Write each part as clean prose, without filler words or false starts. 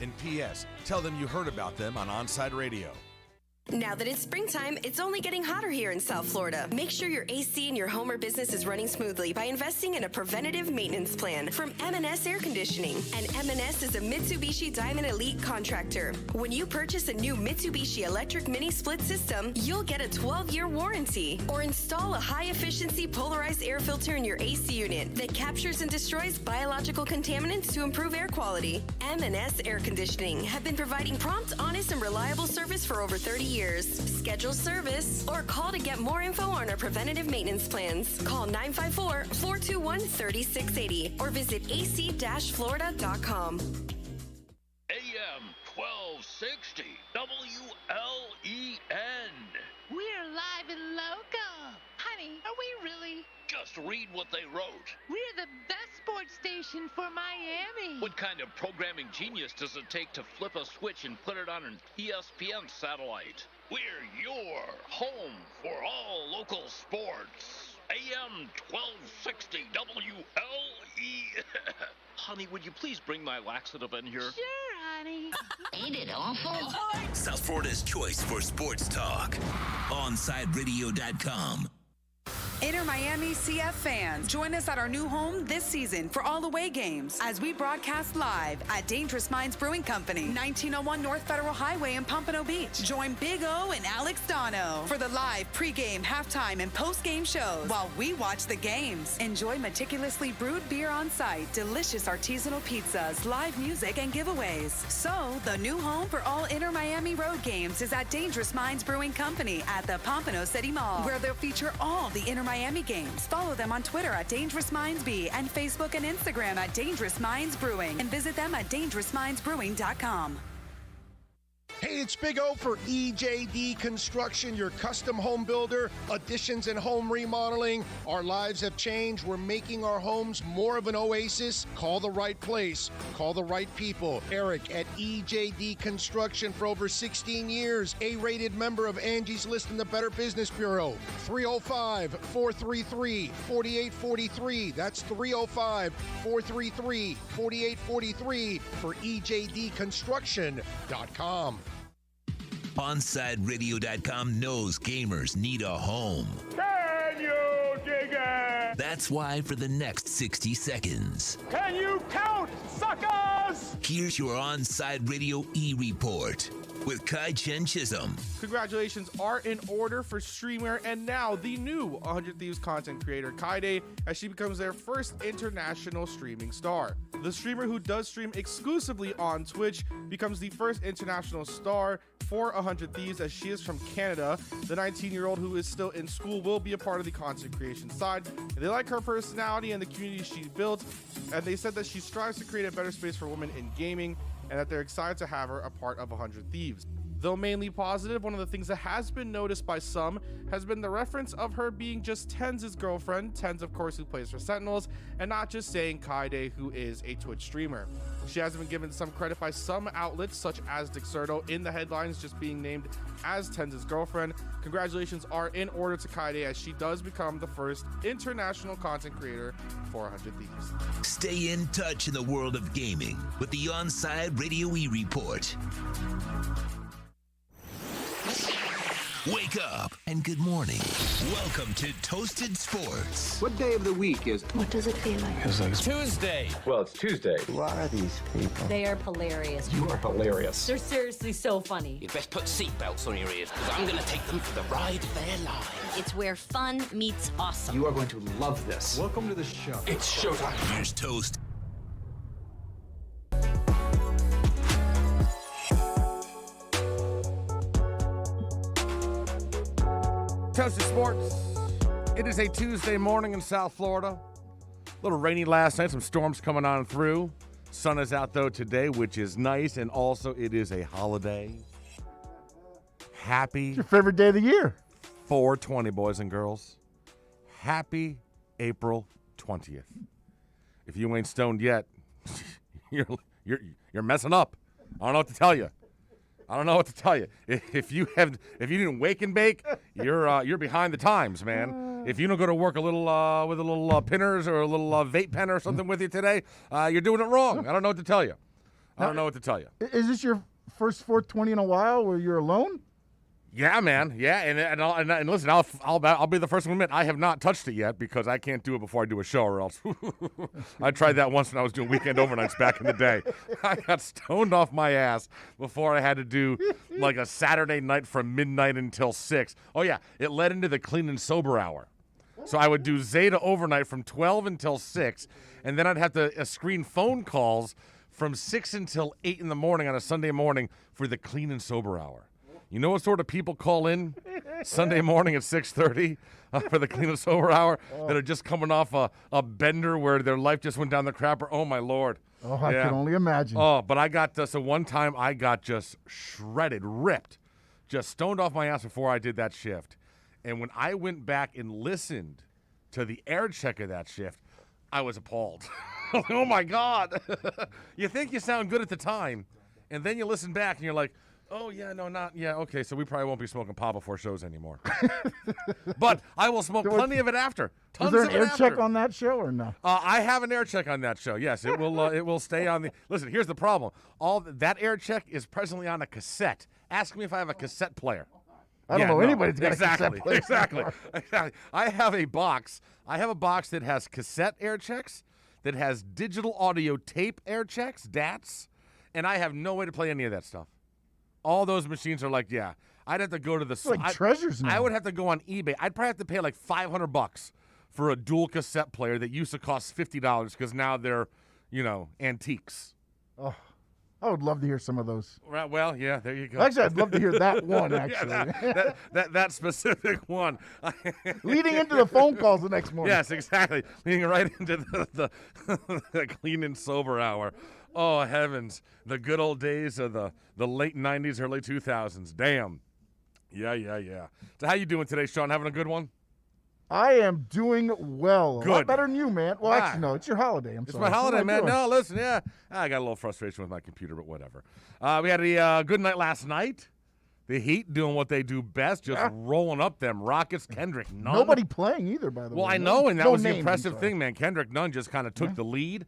And P.S. Tell them you heard about them on Onside Radio. Now that it's springtime, it's only getting hotter here in South Florida. Make sure your AC in your home or business is running smoothly by investing in a preventative maintenance plan from M&S Air Conditioning. And M&S is a Mitsubishi Diamond Elite contractor. When you purchase a new Mitsubishi electric mini split system, you'll get a 12-year warranty. Or install a high-efficiency polarized air filter in your AC unit that captures and destroys biological contaminants to improve air quality. M&S Air Conditioning have been providing prompt, honest, and reliable service for over 30 years. Schedule service or call to get more info on our preventative maintenance plans. Call 954-421-3680 or visit ac-florida.com. AM 1260 WLEN. We're live and local. Honey, are we really? Just read what they wrote. We're the best sports station for Miami. What kind of programming genius does it take to flip a switch and put it on an ESPN satellite? We're your home for all local sports. AM 1260 WLE. Honey, would you please bring my laxative in here? Sure, honey. Ain't it awful? South Florida's choice for sports talk. OnSideRadio.com. Inter Miami CF fans, join us at our new home this season for all away games as we broadcast live at Dangerous Minds Brewing Company, 1901 North Federal Highway in Pompano Beach. Join Big O and Alex Dono for the live pregame, halftime, and postgame shows while we watch the games. Enjoy meticulously brewed beer on site, delicious artisanal pizzas, live music, and giveaways. So, the new home for all Inter Miami road games is at Dangerous Minds Brewing Company at the Pompano City Mall, where they'll feature all the Inter Miami games. Follow them on Twitter at Dangerous Minds B and Facebook and Instagram at Dangerous Minds Brewing, and visit them at dangerousmindsbrewing.com. Hey, it's Big O for EJD Construction, your custom home builder, additions and home remodeling. Our lives have changed. We're making our homes more of an oasis. Call the right place. Call the right people. Eric at EJD Construction for over 16 years. A-rated member of Angie's List in the Better Business Bureau. 305-433-4843. That's 305-433-4843 for EJDconstruction.com. OnSideRadio.com knows gamers need a home. Can you dig it? That's why for the next 60 seconds, Can you count, suckers? here's your Onside Radio E-Report with Kai Chen Chisholm. Congratulations are in order for streamer and now the new 100 Thieves content creator Kaide, as she becomes their first international streaming star. The streamer, who does stream exclusively on Twitch, becomes the first international star for 100 Thieves, as she is from Canada. The 19-year-old, who is still in school, will be a part of the content creation side. And they like her personality and the community she built, and they said that she strives to create a better space for women in gaming, and that they're excited to have her a part of 100 Thieves. Though mainly positive, one of the things that has been noticed by some has been the reference of her being just Tenz's girlfriend, Tenz of course who plays for Sentinels, and not just saying Kaide, who is a Twitch streamer. She has been given some credit by some outlets such as Dexerto in the headlines, just being named as Tenz's girlfriend. Congratulations are in order to Kaide, as she does become the first international content creator for 100 Thieves. Stay in touch in the world of gaming with the Onside Radio E-Report. Wake up and good morning. Welcome to Toasted Sports. What day of the week is it? What does it feel like? Feels like Tuesday. Well, it's Tuesday. Who are these people? They are hilarious. You are hilarious. They're seriously so funny. You'd best put seatbelts on your ears, because I'm going to take them for the ride of their lives. It's where fun meets awesome. You are going to love this. Welcome to the show. It's showtime. Here's Toast. Toasted Sports. It is a Tuesday morning in South Florida. A little rainy last night, some storms coming on through. Sun is out though today, which is nice, and also it is a holiday. Happy. It's your favorite day of the year. 420, boys and girls. Happy April 20th. If you ain't stoned yet, you're messing up. I don't know what to tell you. If you didn't wake and bake, you're behind the times, man. If you don't go to work with a little pinners or a little vape pen or something with you today, you're doing it wrong. I don't know what to tell you. Now, I don't know what to tell you. Is this your first 420 in a while where you're alone? Yeah, man. Yeah, and listen, I'll be the first one to admit I have not touched it yet because I can't do it before I do a show, or else I tried that once when I was doing weekend overnights back in the day. I got stoned off my ass before I had to do like a Saturday night from midnight until 6. Oh yeah, it led into the clean and sober hour. So I would do Zeta overnight from 12 until 6, and then I'd have to screen phone calls from 6 until 8 in the morning on a Sunday morning for the clean and sober hour. You know what sort of people call in Sunday morning at 6:30 for the clean and sober hour that are just coming off a bender where their life just went down the crapper? Oh, my Lord. Oh, I can only imagine. Oh, but I got so one time I got just shredded, ripped, just stoned off my ass before I did that shift. And when I went back and listened to the air check of that shift, I was appalled. Oh, my God. You think you sound good at the time, and then you listen back and you're like, oh, yeah, no, not, yeah, okay, so we probably won't be smoking pot before shows anymore. But I will smoke plenty of it after. Is there an air check on that show or no? I have an air check on that show, yes. It will stay on the, listen, here's the problem. That air check is presently on a cassette. Ask me if I have a cassette player. I don't know anybody's got a cassette player. Exactly. I have a box that has cassette air checks, that has digital audio tape air checks, DATs, and I have no way to play any of that stuff. All those machines are like, yeah. I'd have to go to the it's like treasures now. I would have to go on eBay. I'd probably have to pay like $500 for a dual cassette player that used to cost $50 because now they're, antiques. Oh, I would love to hear some of those. Right, well, yeah, there you go. Actually, I'd love to hear that one. Actually, that specific one. Leading into the phone calls the next morning. Yes, exactly. Leading right into the clean and sober hour. Oh, heavens. The good old days of the late 90s, early 2000s. Damn. Yeah. So how you doing today, Sean? Having a good one? I am doing well. Good. A lot better than you, man. Well, actually, no. It's your holiday. It's my holiday, man. No, listen, yeah. I got a little frustration with my computer, but whatever. We had a good night last night. The Heat doing what they do best, just rolling up them Rockets. Kendrick Nunn. Nobody playing either, by the way. Well, I know, and that was the impressive thing, man. Kendrick Nunn just kind of took the lead,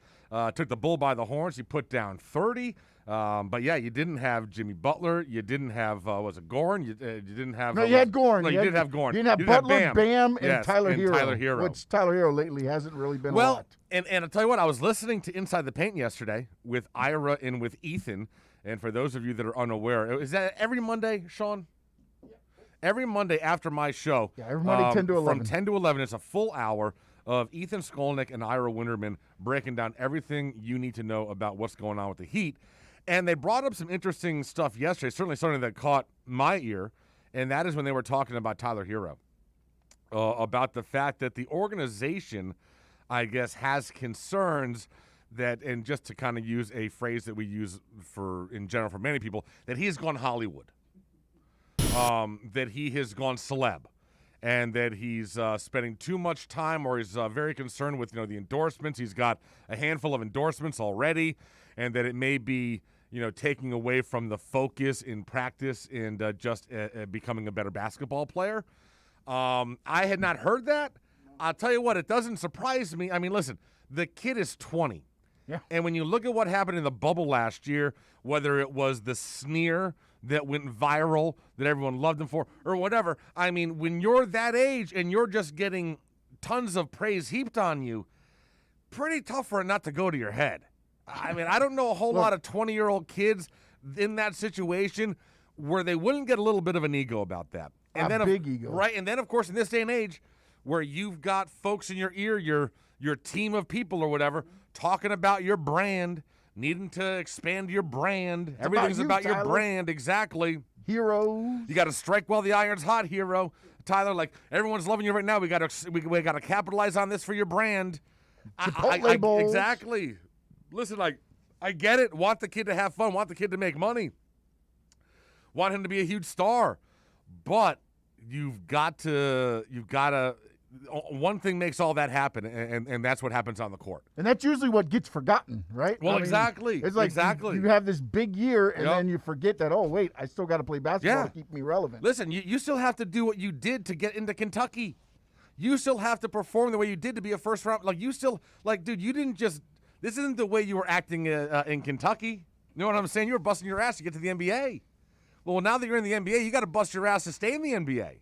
took the bull by the horns. He put down 30. But, yeah, you didn't have Jimmy Butler. You didn't have, was it Goran? You didn't have. No, you had Goran. No, you did have Goran. You didn't have Butler, Bam, and Tyler Hero. Tyler Hero. Which Tyler Hero lately hasn't really been a lot. And I'll tell you what, I was listening to Inside the Paint yesterday with Ira and with Ethan. And for those of you that are unaware, is that every Monday, Sean? Every Monday after my show. Yeah, every Monday 10 to 11. From 10 to 11, it's a full hour of Ethan Skolnick and Ira Winterman breaking down everything you need to know about what's going on with the Heat. And they brought up some interesting stuff yesterday, certainly something that caught my ear, and that is when they were talking about Tyler Hero, about the fact that the organization, I guess, has concerns that, and just to kind of use a phrase that we use in general for many people, that he's gone Hollywood. That he has gone celeb, and that he's spending too much time, or he's very concerned with the endorsements. He's got a handful of endorsements already, and that it may be taking away from the focus in practice and just becoming a better basketball player. I had not heard that. I'll tell you what, it doesn't surprise me. I mean, listen, the kid is 20. Yeah. And when you look at what happened in the bubble last year, whether it was the sneer that went viral that everyone loved him for or whatever, I mean, when you're that age and you're just getting tons of praise heaped on you, pretty tough for it not to go to your head. I mean, I don't know a whole lot of 20-year-old kids in that situation where they wouldn't get a little bit of an ego about that. And then big ego. Right, and then, of course, in this day and age where you've got folks in your ear, your team of people or whatever, talking about your brand, needing to expand your brand. Everything's about your brand, exactly. Heroes. You got to strike while the iron's hot, hero. Tyler, like, everyone's loving you right now. We got to capitalize on this for your brand. Chipotle bowls. Exactly. Listen, I get it. Want the kid to have fun. Want the kid to make money. Want him to be a huge star. But you've got to one thing makes all that happen, and that's what happens on the court. And that's usually what gets forgotten, right? Well, exactly. It's like exactly. You have this big year, and then you forget that, oh, wait, I still got to play basketball to keep me relevant. Listen, you still have to do what you did to get into Kentucky. You still have to perform the way you did to be a first round. Like, you still, dude, you didn't just – this isn't the way you were acting in Kentucky. You know what I'm saying? You were busting your ass to get to the NBA. Well, now that you're in the NBA, you got to bust your ass to stay in the NBA.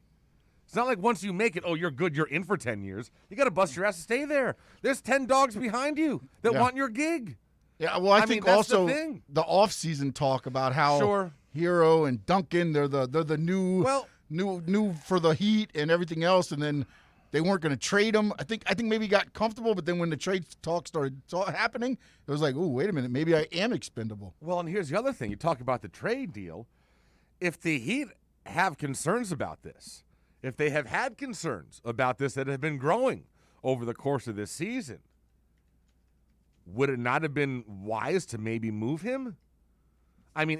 It's not like once you make it, oh, you're good, you're in for 10 years. You got to bust your ass to stay there. There's 10 dogs behind you that want your gig. Yeah, well, I think mean, also the off-season talk about how Hero and Duncan, they're the new for the Heat and everything else, and then they weren't going to trade him. I think maybe he got comfortable, but then when the trade talk started happening, it was like, oh, wait a minute, maybe I am expendable. Well, and here's the other thing. You talk about the trade deal. If the Heat have concerns about this, if they have had concerns about this that have been growing over the course of this season, would it not have been wise to maybe move him? I mean,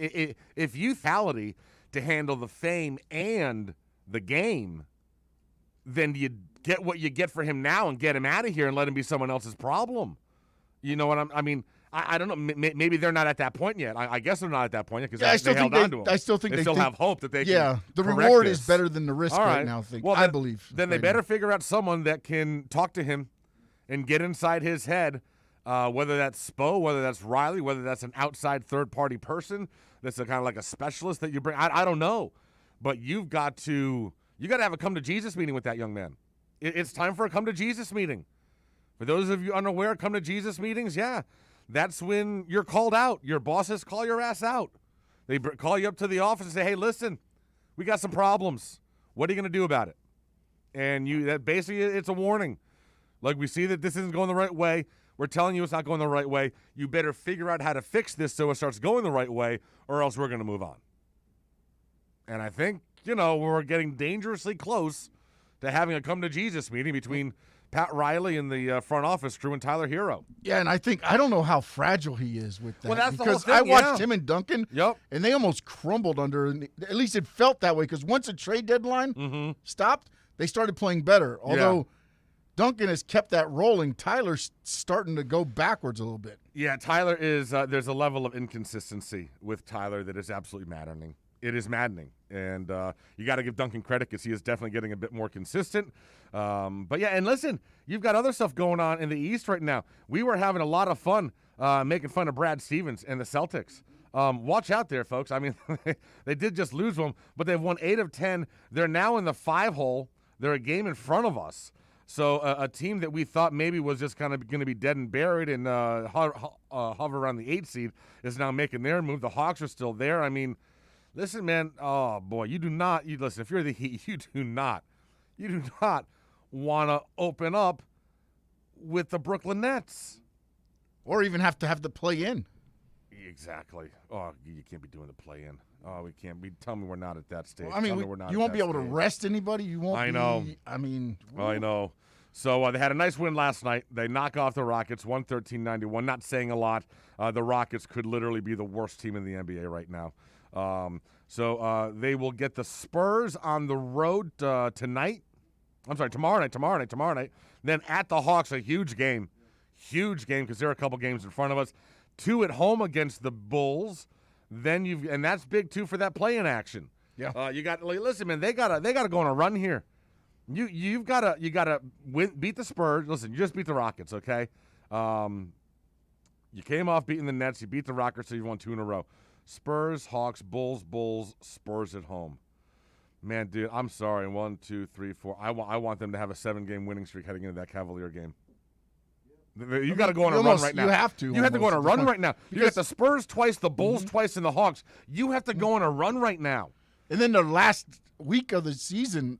if youthfully to handle the fame and the game, then you get what you get for him now and get him out of here and let him be someone else's problem. You know what I mean? I don't know. Maybe they're not at that point yet. I guess they're not at that point yet because they held on to him. I still think they still have hope that they can. Yeah, the correct reward this. is better than the risk right now. I believe. Then they better figure out someone that can talk to him and get inside his head. Whether that's Spo, whether that's Riley, whether that's an outside third-party person that's kind of like a specialist that you bring. I don't know, but you got to have a come-to-Jesus meeting with that young man. It's time for a come-to-Jesus meeting. For those of you unaware, come-to-Jesus meetings, that's when you're called out. Your bosses call your ass out. They call you up to the office and say, hey, listen, we got some problems. What are you going to do about it? And basically it's a warning. Like, we see that this isn't going the right way. We're telling you it's not going the right way. You better figure out how to fix this so it starts going the right way, or else we're going to move on. And I think, we're getting dangerously close to having a come-to-Jesus meeting between Pat Riley and the front office crew and Tyler Hero. Yeah, and I don't know how fragile he is with that. Well, that's because the whole thing, I watched him and Duncan, and they almost crumbled under, at least it felt that way, because once the trade deadline stopped, they started playing better. Although Duncan has kept that rolling, Tyler's starting to go backwards a little bit. Yeah, Tyler is there's a level of inconsistency with Tyler that is absolutely maddening. It is maddening. And you got to give Duncan credit because he is definitely getting a bit more consistent. But, yeah, and listen, you've got other stuff going on in the East right now. We were having a lot of fun making fun of Brad Stevens and the Celtics. Watch out there, folks. I mean, they did just lose one, but they've won 8 of 10. They're now in the 5-hole. They're a game in front of us. So a team that we thought maybe was just kind of going to be dead and buried and hover around the 8 seed is now making their move. The Hawks are still there. I mean, listen, man. Oh, boy. Listen, if you're the Heat, you do not want to open up with the Brooklyn Nets. Or even have to play in. Exactly. Oh, you can't be doing the play in. Oh, we can't be. Tell me we're not at that stage. Well, I mean, you won't be able to rest anybody. You won't. I know. I mean. I know. So they had a nice win last night. They knock off the Rockets, 113-91. Not saying a lot. The Rockets could literally be the worst team in the NBA right now. So they will get the Spurs on the road tonight. I'm sorry, tomorrow night. Then at the Hawks, a huge game because there are a couple games in front of us. 2 at home against the Bulls. Then and that's big too for that play-in action. Yeah. You got listen, man. They gotta go on a run here. You gotta beat the Spurs. Listen, you just beat the Rockets, okay? You came off beating the Nets. You beat the Rockets, so you won 2 in a row. Spurs, Hawks, Bulls, Spurs at home. Man, dude, I'm sorry. 1, 2, 3, 4. I want them to have a 7-game winning streak heading into that Cavalier game. You got to go on a run right now. You have to. You have to go on a run right now. You got the Spurs twice, the Bulls twice, and the Hawks. You have to go on a run right now. And then the last week of the season,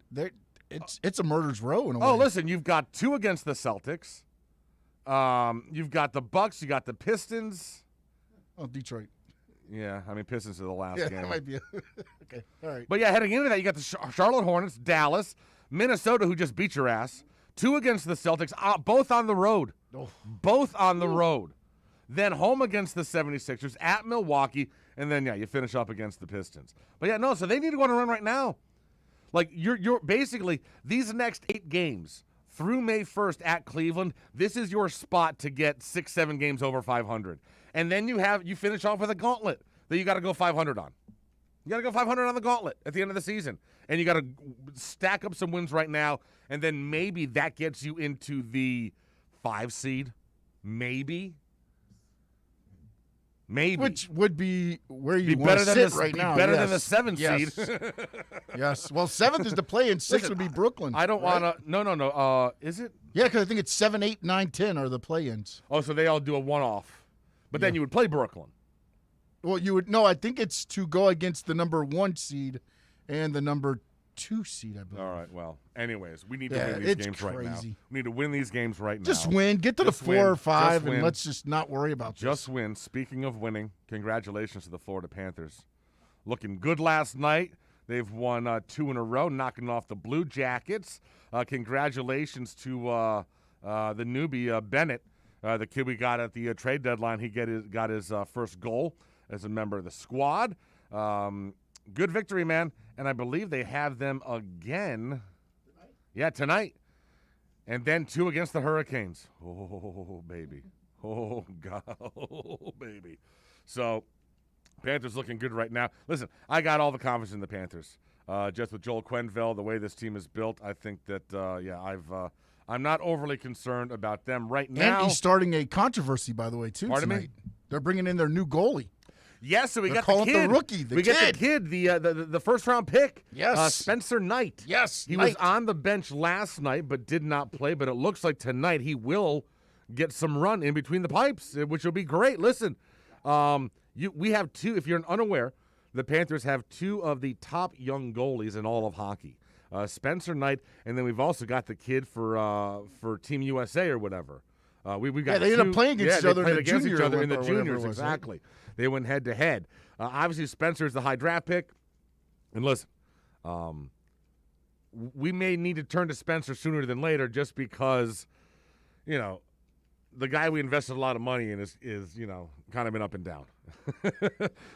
it's a murder's row in a way. Oh, listen, you've got 2 against the Celtics. You've got the Bucks. You got the Pistons. Oh, Detroit. Yeah, I mean, Pistons are the last game. That might be okay. All right. But, yeah, heading into that, you got the Charlotte Hornets, Dallas, Minnesota, who just beat your ass. 2 against the Celtics, both on the road. Oh. Both on the road. Then home against the 76ers, at Milwaukee, and then, you finish up against the Pistons. But, so they need to go on a run right now. Like, you're basically, these next 8 games through May 1st at Cleveland, this is your spot to get 6-7 games over 500. And then you finish off with a gauntlet that you got to go 500 on. You got to go 500 on the gauntlet at the end of the season. And you got to stack up some wins right now, and then maybe that gets you into the 5 seed. Maybe. Maybe. Which would be where you Be want better to than sit right now. better than yes. the 7th Yes. seed. Yes. Well, 7th is the play, and 6th would be Brooklyn. I don't right? want to. No. Is it? Yeah, because I think it's 7, 8, 9, 10 are the play-ins. Oh, so they all do a one-off. But then you would play Brooklyn. Well, you would. No, I think it's to go against the number 1 seed and the number 2 seed, I believe. All right, well, anyways, we need to win these games right now. We need to win these games right now. Just win. Get to the 4 or 5, and let's just not worry about this. Just win. Speaking of winning, congratulations to the Florida Panthers. Looking good last night. They've won 2 in a row, knocking off the Blue Jackets. Congratulations to the newbie, Bennett, the kid we got at the trade deadline. He got his first goal as a member of the squad. Good victory, man. And I believe they have them again. Yeah, tonight. And then 2 against the Hurricanes. Oh, baby. Oh, God. Oh, baby. So, Panthers looking good right now. Listen, I got all the confidence in the Panthers. Just with Joel Quenneville, the way this team is built, I think that, I'm not overly concerned about them right now. And he's starting a controversy, by the way, too, tonight. They're bringing in their new goalie. Yes, so we They're got the kid. the rookie, the we kid. get the kid, the first-round pick. Yes. Spencer Knight. Yes, He Knight. was on the bench last night but did not play, but it looks like tonight he will get some run in between the pipes, which will be great. Listen, we have 2, if you're unaware, the Panthers have 2 of the top young goalies in all of hockey. Spencer Knight, and then we've also got the kid for Team USA or whatever. We've got they ended up playing against each other in the against each other in the junior juniors. was, right? Exactly. They went head-to-head. Obviously, Spencer's the high draft pick. And listen, we may need to turn to Spencer sooner than later just because, the guy we invested a lot of money in is kind of been up and down.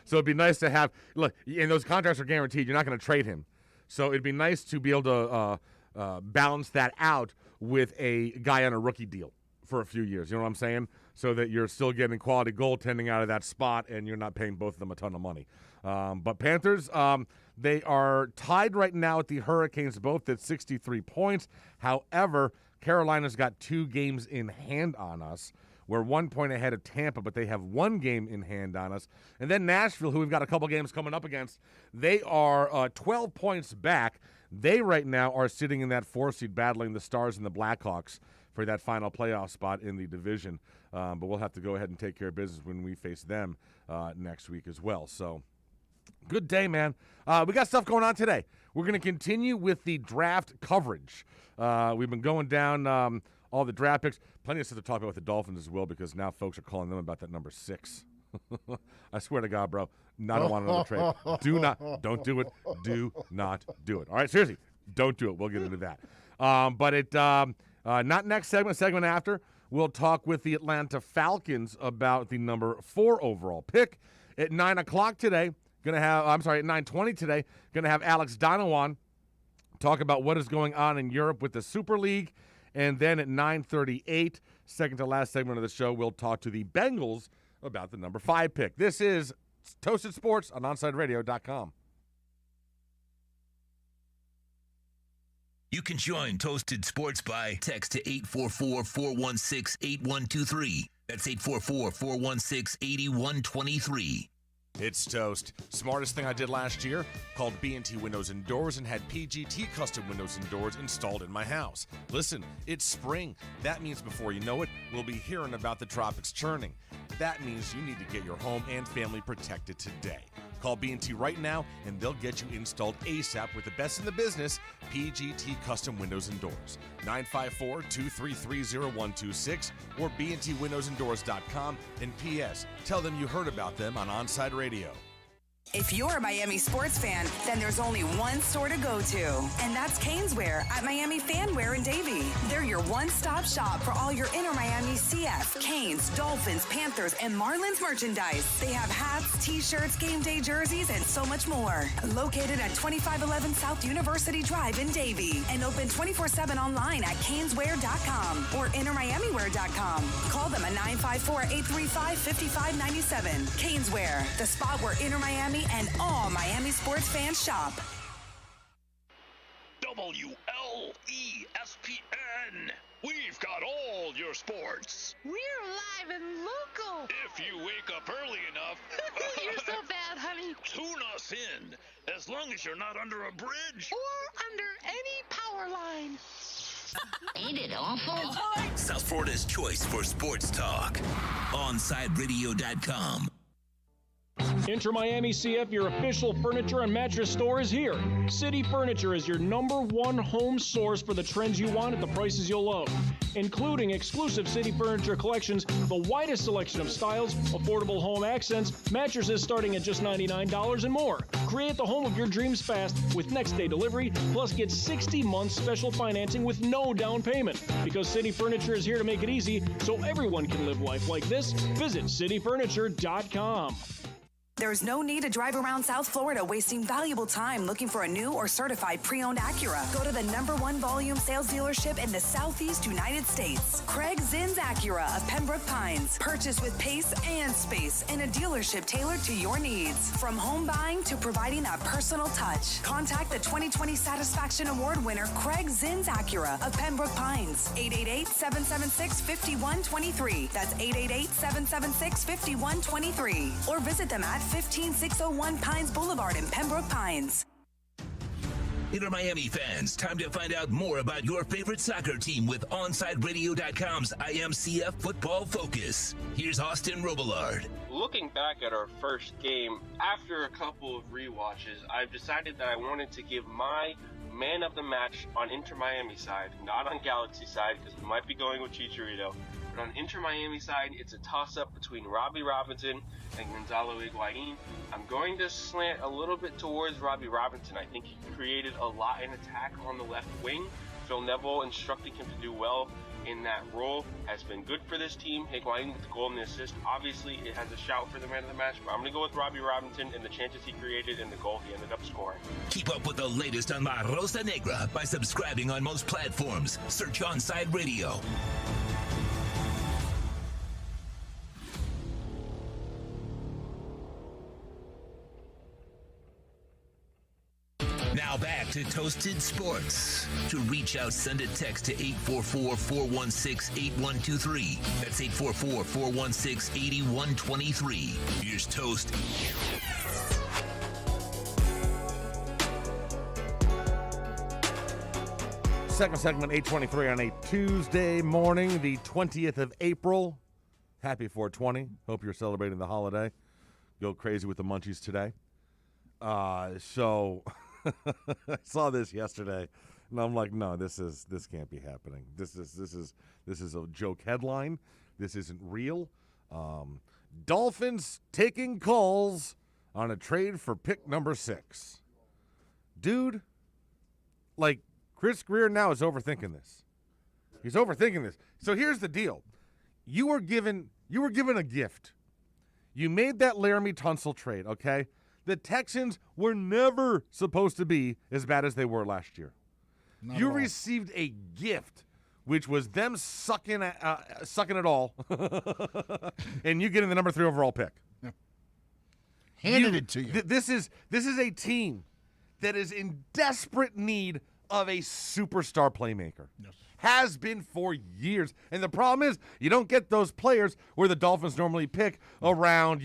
So it'd be nice to have – look, and those contracts are guaranteed. You're not going to trade him. So it'd be nice to be able to balance that out with a guy on a rookie deal for a few years. You know what I'm saying? So that you're still getting quality goaltending out of that spot and you're not paying both of them a ton of money. But Panthers, they are tied right now at the Hurricanes, both at 63 points. However, Carolina's got 2 games in hand on us. We're 1 point ahead of Tampa, but they have 1 game in hand on us. And then Nashville, who we've got a couple games coming up against, they are 12 points back. They right now are sitting in that 4 seed battling the Stars and the Blackhawks for that final playoff spot in the division. But we'll have to go ahead and take care of business when we face them next week as well. So, good day, man. We got stuff going on today. We're going to continue with the draft coverage. We've been going down all the draft picks. Plenty of stuff to talk about with the Dolphins as well because now folks are calling them about that number 6. I swear to God, bro, I don't want another trade. Don't do it. Do not do it. All right, seriously, don't do it. We'll get into that. Not next segment after, we'll talk with the Atlanta Falcons about the number 4 overall pick. At 9 o'clock today, at 9:20 today, gonna have Alex Donovan talk about what is going on in Europe with the Super League. And then at 9:38, second to last segment of the show, we'll talk to the Bengals about the number 5 pick. This is Toasted Sports on OnSideRadio.com. You can join Toasted Sports by text to 844-416-8123. That's 844-416-8123. It's Toast. Smartest thing I did last year? Called B&T Windows and Doors and had PGT custom windows and doors installed in my house. Listen, it's spring. That means before you know it, we'll be hearing about the tropics churning. That means you need to get your home and family protected today. Call B&T right now, and they'll get you installed ASAP with the best in the business, PGT Custom Windows and Doors. 954-233-0126 or bntwindowsanddoors.com. And P.S. Tell them you heard about them on Onside Radio. If you're a Miami sports fan, then there's only one store to go to, and that's Caneswear at Miami Fanwear in Davie. They're your one-stop shop for all your Inter Miami CF, Canes, Dolphins, Panthers, and Marlins merchandise. They have hats, t-shirts, game day jerseys, and so much more. Located at 2511 South University Drive in Davie, and open 24/7 online at caneswear.com or intermiamiwear.com. Call them at 954-835-5597. Caneswear, the spot where Inter Miami and all Miami sports fans shop. WLESP ESPN. We've got all your sports. We're live and local. If you wake up early enough. You're so bad, honey. Tune us in, as long as you're not under a bridge. Or under any power line. Ain't it awful? South Florida's choice for sports talk. OnSideRadio.com. Inter Miami CF, your official furniture and mattress store, is here. City Furniture is your #1 home source for the trends you want at the prices you'll love, including exclusive City Furniture collections, the widest selection of styles, affordable home accents, mattresses starting at just $99 and more. Create the home of your dreams fast with next-day delivery, plus get 60 months special financing with no down payment. Because City Furniture is here to make it easy so everyone can live life like this, visit cityfurniture.com. There's no need to drive around South Florida wasting valuable time looking for a new or certified pre-owned Acura. Go to the #1 volume sales dealership in the Southeast United States. Craig Zinn's Acura of Pembroke Pines. Purchase with pace and space in a dealership tailored to your needs. From home buying to providing that personal touch. Contact the 2020 Satisfaction Award winner Craig Zinn's Acura of Pembroke Pines. 888-776-5123. That's 888-776-5123. Or visit them at 15601 Pines Boulevard in Pembroke Pines. Inter Miami fans, time to find out more about your favorite soccer team with OnSideRadio.com's IMCF Football Focus. Here's Austin Robillard. Looking back at our first game, after a couple of rewatches, I've decided that I wanted to give my man of the match on Inter Miami side, not on Galaxy side, because we might be going with Chicharito. But on Inter Miami side, it's a toss-up between Robbie Robinson and Gonzalo Higuain. I'm going to slant a little bit towards Robbie Robinson. I think he created a lot in attack on the left wing. Phil Neville instructing him to do well in that role has been good for this team. Higuain with the goal and the assist. Obviously, it has a shout for the man of the match, but I'm going to go with Robbie Robinson and the chances he created and the goal he ended up scoring. Keep up with the latest on La Rosa Negra by subscribing on most platforms. Search OnSide Radio. Now back to Toasted Sports. To reach out, send a text to 844-416-8123. That's 844-416-8123. Here's Toast. Second segment, 8:23 on a Tuesday morning, the 20th of April. Happy 420. Hope you're celebrating the holiday. Go crazy with the munchies today. So... I saw this yesterday, and I'm like, no, this can't be happening. This is a joke headline. This isn't real. Dolphins taking calls on a trade for pick number 6. Dude, like Chris Greer now is overthinking this. He's overthinking this. So here's the deal: you were given a gift. You made that Laramie Tunsil trade, okay? The Texans were never supposed to be as bad as they were last year. You received a gift, which was them sucking it all, and you getting the number 3 overall pick. Yeah. Handed it to you. This is a team that is in desperate need of a superstar playmaker. Yes. Has been for years. And the problem is you don't get those players where the Dolphins normally pick around,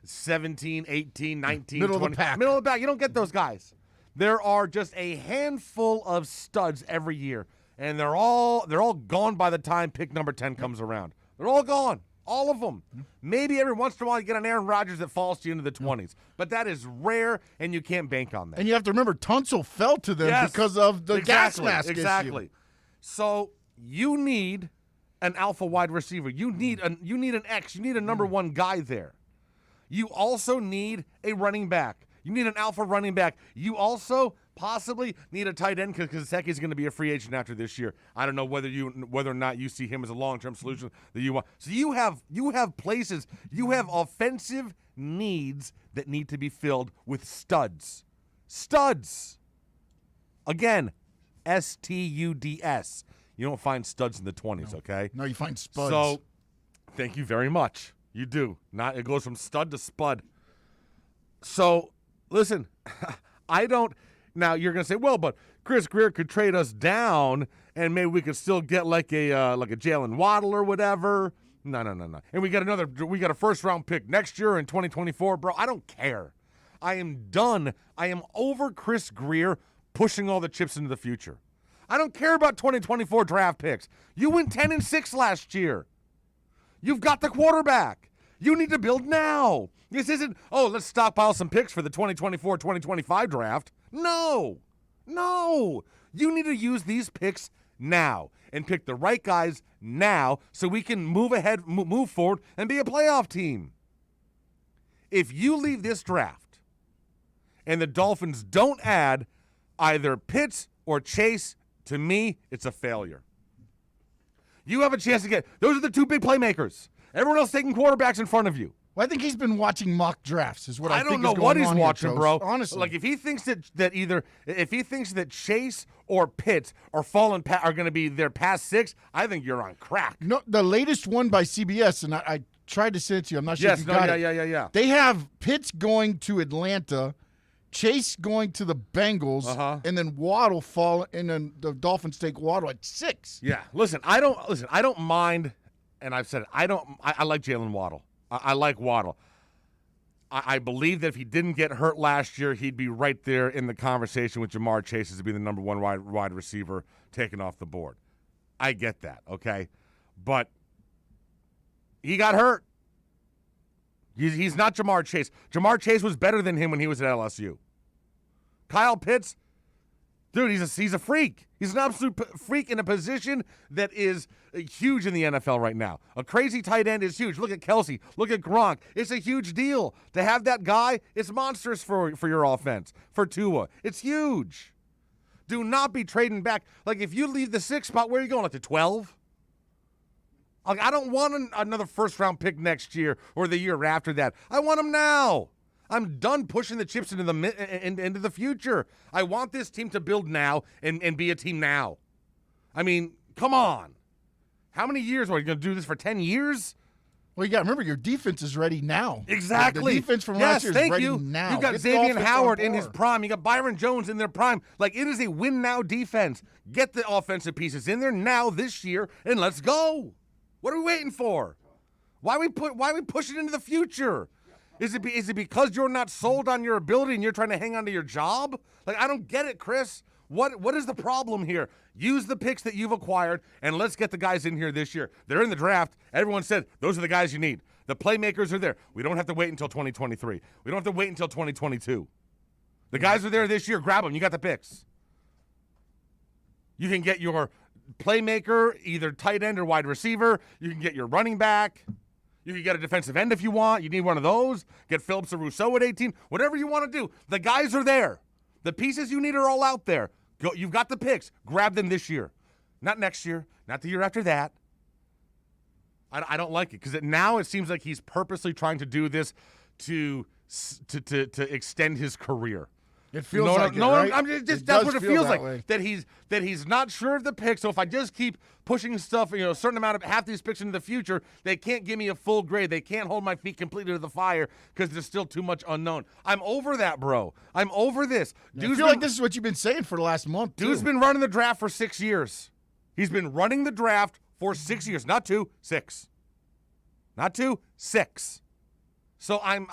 17, 18, 19, Middle 20. of the pack. Middle of the pack. You don't get those guys. There are just a handful of studs every year, and they're all gone by the time pick number 10 comes around. They're all gone. All of them. Maybe every once in a while you get an Aaron Rodgers that falls to you into the 20s. But that is rare, and you can't bank on that. And you have to remember, Tunsil fell to them because of the gas mask issue. So you need an alpha wide receiver. You need an X. You need a number 1 guy there. You also need a running back. You need an alpha running back. You also possibly need a tight end because Gesicki's going to be a free agent after this year. I don't know whether or not you see him as a long-term solution that you want. So you have places, you have offensive needs that need to be filled with studs. Studs. Again, S-T-U-D-S. You don't find studs in the 20s, okay? No, you find spuds. So, thank you very much. You do. It goes from stud to spud. So, listen, I don't. Now, you're going to say, well, but Chris Greer could trade us down and maybe we could still get like a Jalen Waddle or whatever. No. And we got a first-round pick next year in 2024, bro. I don't care. I am done. I am over Chris Grier pushing all the chips into the future. I don't care about 2024 draft picks. You went 10-6 last year. You've got the quarterback. You need to build now. This isn't, let's stockpile some picks for the 2024-2025 draft. No. You need to use these picks now and pick the right guys now so we can move forward and be a playoff team. If you leave this draft and the Dolphins don't add either Pitts or Chase, to me, it's a failure. You have a chance to those are the two big playmakers. Everyone else taking quarterbacks in front of you. Well, I think he's been watching mock drafts is what I think don't know is going what he's on watching, here, bro. Honestly. Like if he thinks that Chase or Pitts are going to be their past 6, I think you're on crack. No, the latest one by CBS, and I tried to send it to you. I'm not sure if you got it. Yeah. They have Pitts going to Atlanta, Chase going to the Bengals, and then Waddle and then the Dolphins take Waddle at 6. Yeah. Listen, I don't mind, and I've said it. I like Jalen Waddle. I like Waddle. I believe that if he didn't get hurt last year, he'd be right there in the conversation with Jamar Chase to be the number 1 wide receiver taken off the board. I get that, okay? But he got hurt. He's not Jamar Chase. Jamar Chase was better than him when he was at LSU. Kyle Pitts, dude, he's a freak. He's an absolute freak in a position that is huge in the NFL right now. A crazy tight end is huge. Look at Kelsey. Look at Gronk. It's a huge deal. To have that guy, it's monstrous for your offense, for Tua. It's huge. Do not be trading back. Like, if you leave the 6th spot, where are you going, like the 12? Like, I don't want another first-round pick next year or the year after that. I want him now. I'm done pushing the chips into the future. I want this team to build now and be a team now. I mean, come on. How many years? Are you going to do this for 10 years? Well, you got to remember, your defense is ready now. Exactly. The defense from last year is ready now. You got Xavier Howard in his prime. You got Byron Jones in their prime. Like, it is a win-now defense. Get the offensive pieces in there now this year, and let's go. What are we waiting for? Why are we pushing into the future? Is it because you're not sold on your ability and you're trying to hang on to your job? Like, I don't get it, Chris. What is the problem here? Use the picks that you've acquired, and let's get the guys in here this year. They're in the draft. Everyone said those are the guys you need. The playmakers are there. We don't have to wait until 2023. We don't have to wait until 2022. The guys are there this year. Grab them. You got the picks. You can get your playmaker, either tight end or wide receiver. You can get your running back. You can get a defensive end if you want. You need one of those. Get Phillips or Rousseau at 18. Whatever you want to do. The guys are there. The pieces you need are all out there. Go. You've got the picks. Grab them this year. Not next year. Not the year after that. I don't like it because now it seems like he's purposely trying to do this to extend his career. It feels like it, right? That's what it feels like. That he's not sure of the pick. So if I just keep pushing stuff, a certain amount of half these picks into the future, they can't give me a full grade. They can't hold my feet completely to the fire because there's still too much unknown. I'm over that, bro. I'm over this. I feel like this is what you've been saying for the last month. Dude's been running the draft for 6 years. He's been running the draft for 6 years, not 2, 6. Not 2, 6. So I'm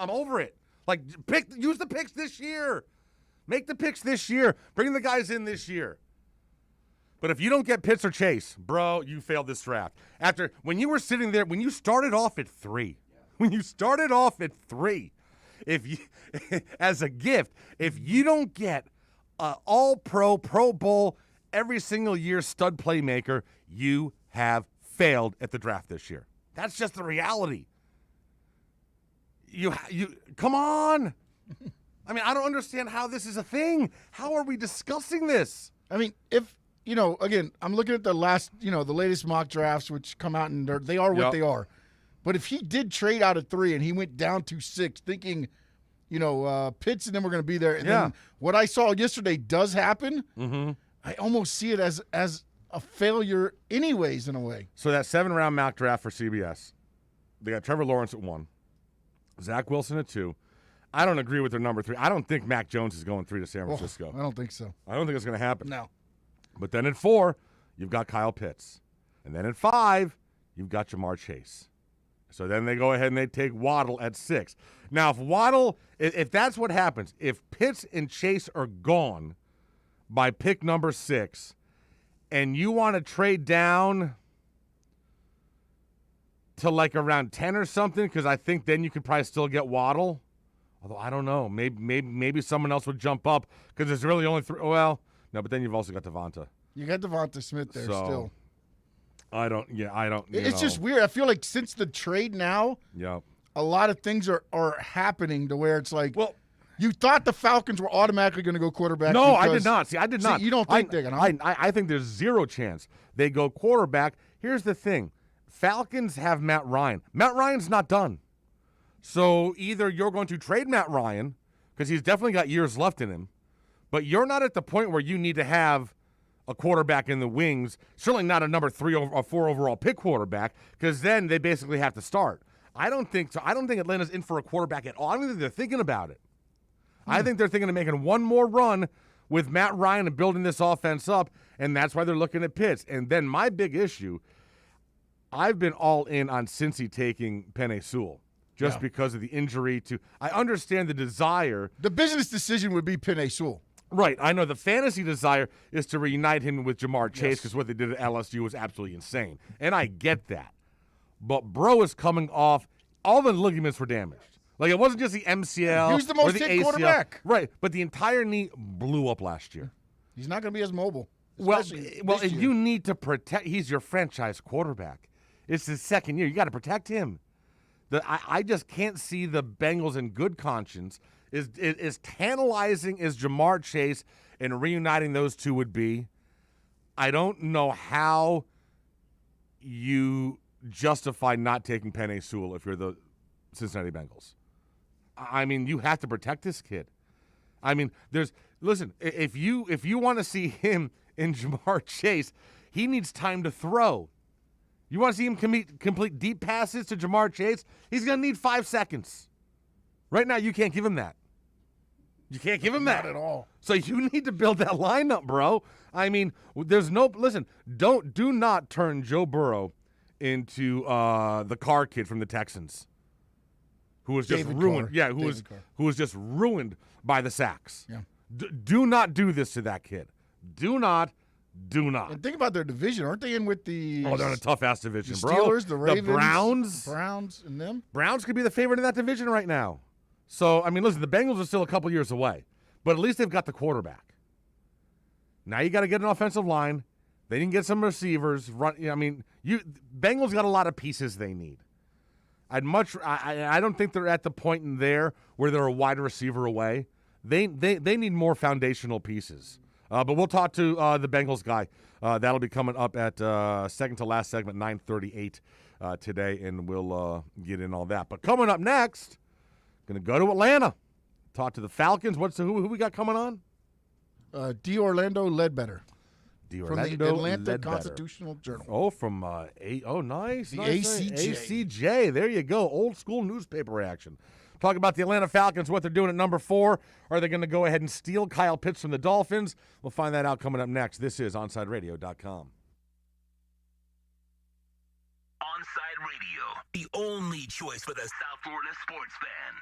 over it. Like, use the picks this year. Make the picks this year. Bring the guys in this year. But if you don't get Pitts or Chase, bro, you failed this draft. When you were sitting there, when you started off at 3, if you, as a gift, if you don't get all-pro, Pro Bowl, every single year stud playmaker, you have failed at the draft this year. That's just the reality. You come on. I mean, I don't understand how this is a thing. How are we discussing this? I mean, if, again, I'm looking at the latest mock drafts, which come out and they are what they are. But if he did trade out of 3 and he went down to 6, thinking, Pitts and then we're going to be there. And then what I saw yesterday does happen. Mm-hmm. I almost see it as a failure anyways, in a way. So that 7-round mock draft for CBS, they got Trevor Lawrence at 1, Zach Wilson at 2. I don't agree with their number 3. I don't think Mac Jones is going 3 to San Francisco. I don't think so. I don't think it's going to happen. No. But then at 4, you've got Kyle Pitts. And then at 5, you've got Jamar Chase. So then they go ahead and they take Waddle at 6. Now, if that's what happens, if Pitts and Chase are gone by pick number 6, and you want to trade down to like around 10 or something, because I think then you could probably still get Waddle. Although I don't know, maybe someone else would jump up because there's really only 3. Well, no, but then you've also got Devonta. You got Devonta Smith there still. I don't. It's just weird. I feel like since the trade now, a lot of things are happening to where it's like, well, you thought the Falcons were automatically going to go quarterback. No, I did not. I did not. You don't think they're going to? I think there's zero chance they go quarterback. Here's the thing. Falcons have Matt Ryan. Matt Ryan's not done. So either you're going to trade Matt Ryan, because he's definitely got years left in him, but you're not at the point where you need to have a quarterback in the wings, certainly not a number 3 or 4 overall pick quarterback, because then they basically have to start. I don't think so. I don't think Atlanta's in for a quarterback at all. I don't think they're thinking about it. I think they're thinking of making one more run with Matt Ryan and building this offense up, and that's why they're looking at Pitts. And then my big issue, I've been all in on Cincy taking Penei Sewell just because of the injury to – I understand the desire. The business decision would be Penei Sewell. Right. I know the fantasy desire is to reunite him with Jamar Chase because what they did at LSU was absolutely insane. And I get that. But Bro is coming off – all the ligaments were damaged. Like, it wasn't just the MCL. He was the most hit quarterback. Right. But the entire knee blew up last year. He's not going to be as mobile. Well, and you need to protect – he's your franchise quarterback. It's his second year. You got to protect him. I just can't see the Bengals in good conscience. As tantalizing as Jamar Chase and reuniting those two would be, I don't know how you justify not taking Penei Sewell if you're the Cincinnati Bengals. I mean, you have to protect this kid. I mean, listen, if you want to see him in Jamar Chase, he needs time to throw. You want to see him complete deep passes to Jamar Chase? He's going to need 5 seconds. Right now, you can't give him that. You can't give him that. Not at all. So you need to build that lineup, bro. I mean, listen, do not turn Joe Burrow into the Carr kid from the Texans, who was just ruined. Yeah, who was just ruined by the sacks. Yeah. Do not do this to that kid. Do not. And think about their division. Aren't they in with the... Oh, they're in a tough-ass division, the Steelers, bro. the Ravens. The Browns. Browns and them. Browns could be the favorite in that division right now. So, I mean, listen, the Bengals are still a couple years away. But at least they've got the quarterback. Now you got to get an offensive line. They can get some receivers. Bengals got a lot of pieces they need. I don't think they're at the point in there where they're a wide receiver away. They need more foundational pieces. But we'll talk to the Bengals guy. That'll be coming up at second to last segment, 9:38 today, and we'll get in all that. But coming up next, going to go to Atlanta, talk to the Falcons. Who we got coming on? D. Orlando Ledbetter. From the Atlanta Constitutional Journal. Oh, from nice. The ACJ. There you go. Old school newspaper action. Talk about the Atlanta Falcons, what they're doing at number 4. Are they going to go ahead and steal Kyle Pitts from the Dolphins? We'll find that out coming up next. This is OnsideRadio.com. Onside Radio, the only choice for the South Florida sports fan.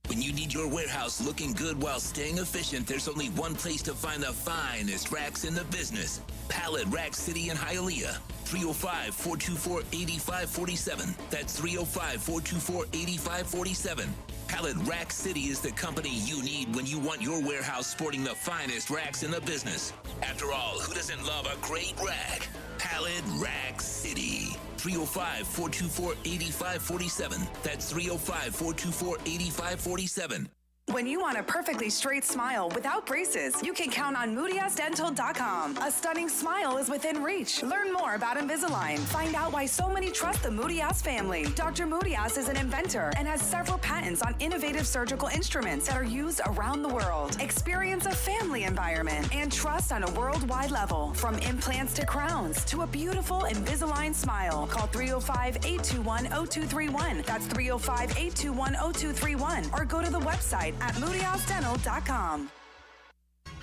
When you need your warehouse looking good while staying efficient, there's only one place to find the finest racks in the business. Pallet Rack City in Hialeah. 305-424-8547. That's 305-424-8547. Pallet Rack City is the company you need when you want your warehouse sporting the finest racks in the business. After all, who doesn't love a great rack? Pallet Rack City. 305-424-8547. That's 305-424-8547. When you want a perfectly straight smile without braces, you can count on MoodyAsDental.com. A stunning smile is within reach. Learn more about Invisalign. Find out why so many trust the Moody-Ass family. Dr. Moody-Ass is an inventor and has several patents on innovative surgical instruments that are used around the world. Experience a family environment and trust on a worldwide level. From implants to crowns to a beautiful Invisalign smile. Call 305-821-0231. That's 305-821-0231. Or go to the website at MoodyAsDental.com.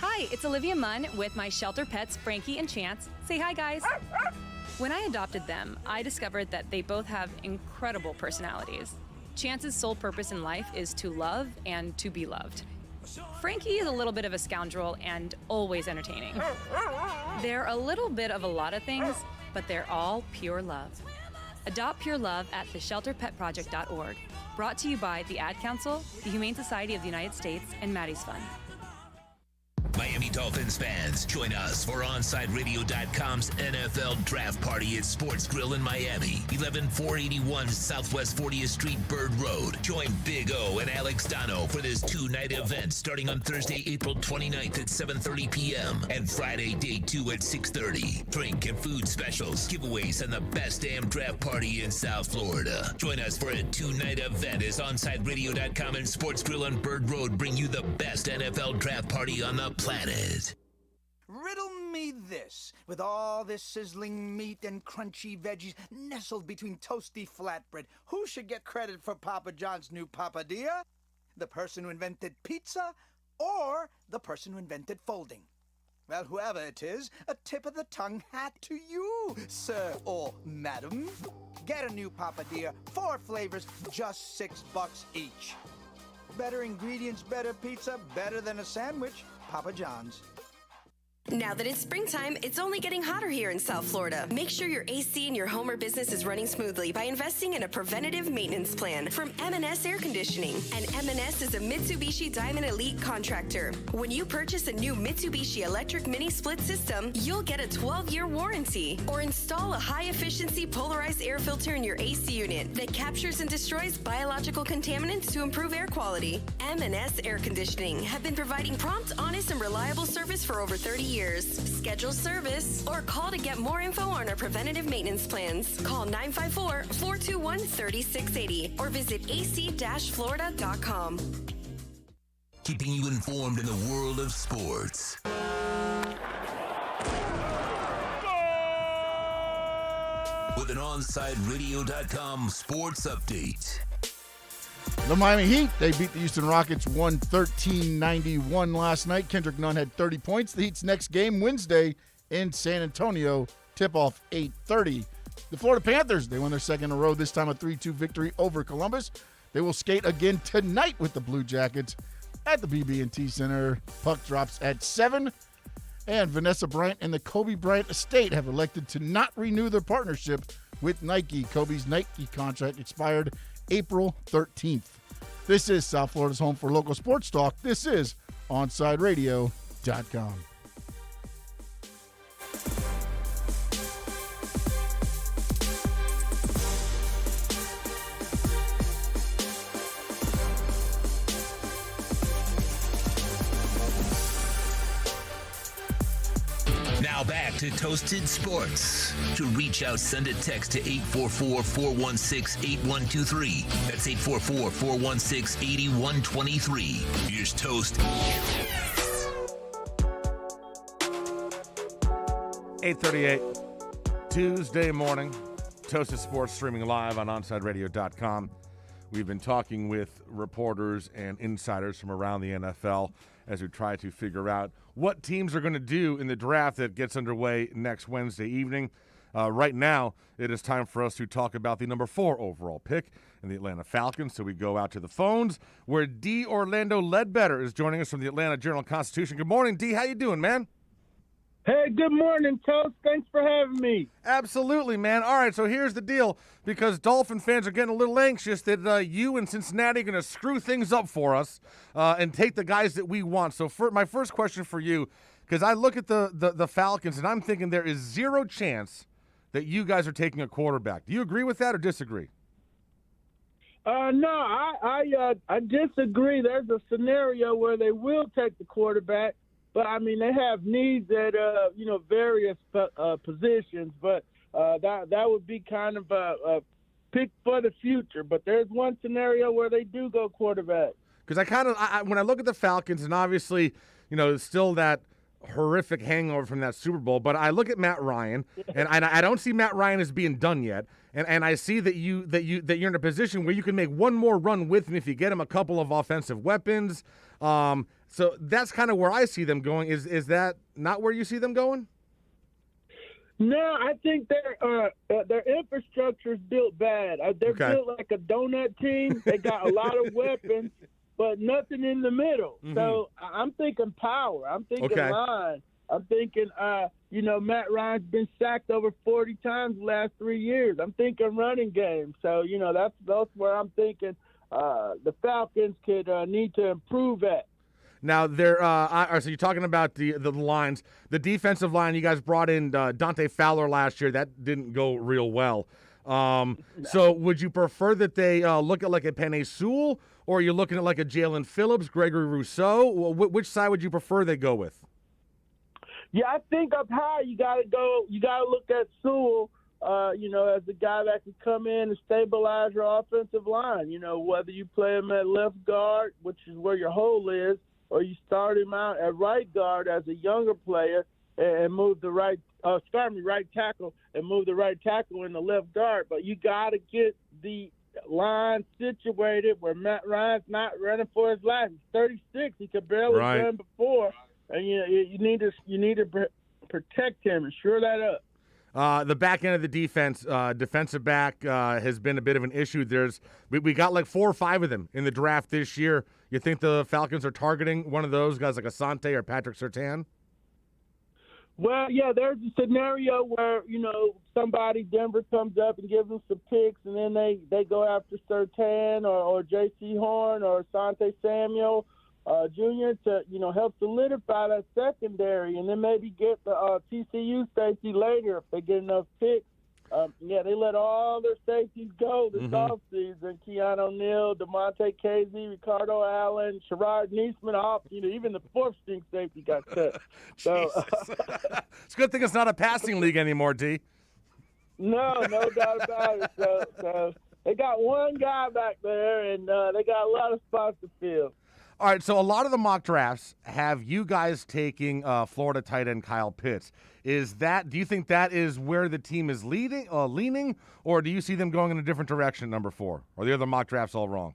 Hi, it's Olivia Munn with my shelter pets, Frankie and Chance. Say hi, guys. When I adopted them, I discovered that they both have incredible personalities. Chance's sole purpose in life is to love and to be loved. Frankie is a little bit of a scoundrel and always entertaining. They're a little bit of a lot of things, but they're all pure love. Adopt pure love at theshelterpetproject.org. Brought to you by the Ad Council, the Humane Society of the United States, and Maddie's Fund. Miami Dolphins fans, join us for OnSideRadio.com's NFL Draft Party at Sports Grill in Miami, 11481 Southwest 40th Street, Bird Road. Join Big O and Alex Dono for this two-night event starting on Thursday, April 29th at 7:30 p.m. and Friday, day 2 at 6:30. Drink and food specials, giveaways, and the best damn draft party in South Florida. Join us for a two-night event as OnSideRadio.com and Sports Grill on Bird Road bring you the best NFL draft party on the planet. Riddle me this. With all this sizzling meat and crunchy veggies nestled between toasty flatbread, who should get credit for Papa John's new Papadilla? The person who invented pizza or the person who invented folding? Well, whoever it is, a tip of the tongue hat to you, sir or madam. Get a new Papadilla, 4 flavors, just $6 each. Better ingredients, better pizza, better than a sandwich. Papa John's. Now that it's springtime, it's only getting hotter here in South Florida. Make sure your AC in your home or business is running smoothly by investing in a preventative maintenance plan from M&S Air Conditioning. And M&S is a Mitsubishi Diamond Elite contractor. When you purchase a new Mitsubishi electric mini split system, you'll get a 12-year warranty. Or install a high-efficiency polarized air filter in your AC unit that captures and destroys biological contaminants to improve air quality. M&S Air Conditioning have been providing prompt, honest, and reliable service for over 30 years. Schedule service or call to get more info on our preventative maintenance plans. Call 954-421-3680 or visit ac-florida.com. Keeping you informed in the world of sports. With an OnSideRadio.com sports update. The Miami Heat, they beat the Houston Rockets 113-91 last night. Kendrick Nunn had 30 points. The Heat's next game Wednesday in San Antonio. Tip-off 8:30. The Florida Panthers, they won their second in a row, this time a 3-2 victory over Columbus. They will skate again tonight with the Blue Jackets at the BB&T Center. Puck drops at 7. And Vanessa Bryant and the Kobe Bryant estate have elected to not renew their partnership with Nike. Kobe's Nike contract expired April 13th. This is South Florida's home for local sports talk. This is OnSideRadio.com. Now back to Toasted Sports. To reach out, send a text to 844-416-8123. That's 844-416-8123. Here's Toast. 8:38 Tuesday morning. Toasted Sports streaming live on OnSideRadio.com. We've been talking with reporters and insiders from around the NFL as we try to figure out what teams are going to do in the draft that gets underway next Wednesday evening. Right now, it is time for us to talk about the number 4 overall pick in the Atlanta Falcons. So we go out to the phones where D. Orlando Ledbetter is joining us from the Atlanta Journal-Constitution. Good morning, D. How you doing, man? Hey, good morning, Toast. Thanks for having me. Absolutely, man. All right, so here's the deal. Because Dolphin fans are getting a little anxious that you and Cincinnati are going to screw things up for us and take the guys that we want. So my first question for you, because I look at the Falcons and I'm thinking there is zero chance that you guys are taking a quarterback. Do you agree with that or disagree? No, I disagree. There's a scenario where they will take the quarterback. But, I mean, they have needs at, various positions. But that would be kind of a pick for the future. But there's one scenario where they do go quarterback. Because when I look at the Falcons, and obviously, still that horrific hangover from that Super Bowl, but I look at Matt Ryan, and I don't see Matt Ryan as being done yet. And I see that you're in a position where you can make one more run with him if you get him a couple of offensive weapons. So that's kind of where I see them going. Is that not where you see them going? No, I think their infrastructure is built bad. They're built like a donut team. They got a lot of weapons, but nothing in the middle. Mm-hmm. So I'm thinking power. I'm thinking line. I'm thinking, Matt Ryan's been sacked over 40 times the last 3 years. I'm thinking running game. So, that's where I'm thinking the Falcons could need to improve at. Now, so you're talking about the lines. The defensive line, you guys brought in Dante Fowler last year. That didn't go real well. So would you prefer that they look at like a Penei Sewell, or are you looking at like a Jalen Phillips, Gregory Rousseau? Which side would you prefer they go with? Yeah, I think up high you got to look at Sewell, as the guy that can come in and stabilize your offensive line. Whether you play him at left guard, which is where your hole is, or you start him out at right guard as a younger player and move the right tackle and move the right tackle in the left guard. But you got to get the line situated where Matt Ryan's not running for his life. He's 36. He could barely run before. And you need to protect him and shore that up. The back end of the defense, defensive back, has been a bit of an issue. We got like 4 or 5 of them in the draft this year. You think the Falcons are targeting one of those guys like Asante or Patrick Surtain? Well, yeah, there's a scenario where, Denver comes up and gives them some picks, and then they go after Surtain or J.C. Horn or Asante Samuel Jr. to, help solidify that secondary, and then maybe get the TCU safety later if they get enough picks. They let all their safeties go this offseason. Keanu Neal, DeMonte Casey, Ricardo Allen, Sherrod Niesman, even the fourth-string safety got cut. So it's a good thing it's not a passing league anymore, D. No doubt about it. So they got one guy back there, and they got a lot of spots to fill. All right, so a lot of the mock drafts have you guys taking Florida tight end Kyle Pitts. Do you think that is where the team is leaning, or do you see them going in a different direction, number 4? Or the other mock drafts all wrong?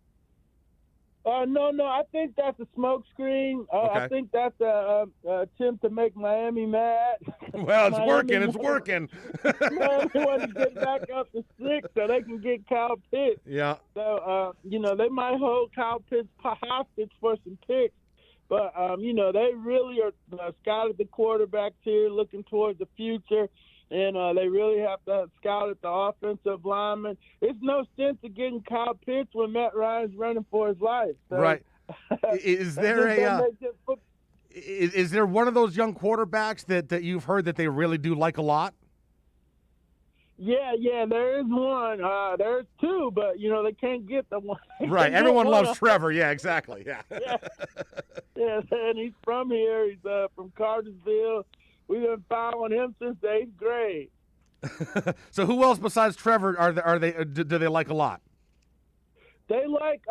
No, I think that's a smokescreen. I think that's a attempt to make Miami mad. Well, it's working. Miami wants to get back up to 6 so they can get Kyle Pitts. Yeah. So, they might hold Kyle Pitts hostage for some picks. But, they really are scouted the quarterbacks here, looking towards the future. And they really have to scout at the offensive lineman. It's no sense of getting Kyle Pitts when Matt Ryan's running for his life. So, right. Is there is there one of those young quarterbacks that you've heard that they really do like a lot? Yeah, there is one. There's 2, but, they can't get the one. Right. Everyone loves Trevor. Yeah, exactly. Yeah. Yeah, and he's from here. He's from Cartersville. We've been following him since the 8th grade. So who else besides Trevor do they like a lot? They like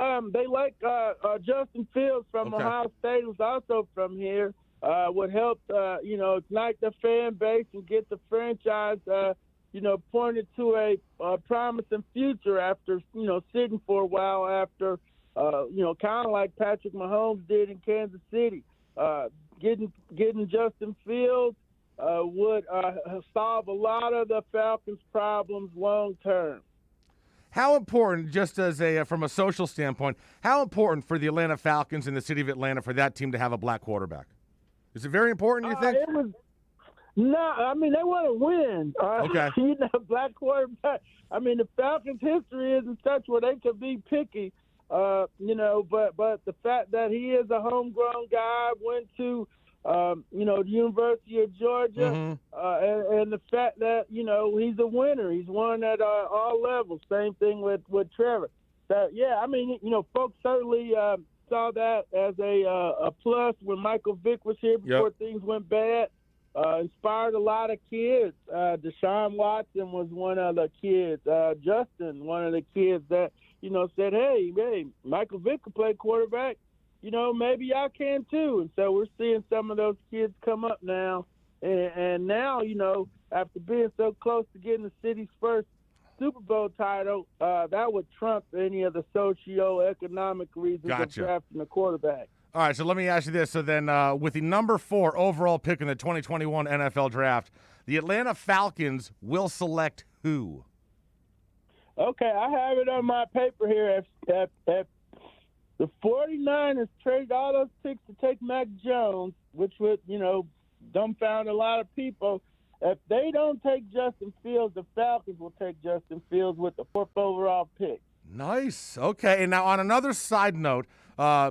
Justin Fields from Ohio State, who's also from here. Would help ignite the fan base and get the franchise pointed to a promising future after sitting for a while after kind of like Patrick Mahomes did in Kansas City. Getting Justin Fields would solve a lot of the Falcons' problems long term. How important, just as from a social standpoint, how important for the Atlanta Falcons and the city of Atlanta for that team to have a black quarterback? Is it very important, you think? No, I mean, they want to win. Okay. Black quarterback. I mean, the Falcons' history isn't such where they could be picky, but the fact that he is a homegrown guy, went to, the University of Georgia, and the fact that, he's a winner. He's won at all levels. Same thing with Trevor. So, yeah, I mean, folks certainly saw that as a plus when Michael Vick was here before things went bad. Inspired a lot of kids. Deshaun Watson was one of the kids. Justin, one of the kids that, said, hey, Michael Vick could play quarterback. Maybe I can too. And so we're seeing some of those kids come up now. And now, after being so close to getting the city's first Super Bowl title, that would trump any of the socio-economic reasons of drafting a quarterback. All right, so let me ask you this. So then with the number 4 overall pick in the 2021 NFL Draft, the Atlanta Falcons will select who? Okay, I have it on my paper here. If the 49ers trade all those picks to take Mac Jones, which would, dumbfound a lot of people. If they don't take Justin Fields, the Falcons will take Justin Fields with the 4th overall pick. Nice. Okay, and now on another side note,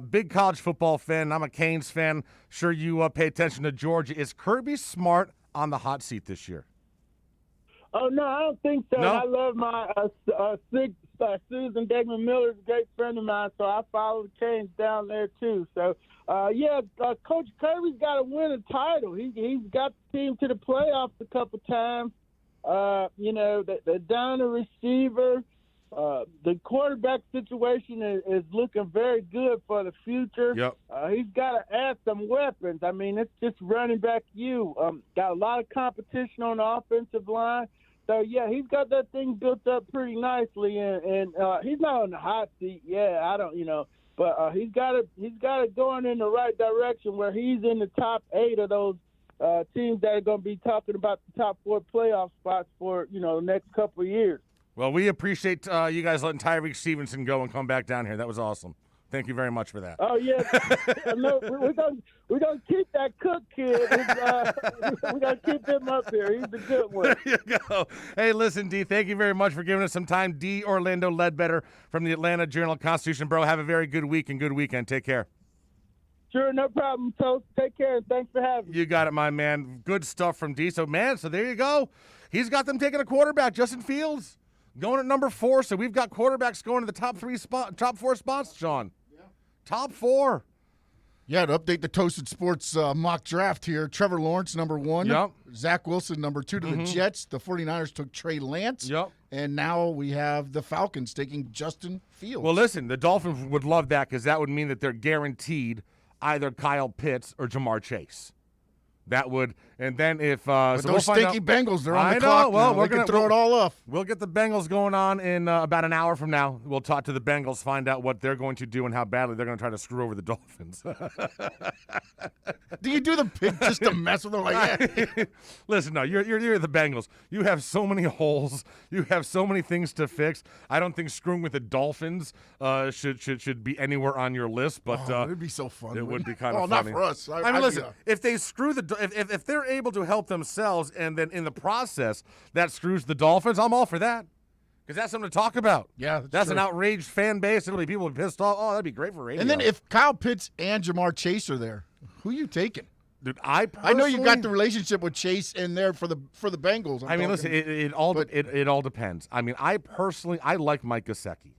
big college football fan. I'm a Canes fan. Sure you pay attention to Georgia. Is Kirby Smart on the hot seat this year? Oh, no, I don't think so. No? I love my Susan Degman Miller is a great friend of mine, so I follow the Canes down there too. So, Coach Kirby's got to win a title. He's got the team to the playoffs a couple times. They're down a receiver. The quarterback situation is looking very good for the future. Yep. He's got to add some weapons. I mean, it's just running back got a lot of competition on the offensive line. So, yeah, he's got that thing built up pretty nicely, and he's not on the hot seat. Yeah, I don't, but he's got it going in the right direction where he's in the top 8 of those teams that are going to be talking about the top 4 playoff spots for, the next couple of years. Well, we appreciate you guys letting Tyreek Stevenson go and come back down here. That was awesome. Thank you very much for that. Oh, yeah. No, we're gonna keep that Cook kid. We're going to keep him up here. He's a good one. There you go. Hey, listen, D, thank you very much for giving us some time. D. Orlando Ledbetter from the Atlanta Journal-Constitution. Bro, have a very good week and good weekend. Take care. Sure, no problem, Toast. Take care, and thanks for having me. You got it, my man. Good stuff from D. So there you go. He's got them taking a quarterback, Justin Fields, going at number 4. So we've got quarterbacks going to the top 4 spots, Sean. Yeah. Top 4. Yeah, to update the Toasted Sports mock draft here, Trevor Lawrence, number 1. Yep. Zach Wilson, number 2 to the Jets. The 49ers took Trey Lance. Yep. And now we have the Falcons taking Justin Fields. Well, listen, the Dolphins would love that because that would mean that they're guaranteed either Kyle Pitts or Jamar Chase. That would, and then if but so those we'll stinky Bengals, they're on the clock. clock. Well, we're going to throw it all off. We'll get the Bengals going on in about an hour from now. We'll talk to the Bengals, find out what they're going to do and how badly they're going to try to screw over the Dolphins. Do you do the pick just to mess with them like that? Listen, no, you're the Bengals. You have so many holes. You have so many things to fix. I don't think screwing with the Dolphins should be anywhere on your list. But it'd be so fun. It would be kind of Not funny. for us. I mean, listen, if they screw if they're able to help themselves and then in the process that screws the Dolphins, I'm all for that. Because that's something to talk about. Yeah, that's an outraged fan base. It'll be people pissed off. Oh, that'd be great for radio. And then if Kyle Pitts and Jamar Chase are there, who are you taking? Dude, I know you got the relationship with Chase in there for the Bengals. I mean, listen, it all depends. I mean, I like Mike Gesicki.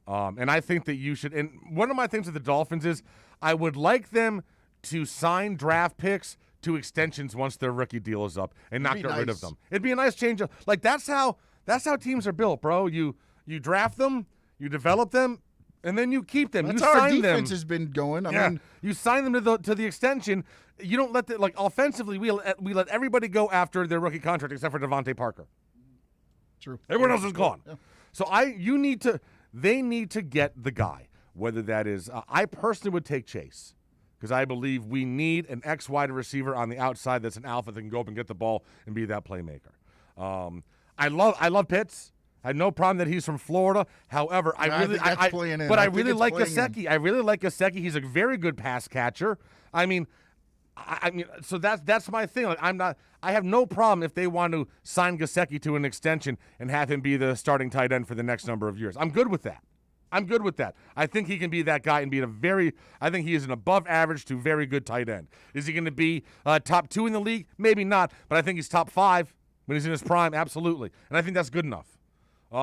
And I think that you should. And one of my things with the Dolphins is I would like them to sign draft picks to extensions once their rookie deal is up and not get rid of them. It'd be a nice change. Like that's how teams are built, bro. You draft them, you develop them, and then you keep them. That's you how sign our defense them. has been going. I mean, you sign them to the extension. You don't let offensively. We let everybody go after their rookie contract except for Devontae Parker. True. Everyone else is gone. Yeah. So they need to get the guy. Whether that is, I personally would take Chase. Because I believe we need an X-wide receiver on the outside that's an alpha that can go up and get the ball and be that playmaker. I love Pitts. I have no problem that he's from Florida. However, I really like Gesicki. I really like Gesicki. He's a very good pass catcher. I mean, so that's my thing. Like, I have no problem if they want to sign Gesicki to an extension and have him be the starting tight end for the next number of years. I'm good with that. I think he can be that guy and be I think he is an above average to very good tight end. Is he going to be top 2 in the league? Maybe not, but I think he's top 5 when he's in his prime, absolutely. And I think that's good enough.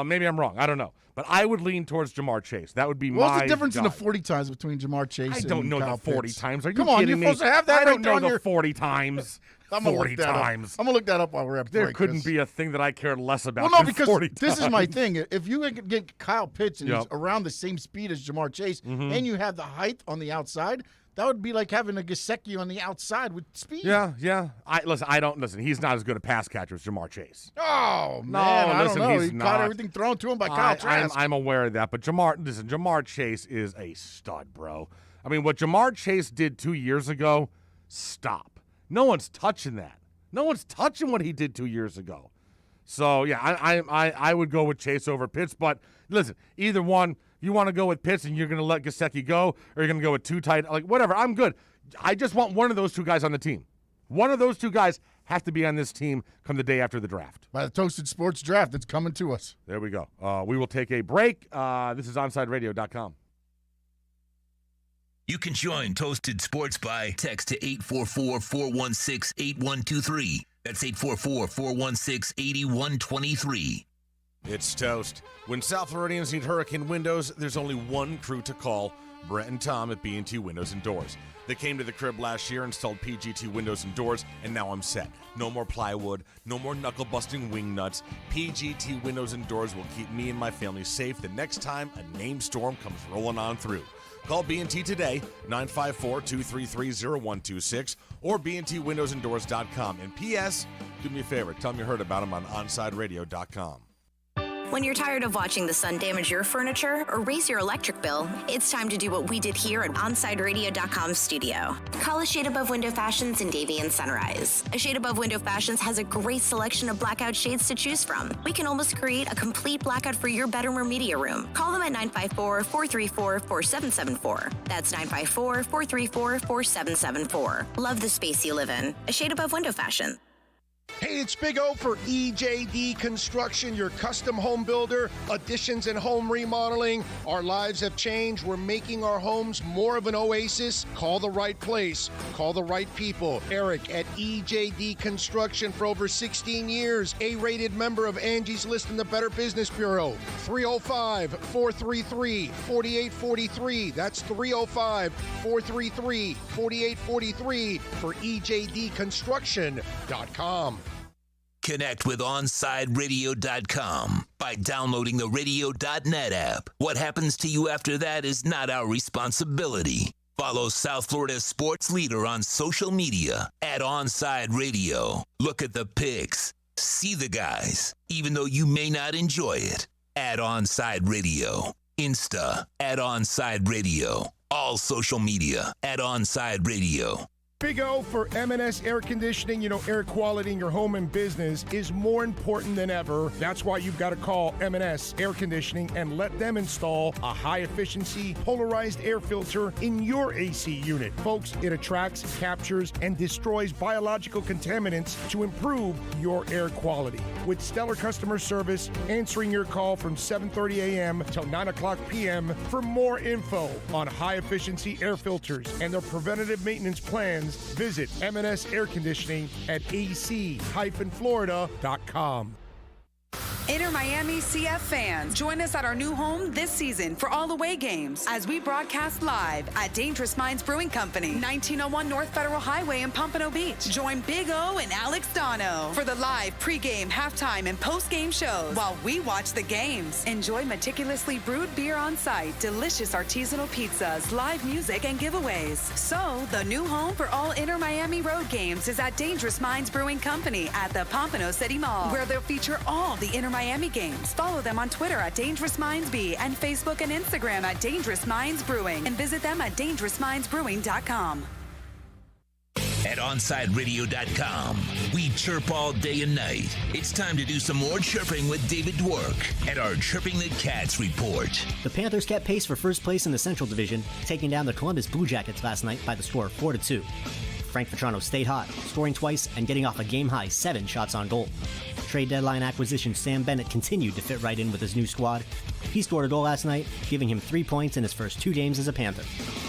Maybe I'm wrong. I don't know. But I would lean towards Jamar Chase. That would be What's the difference guy. in the 40 times between Jamar Chase and Kyle Pitts? I don't know the 40 times. Are you Come on, kidding you're me? supposed to have that I don't right know on the 40 times. I'm 40 times. I'm going to look that up while we're at There break. couldn't be a thing that I cared less about Well, no, than because 40 this times. is my thing. If you can get Kyle Pitts and Yep. he's around the same speed as Jamar Chase, Mhm. and you have the height on the outside, that would be like having a Gesicki on the outside with speed. Yeah. Listen, he's not as good a pass catcher as Jamar Chase. Oh, No, man, I listen, don't know. he's He not. caught everything thrown to him by Kyle Trask. I'm aware of that, but Jamar Chase is a stud, bro. I mean, what Jamar Chase did 2 years ago, stop. No one's touching that. No one's touching what he did 2 years ago. So, yeah, I would go with Chase over Pitts. But, listen, either one, you want to go with Pitts and you're going to let Gesicki go, or you're going to go with two tight, like, whatever, I'm good. I just want one of those two guys on the team. One of those two guys have to be on this team come the day after the draft. By the Toasted Sports Draft, it's coming to us. There we go. We will take a break. This is OnsideRadio.com. You can join Toasted Sports by text to 844-416-8123. That's 844-416-8123. It's Toast. When South Floridians need hurricane windows, there's only one crew to call, Brett and Tom at B&T Windows and Doors. They came to the crib last year, installed PGT windows and doors, and now I'm set. No more plywood, no more knuckle-busting wing nuts. PGT windows and doors will keep me and my family safe the next time a named storm comes rolling on through. Call B&T today, 954-233-0126, or bntwindowsanddoors.com. And P.S., do me a favor, tell them you heard about them on OnsideRadio.com. When you're tired of watching the sun damage your furniture or raise your electric bill, it's time to do what we did here at OnsideRadio.com studio. Call A Shade Above Window Fashions in Davie and Sunrise. A Shade Above Window Fashions has a great selection of blackout shades to choose from. We can almost create a complete blackout for your bedroom or media room. Call them at 954-434-4774. That's 954-434-4774. Love the space you live in. A Shade Above Window Fashion. Hey, it's Big O for EJD Construction, your custom home builder, additions and home remodeling. Our lives have changed. We're making our homes more of an oasis. Call the right place. Call the right people. Eric at EJD Construction for over 16 years. A-rated member of Angie's List and the Better Business Bureau. 305-433-4843. That's 305-433-4843 for EJDconstruction.com. Connect with OnsideRadio.com by downloading the Radio.net app. What happens to you after that is not our responsibility. Follow South Florida's sports leader on social media at Onside Radio. Look at the pics. See the guys, even though you may not enjoy it. At Onside Radio. Insta at Onside Radio. All social media at Onside Radio. Big O for M&S Air Conditioning. You know, air quality in your home and business is more important than ever. That's why you've got to call M&S Air Conditioning and let them install a high-efficiency polarized air filter in your AC unit. Folks, it attracts, captures, and destroys biological contaminants to improve your air quality. With stellar customer service, answering your call from 7:30 a.m. till 9 o'clock p.m. For more info on high-efficiency air filters and their preventative maintenance plans, visit M&S Air Conditioning at ac-florida.com. Inter Miami CF fans, join us at our new home this season for all away games as we broadcast live at Dangerous Minds Brewing Company, 1901 North Federal Highway in Pompano Beach. Join Big O and Alex Dono for the live pregame, halftime, and postgame shows while we watch the games. Enjoy meticulously brewed beer on site, delicious artisanal pizzas, live music, and giveaways. So, the new home for all Inter Miami road games is at Dangerous Minds Brewing Company at the Pompano City Mall, where they'll feature all the Inter Miami games. Follow them on Twitter at Dangerous Minds B and Facebook and Instagram at Dangerous Minds Brewing, and visit them at dangerousmindsbrewing.com. At OnsideRadio.com, we chirp all day and night. It's time to do some more chirping with David Dwork at our Chirping the Cats report. The Panthers kept pace for first place in the Central Division, taking down the Columbus Blue Jackets last night by the score of 4-2. Frank Vetrano stayed hot, scoring twice and getting off a game-high 7 shots on goal. Trade deadline acquisition Sam Bennett continued to fit right in with his new squad. He scored a goal last night, giving him 3 points in his first 2 games as a Panther.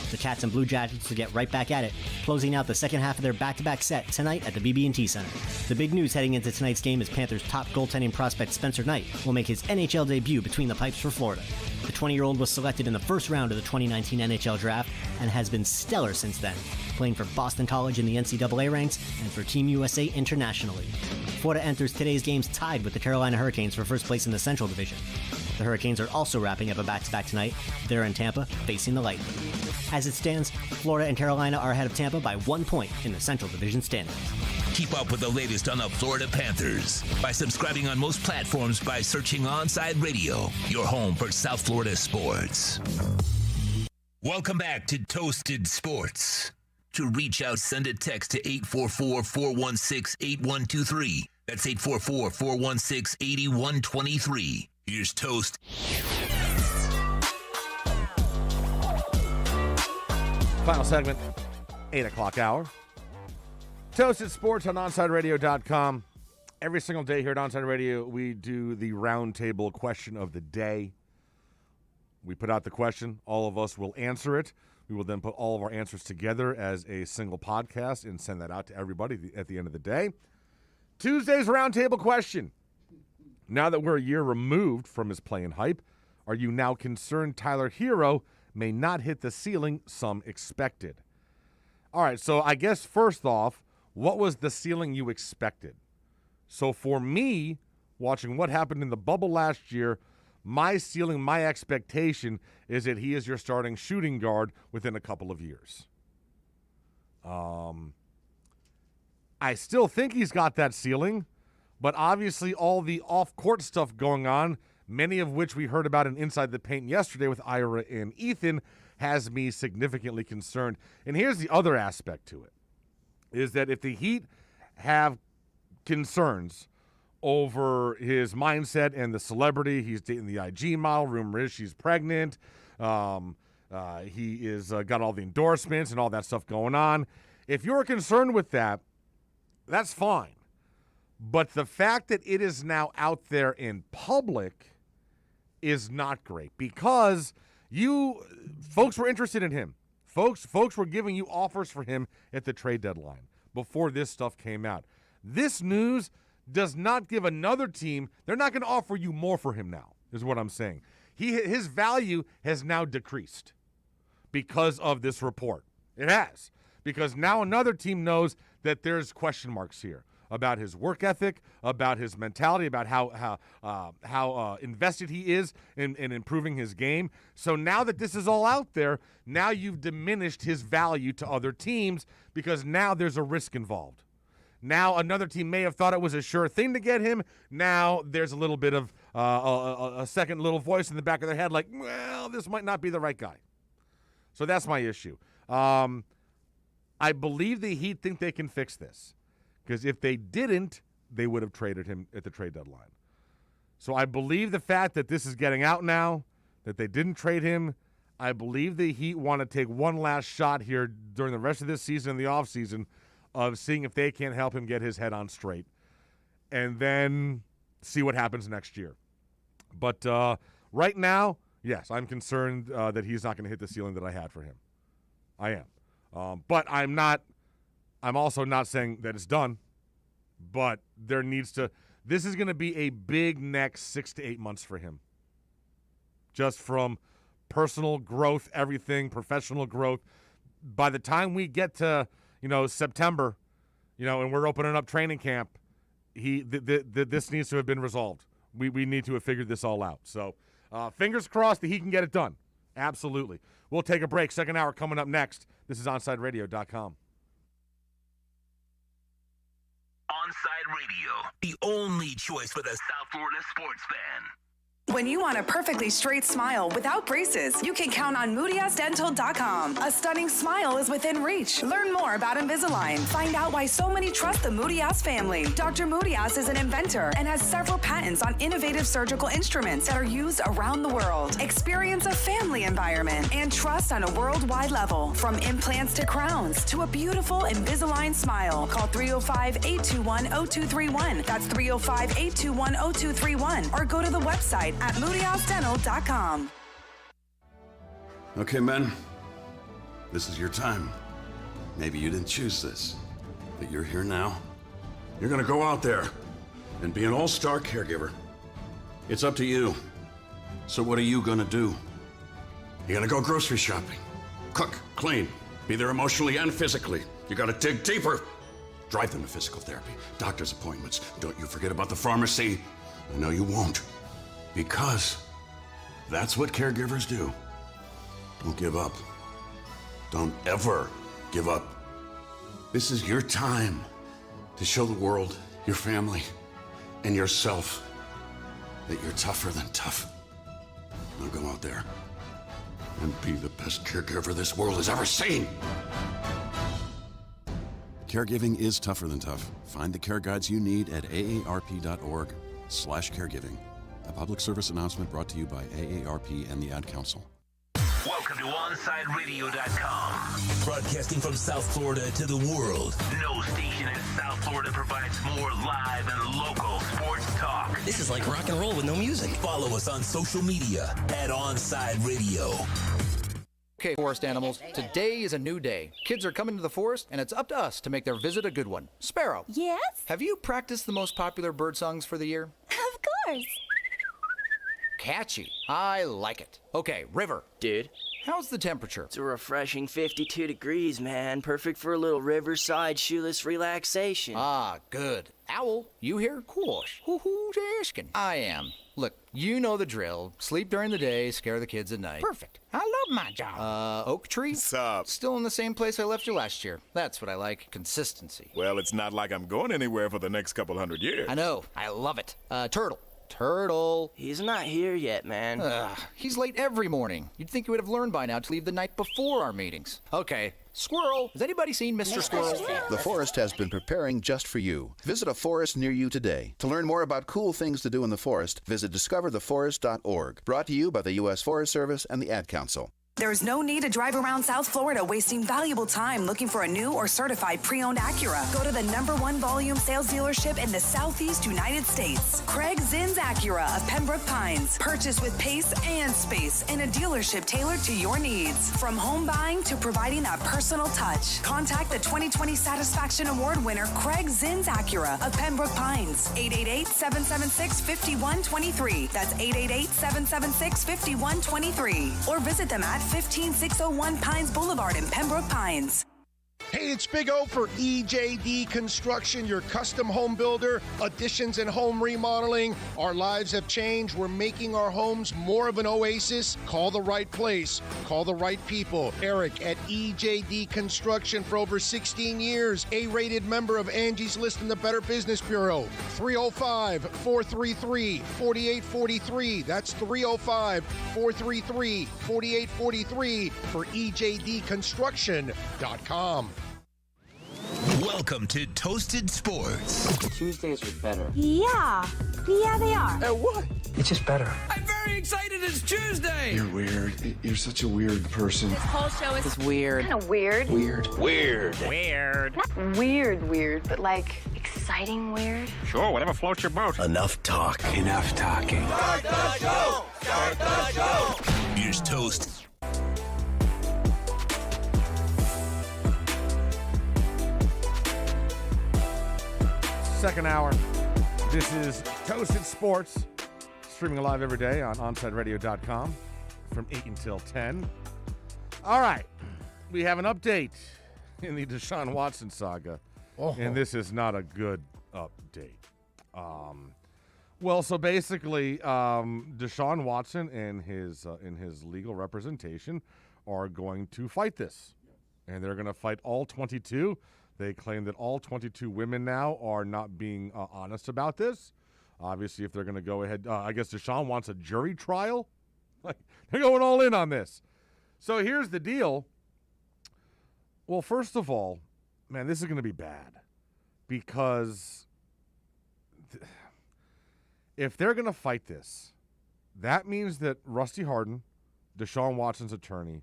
The Cats and Blue Jackets will get right back at it, closing out the second half of their back-to-back set tonight at the BB&T Center. The big news heading into tonight's game is Panthers' top goaltending prospect Spencer Knight will make his NHL debut between the pipes for Florida. The 20-year-old was selected in the first round of the 2019 NHL Draft and has been stellar since then, playing for Boston College in the NCAA ranks and for Team USA internationally. Florida enters today's games tied with the Carolina Hurricanes for first place in the Central Division. The Hurricanes are also wrapping up a back-to-back tonight. They're in Tampa, facing the Lightning. As it stands, Florida and Carolina are ahead of Tampa by 1 point in the Central Division standings. Keep up with the latest on the Florida Panthers by subscribing on most platforms by searching Onside Radio, your home for South Florida sports. Welcome back to Toasted Sports. To reach out, send a text to 844-416-8123. That's 844-416-8123. Here's Toast. Final segment, 8 o'clock hour. Toasted Sports on OnSideRadio.com. Every single day here at Onside Radio, we do the roundtable question of the day. We put out the question. All of us will answer it. We will then put all of our answers together as a single podcast and send that out to everybody at the end of the day. Tuesday's roundtable question. Now that we're a year removed from his playing hype, are you now concerned Tyler Hero may not hit the ceiling some expected? All right, so I guess first off, what was the ceiling you expected? So for me, watching what happened in the bubble last year, my ceiling, my expectation is that he is your starting shooting guard within a couple of years. I still think he's got that ceiling, but obviously all the off-court stuff going on, many of which we heard about in Inside the Paint yesterday with Ira and Ethan, has me significantly concerned. And here's the other aspect to it, is that if the Heat have concerns over his mindset and the celebrity, he's dating the IG model, rumor is she's pregnant, he is got all the endorsements and all that stuff going on. If you're concerned with that, that's fine. But the fact that it is now out there in public is not great, because you folks were interested in him. Folks were giving you offers for him at the trade deadline before this stuff came out. This news does not give another team, they're not going to offer you more for him now, is what I'm saying. His value has now decreased because of this report. It has. Because now another team knows that there's question marks here about his work ethic, about his mentality, about how invested he is in improving his game. So now that this is all out there, now you've diminished his value to other teams because now there's a risk involved. Now another team may have thought it was a sure thing to get him. Now there's a little bit of a second little voice in the back of their head like, well, this might not be the right guy. So that's my issue. I believe the Heat think they can fix this, because if they didn't, they would have traded him at the trade deadline. So I believe the fact that this is getting out now, that they didn't trade him, I believe the Heat want to take one last shot here during the rest of this season and the offseason of seeing if they can't help him get his head on straight and then see what happens next year. But right now, yes, I'm concerned that he's not going to hit the ceiling that I had for him. I am. But I'm also not saying that it's done, but this is going to be a big next 6 to 8 months for him. Just from personal growth, everything, professional growth. By the time we get to, September, and we're opening up training camp, this needs to have been resolved. We need to have figured this all out. So fingers crossed that he can get it done. Absolutely. We'll take a break. Second hour coming up next. This is OnSideRadio.com. Onside Radio, the only choice for the South Florida sports fan. When you want a perfectly straight smile without braces, you can count on MoodyAsDental.com. A stunning smile is within reach. Learn more about Invisalign. Find out why so many trust the Moody-Ass family. Dr. Moody-Ass is an inventor and has several patents on innovative surgical instruments that are used around the world. Experience a family environment and trust on a worldwide level. From implants to crowns to a beautiful Invisalign smile. Call 305-821-0231. That's 305-821-0231. Or go to the website at MoodyAsDental.com. Okay, men. This is your time. Maybe you didn't choose this, but you're here now. You're gonna go out there and be an all-star caregiver. It's up to you. So what are you gonna do? You're gonna go grocery shopping, cook, clean, be there emotionally and physically. You gotta dig deeper. Drive them to physical therapy, doctor's appointments. Don't you forget about the pharmacy. I know you won't. Because that's what caregivers do. Don't give up. Don't ever give up. This is your time to show the world, your family, and yourself that you're tougher than tough. Now go out there and be the best caregiver this world has ever seen. Caregiving is tougher than tough. Find the care guides you need at aarp.org/caregiving. A public service announcement brought to you by AARP and the Ad Council. Welcome to OnSideRadio.com. Broadcasting from South Florida to the world. No station in South Florida provides more live and local sports talk. This is like rock and roll with no music. Follow us on social media at OnSide Radio. Okay, forest animals, today is a new day. Kids are coming to the forest, and it's up to us to make their visit a good one. Sparrow. Yes? Have you practiced the most popular bird songs for the year? Of course. Catchy. I like it. Okay, River. Dude. How's the temperature? It's a refreshing 52 degrees, man. Perfect for a little riverside shoeless relaxation. Ah, good. Owl, you here? Course. Who's asking? I am. Look, you know the drill. Sleep during the day, scare the kids at night. Perfect. I love my job. Oak Tree? What's up? Still in the same place I left you last year. That's what I like. Consistency. Well, it's not like I'm going anywhere for the next couple hundred years. I know. I love it. Turtle. Turtle. He's not here yet, man. He's late every morning. You'd think you would have learned by now to leave the night before our meetings. Okay. Squirrel. Has anybody seen Mr. Squirrel? The forest has been preparing just for you. Visit a forest near you today. To learn more about cool things to do in the forest, visit discovertheforest.org. Brought to you by the U.S. Forest Service and the Ad Council. There's no need to drive around South Florida wasting valuable time looking for a new or certified pre-owned Acura. Go to the #1 volume sales dealership in the Southeast United States. Craig Zinn's Acura of Pembroke Pines. Purchase with pace and space in a dealership tailored to your needs. From home buying to providing that personal touch. Contact the 2020 Satisfaction Award winner Craig Zinn's Acura of Pembroke Pines. 888-776-5123. That's 888-776-5123. Or visit them at 15601 Pines Boulevard in Pembroke Pines. Hey, it's Big O for EJD Construction, your custom home builder, additions and home remodeling. Our lives have changed. We're making our homes more of an oasis. Call the right place. Call the right people. Eric at EJD Construction for over 16 years. A-rated member of Angie's List and the Better Business Bureau. 305-433-4843. That's 305-433-4843 for EJDconstruction.com. Welcome to Toasted Sports. Tuesdays are better. Yeah, they are. At what? It's just better. I'm very excited. It's Tuesday. You're weird. You're such a weird person. This whole show is weird. Kind of weird. Weird. Not weird, but like exciting weird. Sure, whatever floats your boat. Enough talk. Enough talking. Start the show. Start the show. Here's Toast. Second hour. This is Toasted Sports, streaming live every day on OnSideRadio.com from 8 until 10. All right, we have an update in the Deshaun Watson saga, and this is not a good update. Well, so basically, Deshaun Watson and his legal representation are going to fight this, and they're going to fight all 22. They claim that all 22 women now are not being honest about this. Obviously, if they're going to go ahead, I guess Deshaun wants a jury trial. Like, they're going all in on this. So here's the deal. Well, first of all, man, this is going to be bad because if they're going to fight this, that means that Rusty Hardin, Deshaun Watson's attorney,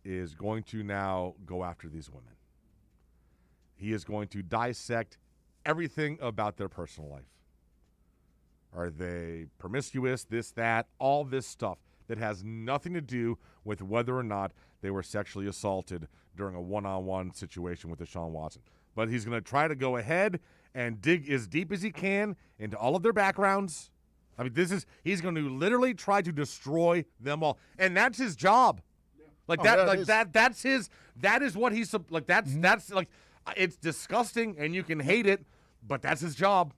is going to now go after these women. He is going to dissect everything about their personal life. Are they promiscuous, this, that, all this stuff that has nothing to do with whether or not they were sexually assaulted during a one-on-one situation with Deshaun Watson. But he's going to try to go ahead and dig as deep as he can into all of their backgrounds. I mean, he's going to literally try to destroy them all. And that's his job. Like that is what he's like. That's like, it's disgusting and you can hate it, but that's his job.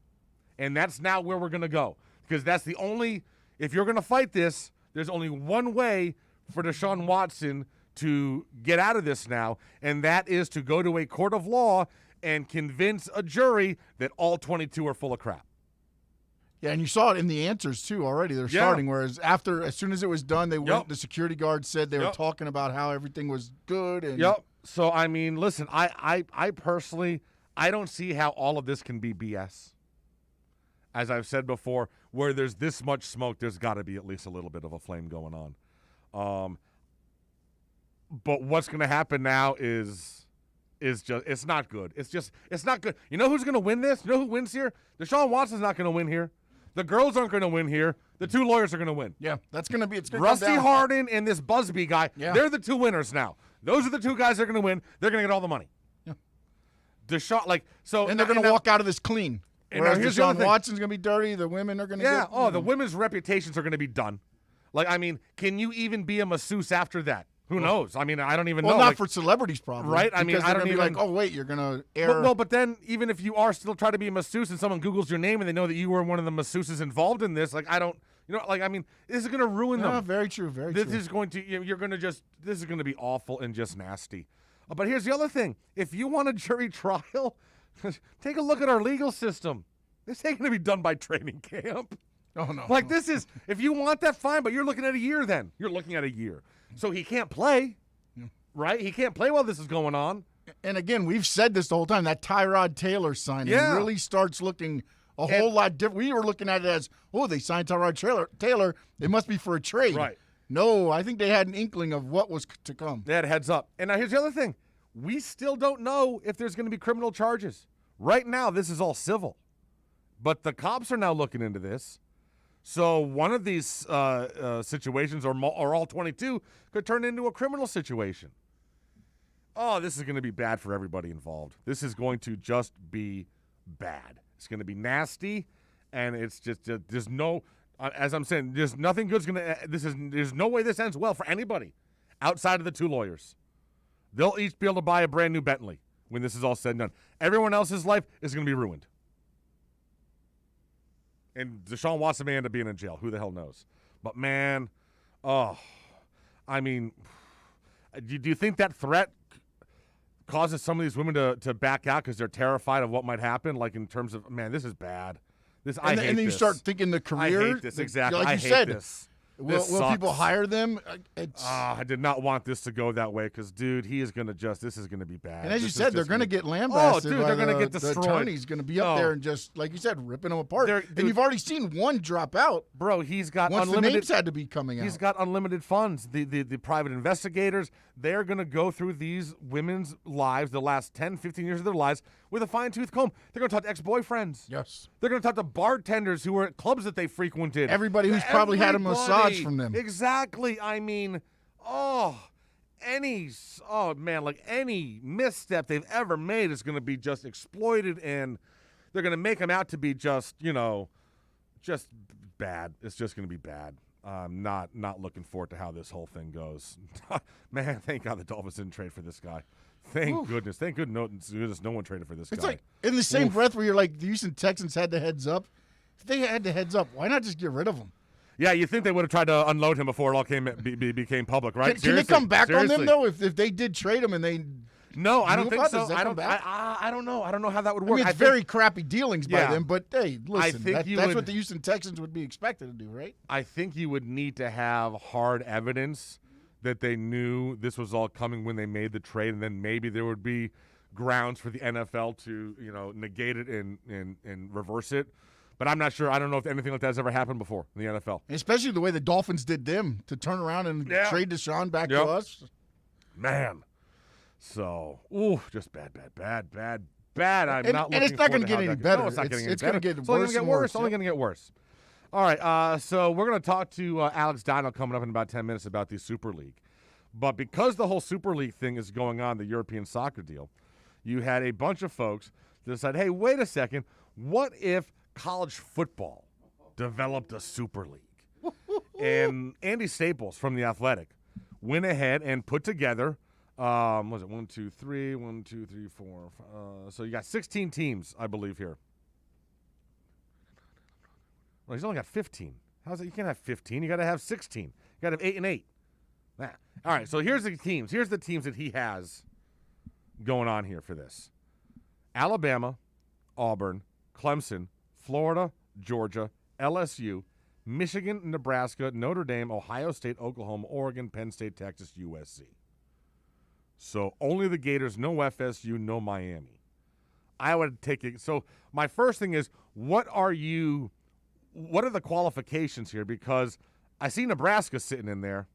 And that's now where we're going to go. Because that's the only, if you're going to fight this, there's only one way for Deshaun Watson to get out of this now, and that is to go to a court of law and convince a jury that all 22 are full of crap. Yeah, and you saw it in the answers, too, already. They're starting, whereas as soon as it was done, they went, the security guard said they were talking about how everything was good. And So, I mean, listen, I personally, I don't see how all of this can be BS. As I've said before, where there's this much smoke, there's got to be at least a little bit of a flame going on. But what's going to happen now is just, it's not good. It's not good. You know who's going to win this? You know who wins here? Deshaun Watson's not going to win here. The girls aren't going to win here. The two lawyers are going to win. Yeah, that's going to be, it's going to Rusty Hardin and this Busby guy, they're the two winners now. Those are the two guys that are going to win. They're going to get all the money. Yeah. Deshaun, and they're going to walk out of this clean. Whereas Deshaun Watson's going to be dirty, the women are going to get... the women's reputations are going to be done. I mean, can you even be a masseuse after that? Who knows? I mean, I don't even know. Well, not for celebrities, probably. Right? I mean, I don't even... oh, wait, you're going to air... Well, but then, even if you are still trying to be a masseuse and someone Googles your name and they know that you were one of the masseuses involved in this, I don't... I mean, this is going to ruin them. Very true, very true. This is going to... You're going to just... This is going to be awful and just nasty. But here's the other thing. If you want a jury trial, take a look at our legal system. This ain't going to be done by training camp. Oh, no. This is... If you want that, fine, but you're looking at a year then. You're looking at a year. So he can't play. Right? He can't play while this is going on. And again, we've said this the whole time, that Tyrod Taylor signing really starts looking a whole lot different. We were looking at it as, they signed Tyrod Taylor. It must be for a trade. Right. No, I think they had an inkling of what was to come. They had a heads up. And now here's the other thing. We still don't know if there's going to be criminal charges. Right now, this is all civil. But the cops are now looking into this. So one of these situations, or all 22, could turn into a criminal situation. Oh, this is going to be bad for everybody involved. This is going to just be bad. It's going to be nasty, and it's just there's no, as I'm saying, there's nothing good's going to. There's no way this ends well for anybody outside of the two lawyers. They'll each be able to buy a brand new Bentley when this is all said and done. Everyone else's life is going to be ruined. And Deshaun Watson may end up being in jail. Who the hell knows? But, man, I mean, do you think that threat causes some of these women to back out because they're terrified of what might happen? In terms of, man, this is bad. I hate this. And then you start thinking the career. I hate this, exactly. Like I you hate said, this. Will people hire them? I did not want this to go that way because, dude, this is going to be bad. And as you said, they're going to get lambasted. Oh, dude, they're going to get destroyed. The attorney's going to be up there and just, like you said, ripping them apart. And you've already seen one drop out. Bro, he's got once unlimited. The names had to be coming out. He's got unlimited funds. The private investigators, they're going to go through these women's lives, the last 10, 15 years of their lives, with a fine-tooth comb. They're going to talk to ex-boyfriends. Yes. They're going to talk to bartenders who were at clubs that they frequented. Everybody who's probably had a massage from them. Exactly. I mean, any misstep they've ever made is going to be just exploited, and they're going to make them out to be just bad. It's just going to be bad. I'm not looking forward to how this whole thing goes. Man, thank God the Dolphins didn't trade for this guy. Thank goodness. Thank goodness no one traded for this guy. It's like in the same breath where you're like, the Houston Texans had the heads up. If they had the heads up, why not just get rid of him? Yeah, you think they would have tried to unload him before it all became public, right? Can they come back on them, though, if they did trade him and they... No, I don't think so. I don't know. I don't know how that would work. I mean, it's very crappy dealings by them, but hey, listen, that's what the Houston Texans would be expected to do, right? I think you would need to have hard evidence that they knew this was all coming when they made the trade, and then maybe there would be grounds for the NFL to, negate it and reverse it. But I'm not sure. I don't know if anything like that has ever happened before in the NFL. And especially the way the Dolphins did them to turn around and trade Deshaun back to us. Man. So, just bad. I'm not looking and it's not going to get any better. No, it's not getting any better. It's going to get It's only going to get worse. It's only going to get worse. All right, so we're going to talk to Alex Dino coming up in about 10 minutes about the Super League. But because the whole Super League thing is going on, the European soccer deal, you had a bunch of folks that decided, hey, wait a second, what if college football developed a Super League? And Andy Staples from The Athletic went ahead and put together, was it 1, 2, 3, 1, 2, 3, 4, so you got 16 teams, I believe, here. Well, he's only got 15. How's it? You can't have 15. You got to have 16. You got to have 8 and 8. Nah. All right, so here's the teams. Here's the teams that he has going on here for this. Alabama, Auburn, Clemson, Florida, Georgia, LSU, Michigan, Nebraska, Notre Dame, Ohio State, Oklahoma, Oregon, Penn State, Texas, USC. So only the Gators, no FSU, no Miami. I would take it. So my first thing is, what are the qualifications here? Because I see Nebraska sitting in there.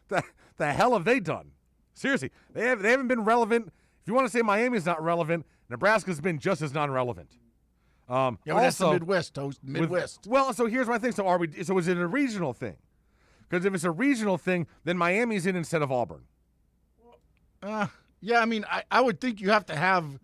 the hell have they done? Seriously, they haven't been relevant. If you want to say Miami's not relevant, Nebraska's been just as non-relevant. But that's the Midwest, Midwest. So here's my thing. So is it a regional thing? Because if it's a regional thing, then Miami's in instead of Auburn. Yeah, I mean, I would think you have to have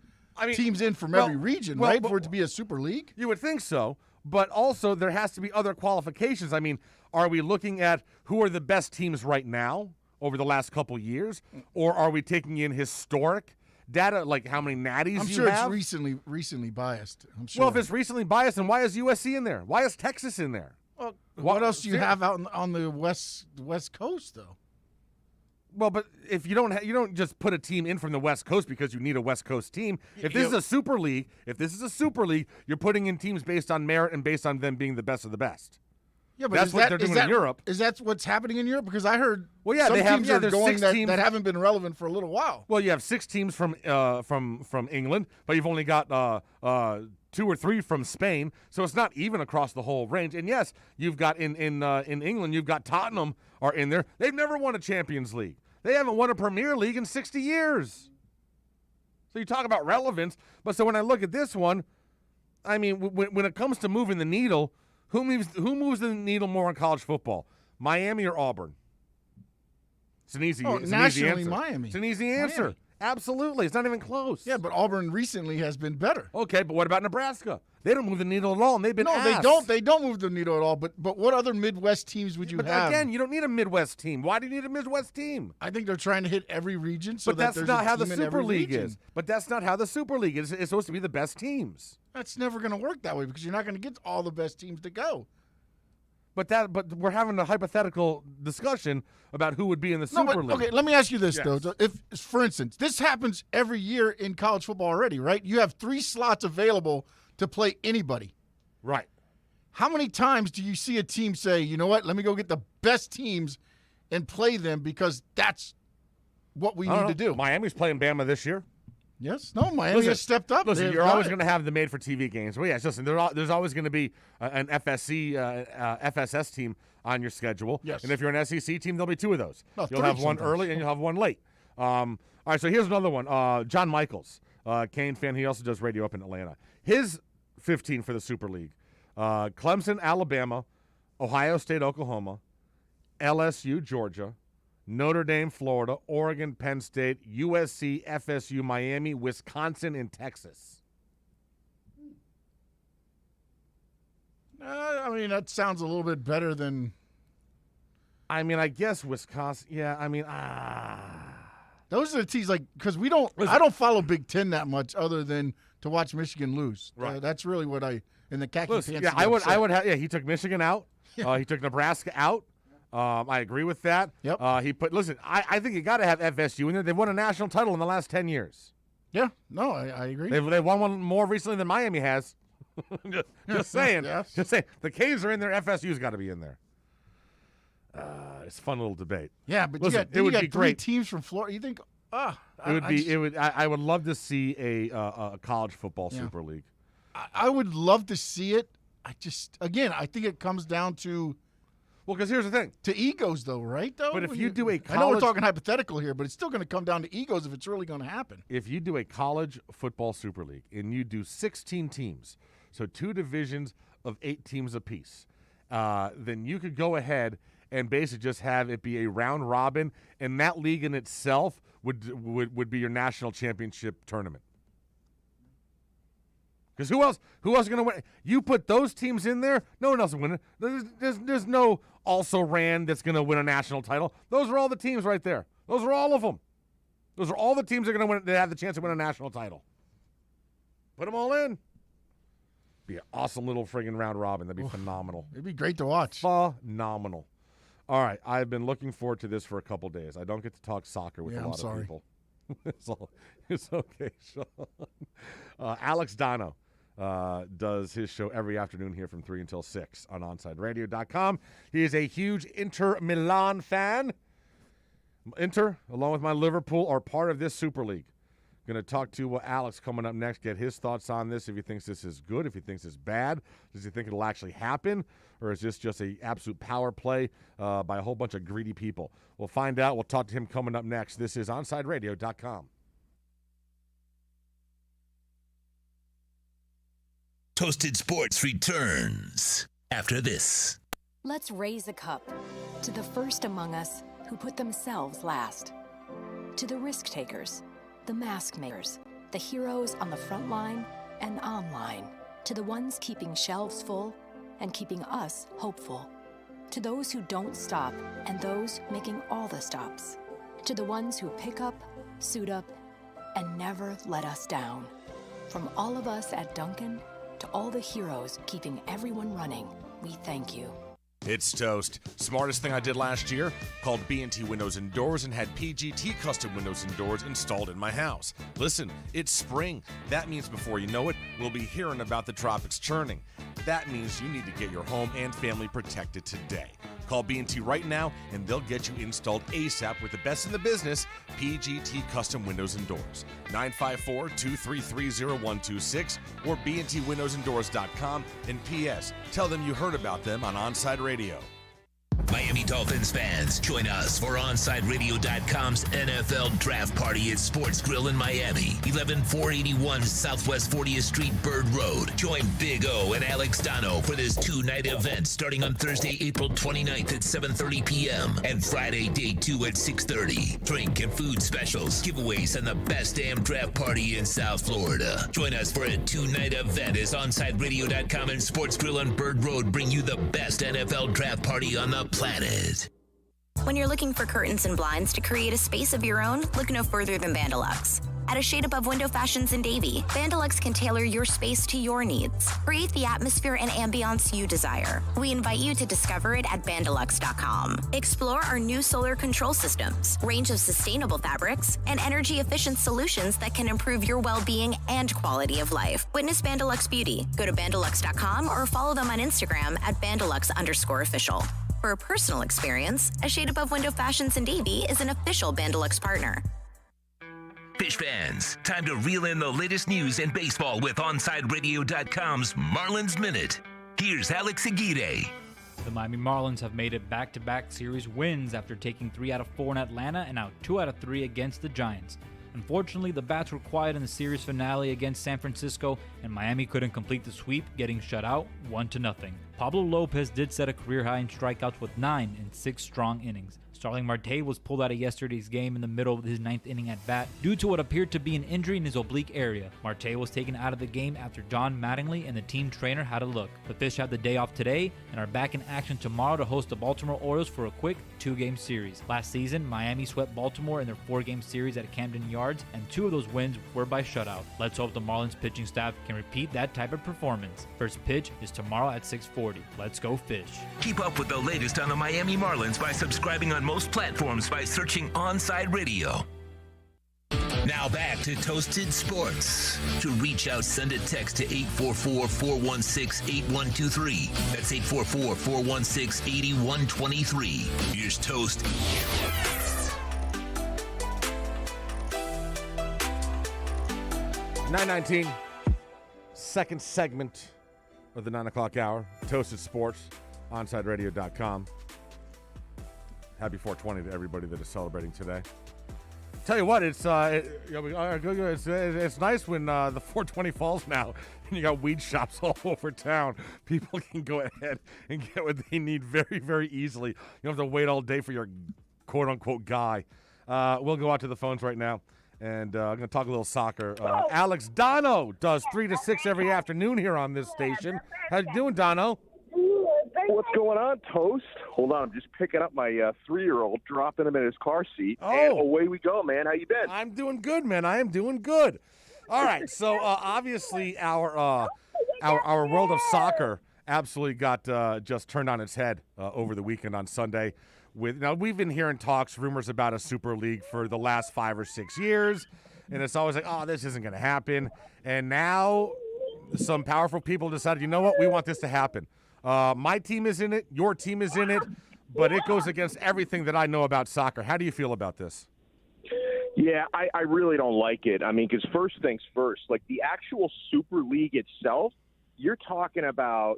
teams in from every region, right, for it to be a super league? You would think so, but also there has to be other qualifications. I mean, are we looking at who are the best teams right now over the last couple years, or are we taking in historic data, like how many natties I'm you sure have? it's recently biased. I'm sure. Well, if it's recently biased, then why is USC in there? Why is Texas in there? Well, what else do you have out on the West Coast, though? Well, but if you don't just put a team in from the West Coast because you need a West Coast team. If this is a super league, you're putting in teams based on merit and based on them being the best of the best. Yeah, but that's what they're doing in Europe. Is that what's happening in Europe? Because I heard some teams are there's going 6 teams that haven't been relevant for a little while. Well, you have 6 teams from England, but you've only got 2 or 3 from Spain, so it's not even across the whole range. And yes, you've got in England, you've got Tottenham are in there. They've never won a Champions League. They haven't won a Premier League in 60 years. So you talk about relevance, but so when I look at this one, I mean, when it comes to moving the needle, who moves the needle more in college football, Miami or Auburn? It's an easy nationally, answer. Miami. It's an easy answer. Miami. Absolutely. It's not even close. Yeah, but Auburn recently has been better. Okay, but what about Nebraska? They don't move the needle at all, and they've been ass. They don't move the needle at all. But what other Midwest teams would you have? But again, you don't need a Midwest team. Why do you need a Midwest team? I think they're trying to hit every region. So but that's not how the Super League region. is. But that's not how the Super League is. It's supposed to be the best teams. That's never going to work that way because you're not going to get all the best teams to go. But we're having a hypothetical discussion about who would be in the Super League. Okay, let me ask you this, though. If, for instance, this happens every year in college football already, right? You have 3 slots available to play anybody. Right. How many times do you see a team say, you know what, let me go get the best teams and play them because that's what we need to do? Miami's playing Bama this year. Yes. No, Miami has stepped up. Listen, you're always going to have the made-for-TV games. Well, yes, listen, there's always going to be an FSS team on your schedule. Yes. And if you're an SEC team, there'll be 2 of those. No, you'll have one early and you'll have one late. All right, so here's another one. John Michaels, Kane fan. He also does radio up in Atlanta. His 15 for the Super League. Clemson, Alabama, Ohio State, Oklahoma, LSU, Georgia, Notre Dame, Florida, Oregon, Penn State, USC, FSU, Miami, Wisconsin, and Texas. I mean, that sounds a little bit better than. I mean, I guess Wisconsin. Yeah, I mean, those are the teams, like, because we don't. I don't follow Big Ten that much, other than to watch Michigan lose. Right. That's really what I in the khaki pants. Yeah, I would have. Yeah, he took Michigan out. He took Nebraska out. I agree with that. Yep. Listen, I think you got to have FSU in there. They've won a national title in the last 10 years. Yeah. No, I agree. They've won one more recently than Miami has. just saying. Yes. Just saying. The Caves are in there. FSU's got to be in there. It's a fun little debate. Yeah, but listen, you got 3 great. teams from Florida. You think? I would love to see a college football Super League. I would love to see it. I think it comes down to. Well, because here's the thing. To egos, though, right? Though, but if you do a college, I know we're talking hypothetical here, but it's still going to come down to egos if it's really going to happen. If you do a college football Super League and you do 16 teams, so 2 divisions of 8 teams apiece, then you could go ahead and basically just have it be a round robin, and that league in itself would be your national championship tournament. Because who else is going to win? You put those teams in there, no one else will win it. There's no also-ran that's going to win a national title. Those are all the teams right there. Those are all of them. Those are all the teams that are going to win. That have the chance to win a national title. Put them all in. Be an awesome little friggin' round robin. That'd be phenomenal. It'd be great to watch. Phenomenal. All right, I've been looking forward to this for a couple days. I don't get to talk soccer with a lot of people. It's okay, Sean. Alex Dono. does his show every afternoon here from 3 until 6 on OnSideRadio.com. He is a huge Inter Milan fan. Inter, along with my Liverpool, are part of this Super League. Going to talk to Alex coming up next, get his thoughts on this, if he thinks this is good, if he thinks it's bad. Does he think it'll actually happen, or is this just an absolute power play by a whole bunch of greedy people? We'll find out. We'll talk to him coming up next. This is OnSideRadio.com. Toasted Sports returns after this. Let's raise a cup to the first among us who put themselves last, to the risk takers, the mask makers, the heroes on the front line and online, to the ones keeping shelves full and keeping us hopeful, to those who don't stop and those making all the stops, to the ones who pick up, suit up, and never let us down. From all of us at Duncan to all the heroes keeping everyone running, we thank you. It's Toast. Smartest thing I did last year? Called B&T Windows and Doors and had PGT custom windows and doors installed in my house. Listen, it's spring. That means before you know it, we'll be hearing about the tropics churning. That means you need to get your home and family protected today. Call B&T right now and they'll get you installed ASAP with the best in the business, PGT Custom Windows and Doors. 954-233-0126 or bntwindowsanddoors.com. And P.S. Tell them you heard about them on OnSide Radio. Miami Dolphins fans, join us for OnSideRadio.com's NFL Draft Party at Sports Grill in Miami, 11481 Southwest 40th Street, Bird Road. Join Big O and Alex Dono for this two-night event starting on Thursday, April 29th at 7:30 p.m. and Friday, day 2 at 6:30. Drink and food specials, giveaways, and the best damn draft party in South Florida. Join us for a two-night event as OnSideRadio.com and Sports Grill on Bird Road bring you the best NFL Draft Party on the planet. When you're looking for curtains and blinds to create a space of your own, look no further than Bandalux. At a shade above Window Fashions in Davie, Bandalux can tailor your space to your needs. Create the atmosphere and ambiance you desire. We invite you to discover it at Bandalux.com. Explore our new solar control systems, range of sustainable fabrics, and energy-efficient solutions that can improve your well-being and quality of life. Witness Bandalux Beauty. Go to Bandalux.com or follow them on Instagram at Bandalux_official. For a personal experience, A Shade Above Window Fashions in Davie is an official Bandalux partner. Fish fans, time to reel in the latest news in baseball with OnSideRadio.com's Marlins Minute. Here's Alex Aguirre. The Miami Marlins have made it back-to-back series wins after taking 3 out of 4 in Atlanta and out 2 out of 3 against the Giants. Unfortunately, the bats were quiet in the series finale against San Francisco, and Miami couldn't complete the sweep, getting shut out 1-0. Pablo Lopez did set a career high in strikeouts with 9 in 6 strong innings. Starling Marte was pulled out of yesterday's game in the middle of his 9th inning at bat due to what appeared to be an injury in his oblique area. Marte was taken out of the game after John Mattingly and the team trainer had a look. The Fish have the day off today and are back in action tomorrow to host the Baltimore Orioles for a quick 2-game series. Last season, Miami swept Baltimore in their 4-game series at Camden Yards, and 2 of those wins were by shutout. Let's hope the Marlins pitching staff can repeat that type of performance. First pitch is tomorrow at 6:40. Let's go Fish. Keep up with the latest on the Miami Marlins by subscribing on most platforms by searching OnSide Radio. Now back to Toasted Sports. To reach out, send a text to 844-416-8123. That's 844-416-8123. Here's Toast. 9:19, second segment of the 9 o'clock hour. Toasted Sports, OnSideRadio.com. Happy 420 to everybody that is celebrating today. Tell you what, it's nice when the 420 falls now and you got weed shops all over town. People can go ahead and get what they need very, very easily. You don't have to wait all day for your quote-unquote guy. We'll go out to the phones right now, and I'm going to talk a little soccer. Alex Dono does 3 to 6 every afternoon here on this station. How you doing, Dono? What's going on, Toast? Hold on, I'm just picking up my 3-year-old, dropping him in his car seat, and away we go, man. How you been? I'm doing good, man. I am doing good. All right, so obviously our world of soccer absolutely got just turned on its head over the weekend on Sunday. Now we've been hearing rumors about a Super League for the last 5 or 6 years, and it's always like, oh, this isn't going to happen. And now some powerful people decided, you know what, we want this to happen. My team is in it, your team is in it, but it goes against everything that I know about soccer. How do you feel about this? Yeah, I really don't like it. I mean, because first things first, like the actual Super League itself, you're talking about,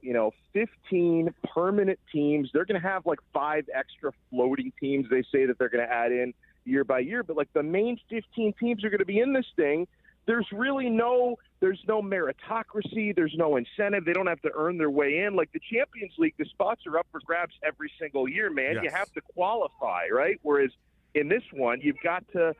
15 permanent teams. They're going to have like 5 extra floating teams they say that they're going to add in year by year. But like the main 15 teams are going to be in this thing. There's really no meritocracy. There's no incentive. They don't have to earn their way in. Like the Champions League, the spots are up for grabs every single year, man. Yes. You have to qualify, right? Whereas in this one, you've got to,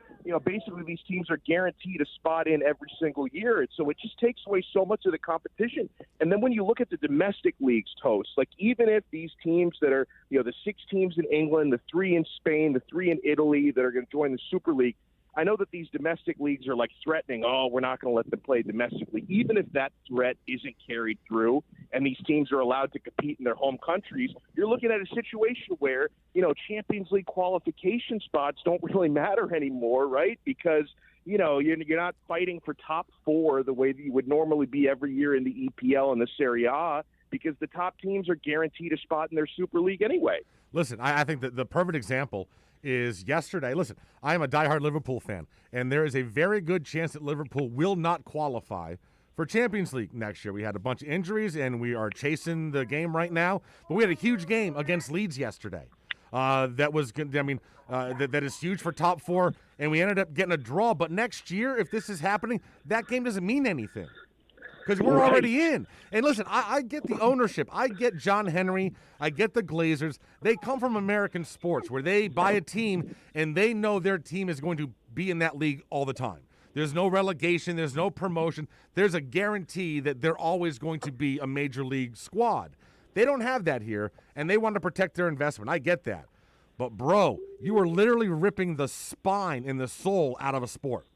basically these teams are guaranteed a spot in every single year. And so it just takes away so much of the competition. And then when you look at the domestic leagues, Toast, like even if these teams that are, the 6 teams in England, the 3 in Spain, the 3 in Italy that are going to join the Super League, I know that these domestic leagues are like threatening, we're not going to let them play domestically. Even if that threat isn't carried through and these teams are allowed to compete in their home countries, you're looking at a situation where, Champions League qualification spots don't really matter anymore, right? Because, you're not fighting for top 4 the way that you would normally be every year in the EPL and the Serie A, because the top teams are guaranteed a spot in their Super League anyway. Listen, I think that the perfect example is yesterday. Listen, I am a diehard Liverpool fan, and there is a very good chance that Liverpool will not qualify for Champions League next year. We had a bunch of injuries, and we are chasing the game right now. But we had a huge game against Leeds yesterday. That is huge for top 4, and we ended up getting a draw. But next year, if this is happening, that game doesn't mean anything, because we're already in. And listen, I get the ownership. I get John Henry. I get the Glazers. They come from American sports where they buy a team and they know their team is going to be in that league all the time. There's no relegation. There's no promotion. There's a guarantee that they're always going to be a major league squad. They don't have that here, and they want to protect their investment. I get that. But, bro, you are literally ripping the spine and the soul out of a sport.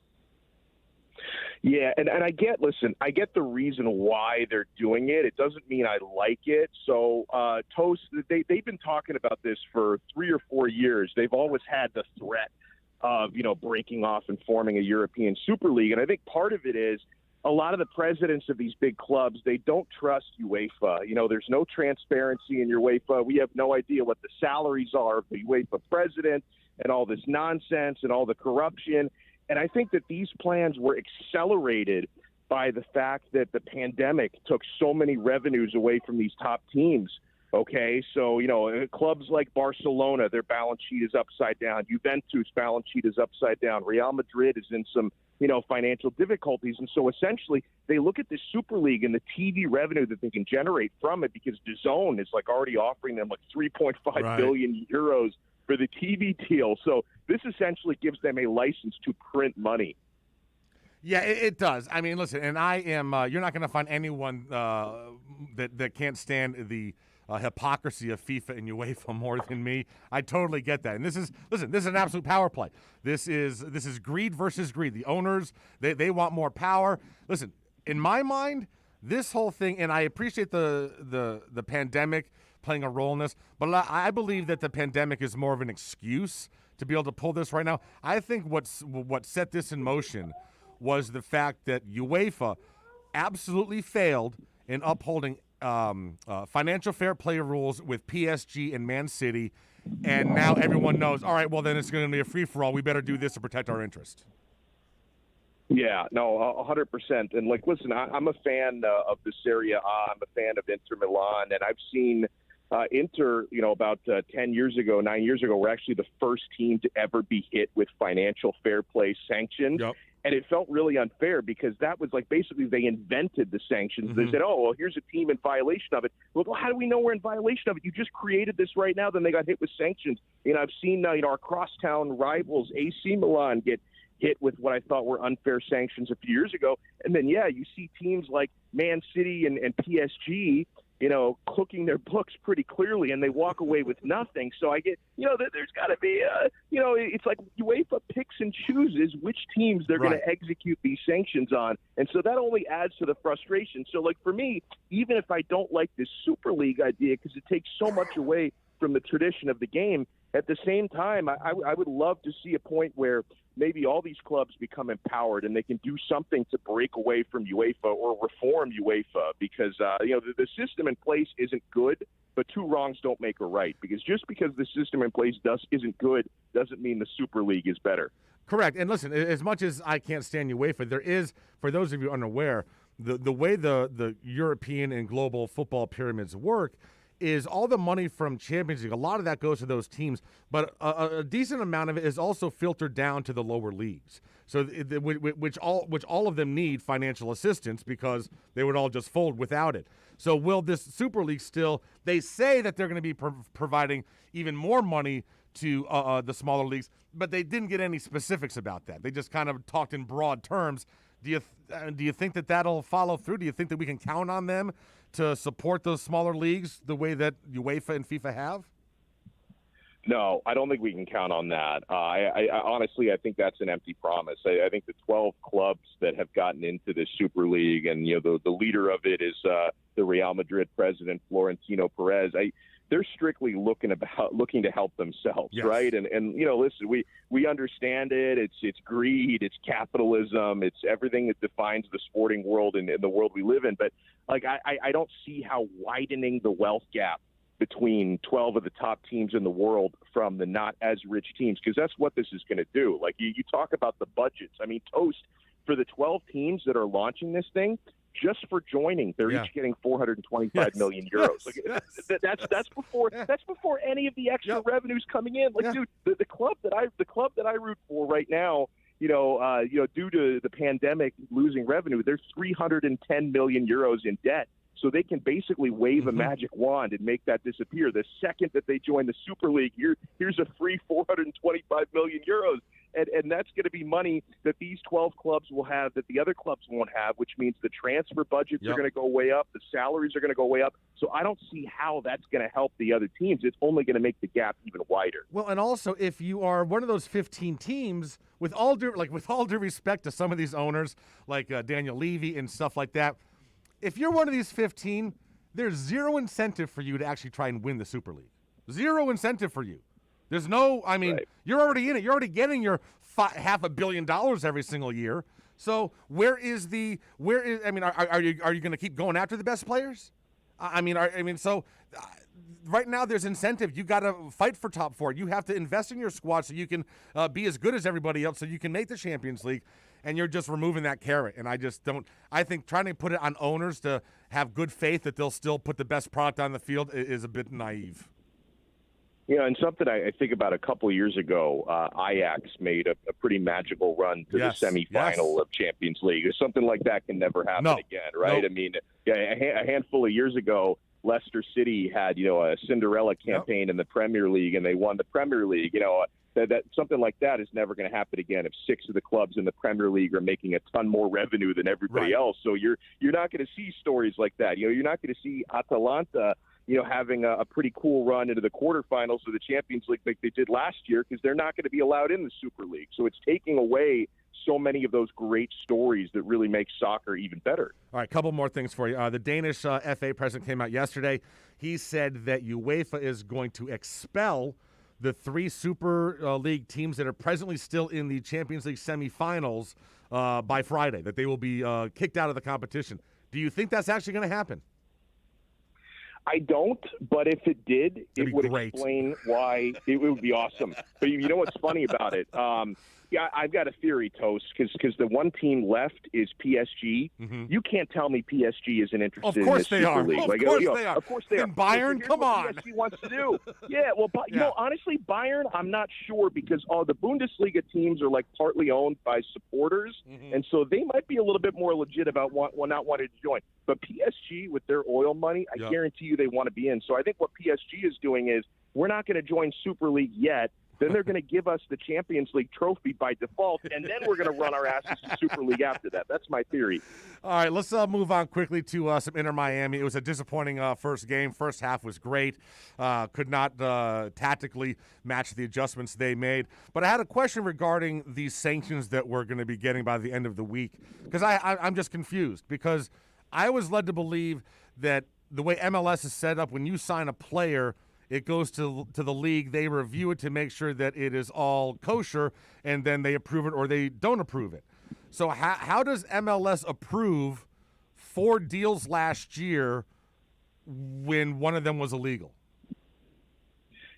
Yeah, and I get the reason why they're doing it. It doesn't mean I like it. So, Toast, they've been talking about this for 3 or 4 years. They've always had the threat of, breaking off and forming a European Super League. And I think part of it is a lot of the presidents of these big clubs, they don't trust UEFA. There's no transparency in your UEFA. We have no idea what the salaries are of the UEFA president and all this nonsense and all the corruption. And I think that these plans were accelerated by the fact that the pandemic took so many revenues away from these top teams. Okay, so, clubs like Barcelona, their balance sheet is upside down. Juventus' balance sheet is upside down. Real Madrid is in some, financial difficulties. And so essentially they look at the Super League and the TV revenue that they can generate from it, because DAZN is like already offering them like 3.5 billion euros for the TV deal. So this essentially gives them a license to print money. Yeah, it does. I mean, listen, and I am you're not going to find anyone that can't stand the hypocrisy of FIFA and UEFA more than me. I totally get that. And this is an absolute power play. This is greed versus greed. The owners, they want more power. Listen, in my mind, this whole thing, and I appreciate the pandemic playing a role in this, but I believe that the pandemic is more of an excuse to be able to pull this right now. I think what set this in motion was the fact that UEFA absolutely failed in upholding financial fair play rules with PSG and Man City, and now everyone knows, all right, well, then it's going to be a free-for-all. We better do this to protect our interest. Yeah, no, 100%. And, listen, I'm a fan of the Serie A. I'm a fan of Inter Milan, and I've seen Inter, about 9 years ago, were actually the first team to ever be hit with financial fair play sanctions. Yep. And it felt really unfair, because that was basically they invented the sanctions. Mm-hmm. They said, here's a team in violation of it. Well, how do we know we're in violation of it? You just created this right now. Then they got hit with sanctions. I've seen, our crosstown rivals, AC Milan, get hit with what I thought were unfair sanctions a few years ago. And then, you see teams like Man City and PSG, cooking their books pretty clearly, and they walk away with nothing. So I get, there's got to be, it's like UEFA picks and chooses which teams they're going to execute these sanctions on. And so that only adds to the frustration. So, for me, even if I don't like this Super League idea, because it takes so much away from the tradition of the game. At the same time, I would love to see a point where maybe all these clubs become empowered and they can do something to break away from UEFA or reform UEFA, because the system in place isn't good, but two wrongs don't make a right. Because just because the system in place isn't good doesn't mean the Super League is better. Correct. And listen, as much as I can't stand UEFA, there is, for those of you unaware, the way the European and global football pyramids work is all the money from Champions League. A lot of that goes to those teams, but a decent amount of it is also filtered down to the lower leagues. So, which all of them need financial assistance because they would all just fold without it. So, will this Super League still? They say that they're going to be providing even more money to the smaller leagues, but they didn't get any specifics about that. They just kind of talked in broad terms. Do you think that that'll follow through? Do you think that we can count on them to support those smaller leagues the way that UEFA and FIFA have? No, I don't think we can count on that. I honestly, I think that's an empty promise. I think the 12 clubs that have gotten into this Super League, and the leader of it is the Real Madrid president, Florentino Perez. They're strictly looking to help themselves, yes. Right? And listen, we understand it. It's greed, it's capitalism, it's everything that defines the sporting world and the world we live in. But I don't see how widening the wealth gap between 12 of the top teams in the world from the not as rich teams, because that's what this is going to do. Like you talk about the budgets. I mean, Toast, for the 12 teams that are launching this thing, just for joining, they're each getting 425 million euros. That's before any of the extra revenues coming in. Dude, the club that I root for right now, due to the pandemic losing revenue, they're 310 million euros in debt. So they can basically wave a magic wand and make that disappear. The second that they join the Super League, here's a free 425 million euros. And that's going to be money that these 12 clubs will have that the other clubs won't have, which means the transfer budgets are going to go way up. The salaries are going to go way up. So I don't see how that's going to help the other teams. It's only going to make the gap even wider. Well, and also if you are one of those 15 teams, with all due respect to some of these owners like Daniel Levy and stuff like that, if you're one of these 15, there's zero incentive for you to actually try and win the Super League. Zero incentive for you. There's no, You're already in it. You're already getting your $500 million every single year. So are you going to keep going after the best players? Right now there's incentive. You got to fight for top four. You have to invest in your squad so you can be as good as everybody else so you can make the Champions League. And you're just removing that carrot. And I think trying to put it on owners to have good faith that they'll still put the best product on the field is a bit naive. And something I think about a couple of years ago, Ajax made a pretty magical run to the semifinal of Champions League. Something like that can never happen again, right? Nope. I mean, a handful of years ago, Leicester City had, a Cinderella campaign in the Premier League, and they won the Premier League. That something like that is never going to happen again if 6 of the clubs in the Premier League are making a ton more revenue than everybody else. So you're not going to see stories like that. You're not going to see Atalanta, having a pretty cool run into the quarterfinals of the Champions League like they did last year, because they're not going to be allowed in the Super League. So it's taking away so many of those great stories that really make soccer even better. All right, couple more things for you. The Danish FA president came out yesterday. He said that UEFA is going to expel the 3 Super League teams that are presently still in the Champions League semifinals by Friday, that they will be kicked out of the competition. Do you think that's actually going to happen? I don't, but if it did, it would explain why. It would be awesome. But you know what's funny about it? I've got a theory, Toast, because the one team left is PSG. Mm-hmm. You can't tell me PSG isn't interested in this Super League. Of course they are. Of course they are. And Bayern, come on. PSG wants to do. Yeah, well, honestly, Bayern, I'm not sure, because all the Bundesliga teams are partly owned by supporters, and so they might be a little bit more legit about not wanting to join. But PSG, with their oil money, I guarantee you they want to be in. So I think what PSG is doing is, we're not going to join Super League yet. Then they're going to give us the Champions League trophy by default, and then we're going to run our asses to Super League after that. That's my theory. All right, let's move on quickly to some Inter Miami. It was a disappointing first game. First half was great. Could not tactically match the adjustments they made. But I had a question regarding these sanctions that we're going to be getting by the end of the week, because I'm just confused, because I was led to believe that the way MLS is set up, when you sign a player, It goes to the league. They review it to make sure that it is all kosher, and then they approve it or they don't approve it. So how does MLS approve 4 deals last year when one of them was illegal?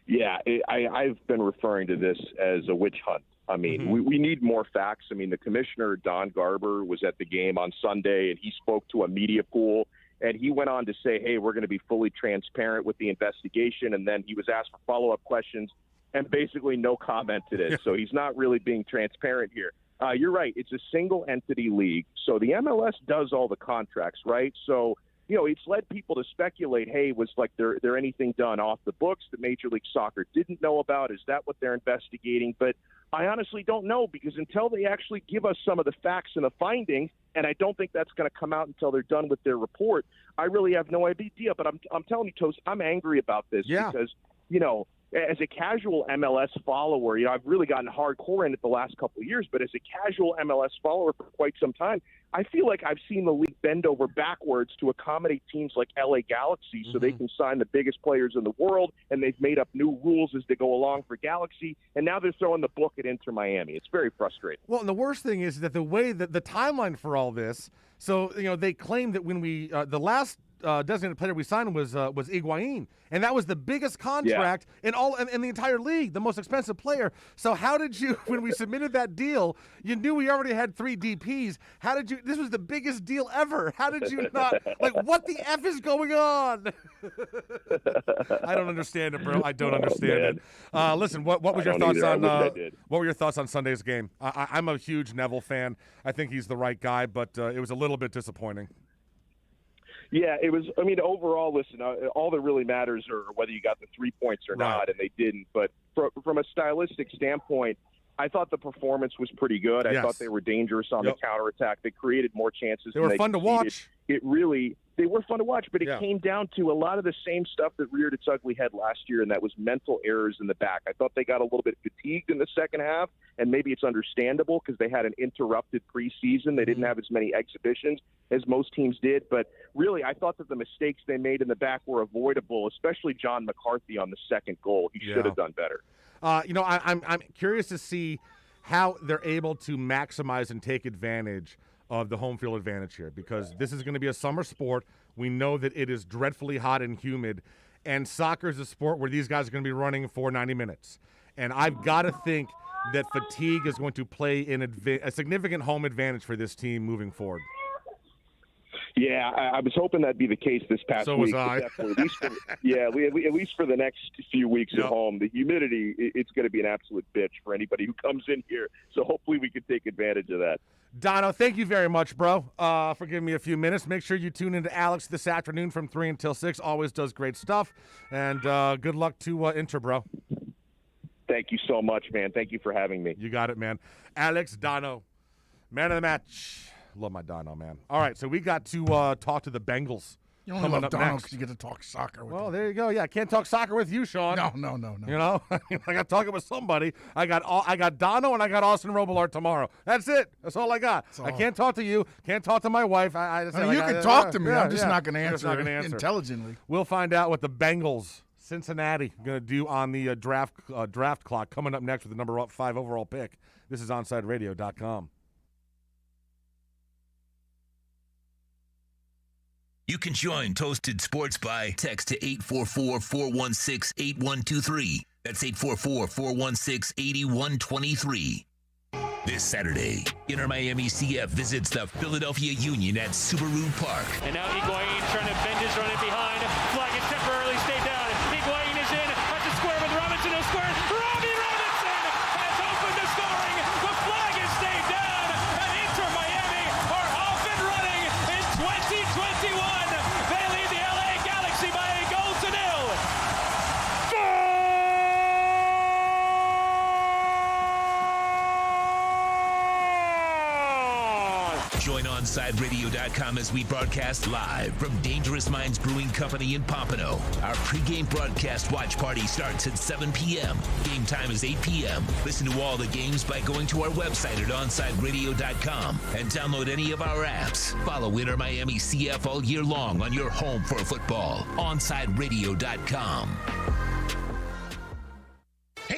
Yeah, I've been referring to this as a witch hunt. I mean, we need more facts. I mean, the commissioner, Don Garber, was at the game on Sunday, and he spoke to a media pool, and he went on to say, hey, we're going to be fully transparent with the investigation, and then he was asked for follow-up questions, and basically no comment to this. So he's not really being transparent here. You're right. It's a single-entity league, so the MLS does all the contracts, right? So, you know, it's led people to speculate, hey, was like there anything done off the books that Major League Soccer didn't know about? Is that what they're investigating? But I honestly don't know, because until they actually give us some of the facts and the findings, and I don't think that's going to come out until they're done with their report, I really have no idea. But I'm telling you, Toast, I'm angry about this because, you know, as a casual MLS follower, you know, I've really gotten hardcore in it the last couple of years, but as a casual MLS follower for quite some time, I feel like I've seen the league bend over backwards to accommodate teams like LA Galaxy so they can sign the biggest players in the world, and they've made up new rules as they go along for Galaxy, and now they're throwing the book at Inter Miami. It's very frustrating. Well, and the worst thing is that the way that the timeline for all this, so, you know, they claim that when we, the last designated player we signed was Higuain, and that was the biggest contract in the entire league, the most expensive player. So how did you, when we submitted that deal, you knew we already had 3 DPs. How did you? This was the biggest deal ever. How did you not? Like, what the F is going on? I don't understand it, bro. I don't understand it. Listen, what was your thoughts on? What were your thoughts on Sunday's game? I'm a huge Neville fan. I think he's the right guy, but it was a little bit disappointing. Yeah, it was. I mean, overall, listen, all that really matters are whether you got the 3 points or not, and they didn't. But from a stylistic standpoint, I thought the performance was pretty good. I thought they were dangerous on the counterattack. They created more chances. They were fun to watch. They were fun to watch, but it came down to a lot of the same stuff that reared its ugly head last year, and that was mental errors in the back. I thought they got a little bit fatigued in the second half, and maybe it's understandable because they had an interrupted preseason. They didn't have as many exhibitions as most teams did, but really I thought that the mistakes they made in the back were avoidable, especially John McCarthy on the second goal. He should have done better. You know, I'm curious to see how they're able to maximize and take advantage of the home field advantage here, because this is going to be a summer sport. We know that it is dreadfully hot and humid, and soccer is a sport where these guys are going to be running for 90 minutes. And I've got to think that fatigue is going to play in a significant home advantage for this team moving forward. Yeah, I was hoping that'd be the case this past week. So was I. At least for the next few weeks at home, the humidity, it's going to be an absolute bitch for anybody who comes in here. So hopefully we can take advantage of that. Dono, thank you very much, bro, for giving me a few minutes. Make sure you tune into Alex this afternoon from 3 until 6. Always does great stuff. And good luck to Inter, bro. Thank you so much, man. Thank you for having me. You got it, man. Alex Dono, man of the match. Love my Dono, man. All right, so we got to talk to the Bengals. You only love Dono because you get to talk soccer with him. There you go. Yeah, I can't talk soccer with you, Sean. No. You know, I got talking with somebody. I got Dono and I got Austin Robillard tomorrow. That's it. That's all I got. I can't talk to you. Can't talk to my wife. You can talk to me. I'm just not going to answer intelligently. We'll find out what the Bengals, Cincinnati, going to do on the draft clock coming up next with the number 5 overall pick. This is OnsideRadio.com. You can join Toasted Sports by text to 844-416-8123. That's 844-416-8123. This Saturday, Inter Miami CF visits the Philadelphia Union at Subaru Park. And now Higuain trying to bend his run in behind. Flag is temporarily stayed down. Higuain is in at the square with Robinson. No square. Robbie Robinson has opened the scoring. The flag is stayed down. And Inter Miami are off and running in 2021. They lead the LA Galaxy by a goal to nil. Join OnsideRadio.com as we broadcast live from Dangerous Minds Brewing Company in Pompano. Our pregame broadcast watch party starts at 7 p.m. Game time is 8 p.m. Listen to all the games by going to our website at OnsideRadio.com and download any of our apps. Follow Inter Miami CF all year long on your home for football. OnsideRadio.com.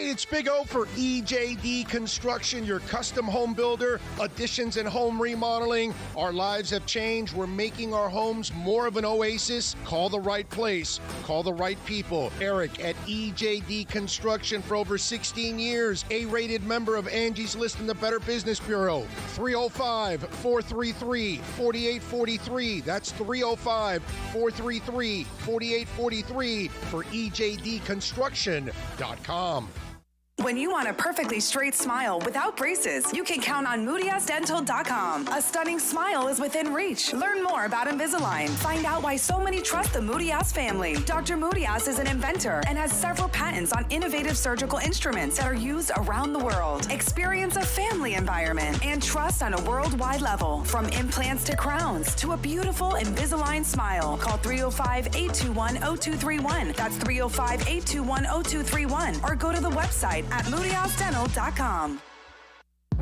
Hey, it's Big O for EJD Construction, your custom home builder, additions and home remodeling. Our lives have changed. We're making our homes more of an oasis. Call the right place. Call the right people. Eric at EJD Construction for over 16 years. A-rated member of Angie's List and the Better Business Bureau. 305-433-4843. That's 305-433-4843 for EJDConstruction.com. When you want a perfectly straight smile without braces, you can count on MoodiasDental.com. A stunning smile is within reach. Learn more about Invisalign. Find out why so many trust the Moodias family. Dr. Moodias is an inventor and has several patents on innovative surgical instruments that are used around the world. Experience a family environment and trust on a worldwide level. From implants to crowns to a beautiful Invisalign smile. Call 305-821-0231. That's 305-821-0231. Or go to the website at MoodiasDental.com.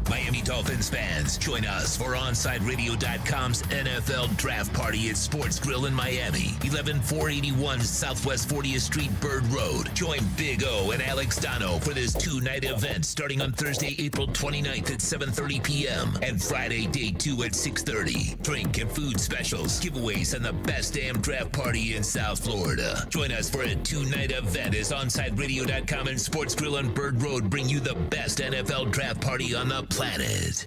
Miami Dolphins fans, join us for OnSideRadio.com's NFL Draft Party at Sports Grill in Miami, 11481 Southwest 40th Street, Bird Road. Join Big O and Alex Dono for this two-night event starting on Thursday, April 29th at 7:30 p.m. and Friday, day 2 at 6:30. Drink and food specials, giveaways, and the best damn draft party in South Florida. Join us for a two-night event as OnSideRadio.com and Sports Grill on Bird Road bring you the best NFL draft party on the planet.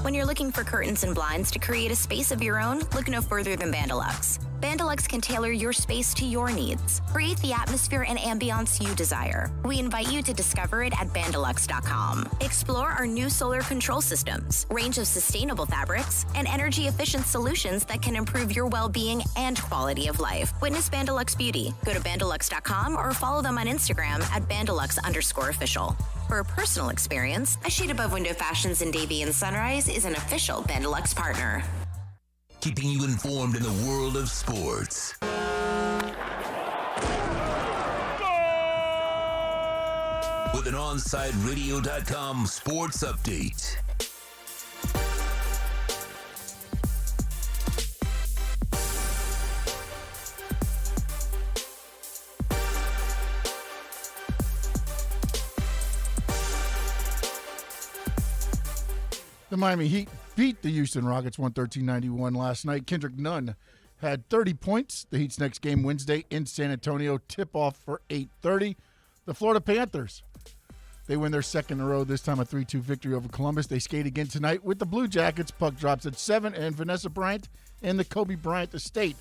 When you're looking for curtains and blinds to create a space of your own, look no further than Bandalux. Bandalux can tailor your space to your needs. Create the atmosphere and ambiance you desire. We invite you to discover it at Bandalux.com. Explore our new solar control systems, range of sustainable fabrics, and energy-efficient solutions that can improve your well-being and quality of life. Witness Bandalux Beauty. Go to Bandalux.com or follow them on Instagram at Bandalux_official. For a personal experience, A Shade Above Window Fashions in Davie and Sunrise is an official Bandalux partner. Keeping you informed in the world of sports. With an OnSideRadio.com sports update. The Miami Heat beat the Houston Rockets 113-91 last night. Kendrick Nunn had 30 points. The Heat's next game Wednesday in San Antonio. Tip-off for 8:30. The Florida Panthers, they win their second in a row, this time a 3-2 victory over Columbus. They skate again tonight with the Blue Jackets. Puck drops at 7, and Vanessa Bryant and the Kobe Bryant estate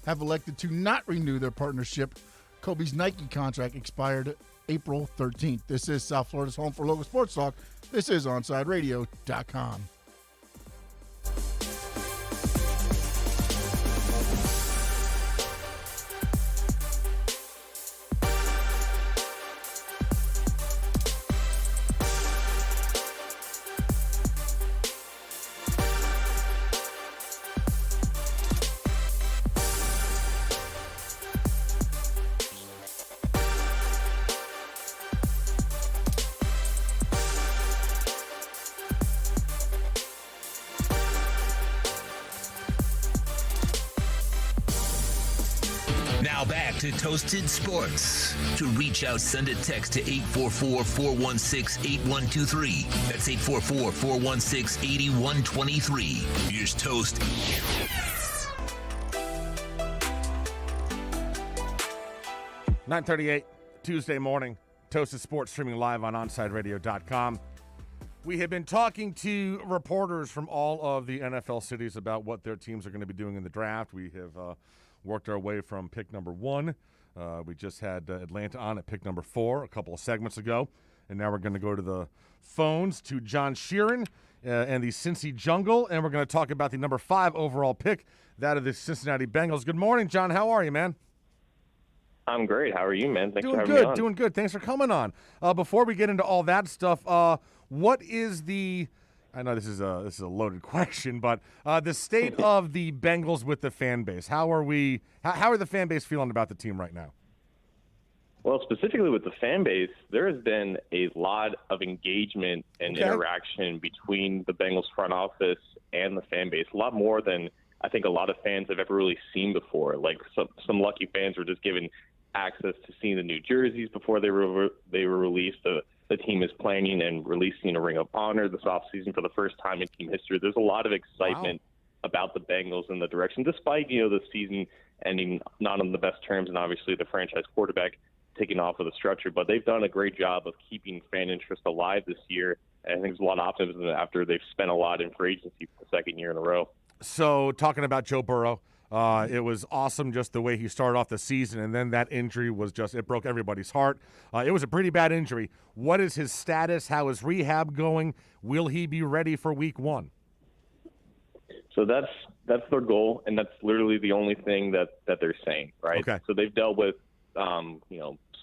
have elected to not renew their partnership. Kobe's Nike contract expired April 13th. This is South Florida's home for local sports talk. This is OnSideRadio.com. To Toasted Sports. To reach out, send a text to 844-416-8123. That's 844-416-8123. Here's Toast. .38 Tuesday morning. Toasted Sports streaming live on OnSideRadio.com. We have been talking to reporters from all of the NFL cities about what their teams are going to be doing in the draft. We have worked our way from pick number 1. We just had Atlanta on at pick number 4 a couple of segments ago. And now we're going to go to the phones to John Sheeran and the Cincy Jungle. And we're going to talk about the number 5 overall pick, that of the Cincinnati Bengals. Good morning, John. How are you, man? I'm great. How are you, man? Thanks for having me on. Doing good. Thanks for coming on. Before we get into all that stuff, what is the – I know this is a loaded question, but the state of the Bengals with the fan base. How are the fan base feeling about the team right now? Well, specifically with the fan base, there has been a lot of engagement and interaction between the Bengals front office and the fan base. A lot more than I think a lot of fans have ever really seen before. Like some lucky fans were just given access to seeing the new jerseys before they were released. The team is planning and releasing a Ring of Honor this offseason for the first time in team history. There's a lot of excitement about the Bengals in the direction, despite, the season ending not on the best terms and obviously the franchise quarterback taking off of the structure. But they've done a great job of keeping fan interest alive this year. And I think there's a lot of optimism after they've spent a lot in free agency for the second year in a row. So talking about Joe Burrow, it was awesome just the way he started off the season, and then that injury was it broke everybody's heart. It was a pretty bad injury. What is his status? How is rehab going? Will he be ready for week 1? So that's their goal, and that's literally the only thing that they're saying, right? Okay. So they've dealt with,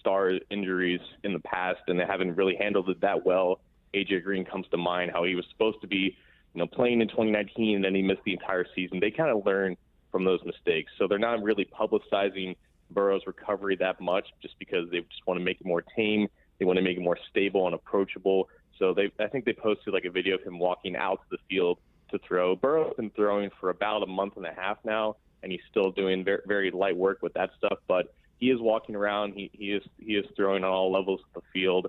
star injuries in the past, and they haven't really handled it that well. AJ Green comes to mind, how he was supposed to be, playing in 2019, and then he missed the entire season. They kind of learned from those mistakes. So they're not really publicizing Burrow's recovery that much just because they just want to make it more tame. They want to make it more stable and approachable. So I think they posted like a video of him walking out to the field to throw. Burrow's been throwing for about a month and a half now, and he's still doing very, very light work with that stuff. But he is walking around. He is throwing on all levels of the field.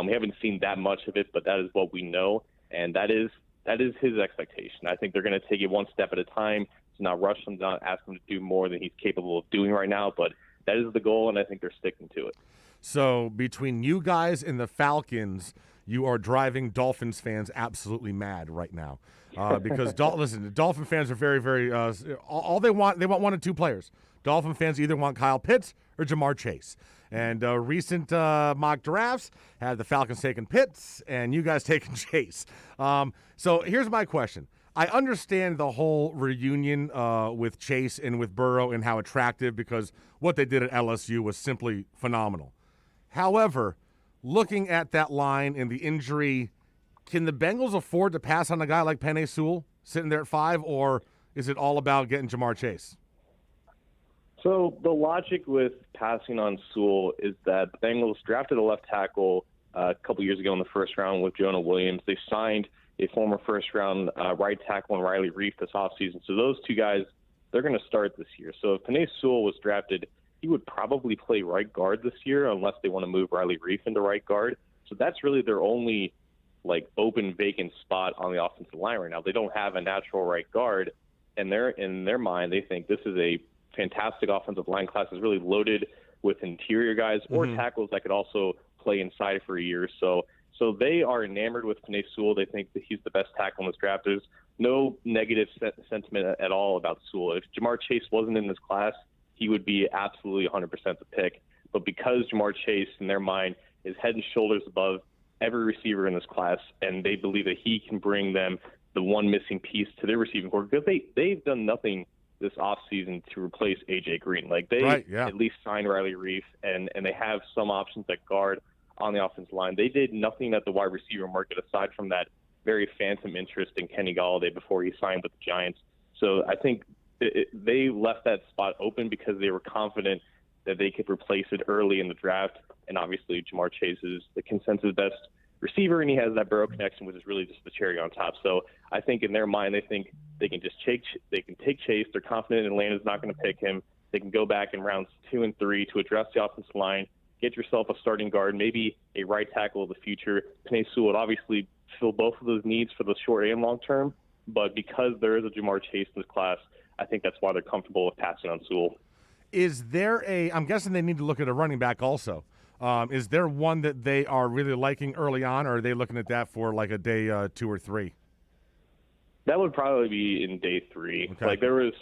We haven't seen that much of it, but that is what we know, and that is his expectation. I think they're going to take it one step at a time. To not rush him, not ask him to do more than he's capable of doing right now, but that is the goal, and I think they're sticking to it. So between you guys and the Falcons, you are driving Dolphins fans absolutely mad right now. Because, listen, the Dolphin fans are very, very all they want one of two players. Dolphin fans either want Kyle Pitts or Jamar Chase. And recent mock drafts had the Falcons taking Pitts and you guys taking Chase. So here's my question. I understand the whole reunion with Chase and with Burrow and how attractive, because what they did at LSU was simply phenomenal. However, looking at that line and the injury, can the Bengals afford to pass on a guy like Penei Sewell sitting there at 5, or is it all about getting Jamar Chase? So the logic with passing on Sewell is that the Bengals drafted a left tackle a couple years ago in the first round with Jonah Williams. They signed a former first-round right tackle in Riley Reif this offseason. So those two guys, they're going to start this year. So if Penei Sewell was drafted, he would probably play right guard this year unless they want to move Riley Reif into right guard. So that's really their only open vacant spot on the offensive line right now. They don't have a natural right guard, and in their mind, they think this is a fantastic offensive line class. Is really loaded with interior guys or tackles that could also play inside for a year. So they are enamored with Penei Sewell. They think that he's the best tackle in this draft. There's no negative sentiment at all about Sewell. If Jamar Chase wasn't in this class, he would be absolutely 100% the pick. But because Jamar Chase, in their mind, is head and shoulders above every receiver in this class, and they believe that he can bring them the one missing piece to their receiving core, because they've done nothing this offseason to replace A.J. Green. At least signed Riley Reif, and they have some options at guard on the offensive line. They did nothing at the wide receiver market aside from that very phantom interest in Kenny Golladay before he signed with the Giants. So I think they left that spot open because they were confident that they could replace it early in the draft. And obviously Jamar Chase is the consensus best receiver, and he has that Burrow connection, which is really just the cherry on top. So I think in their mind, they think they can just take Chase. They're confident Atlanta's not going to pick him. They can go back in rounds 2 and 3 to address the offensive line, get yourself a starting guard, maybe a right tackle of the future. Penei Sewell would obviously fill both of those needs for the short and long term, but because there is a Jamar Chase in this class, I think that's why they're comfortable with passing on Sewell. Is there I'm guessing they need to look at a running back also. Is there one that they are really liking early on, or are they looking at that for like a day 2 or 3? That would probably be in day 3. Okay. There was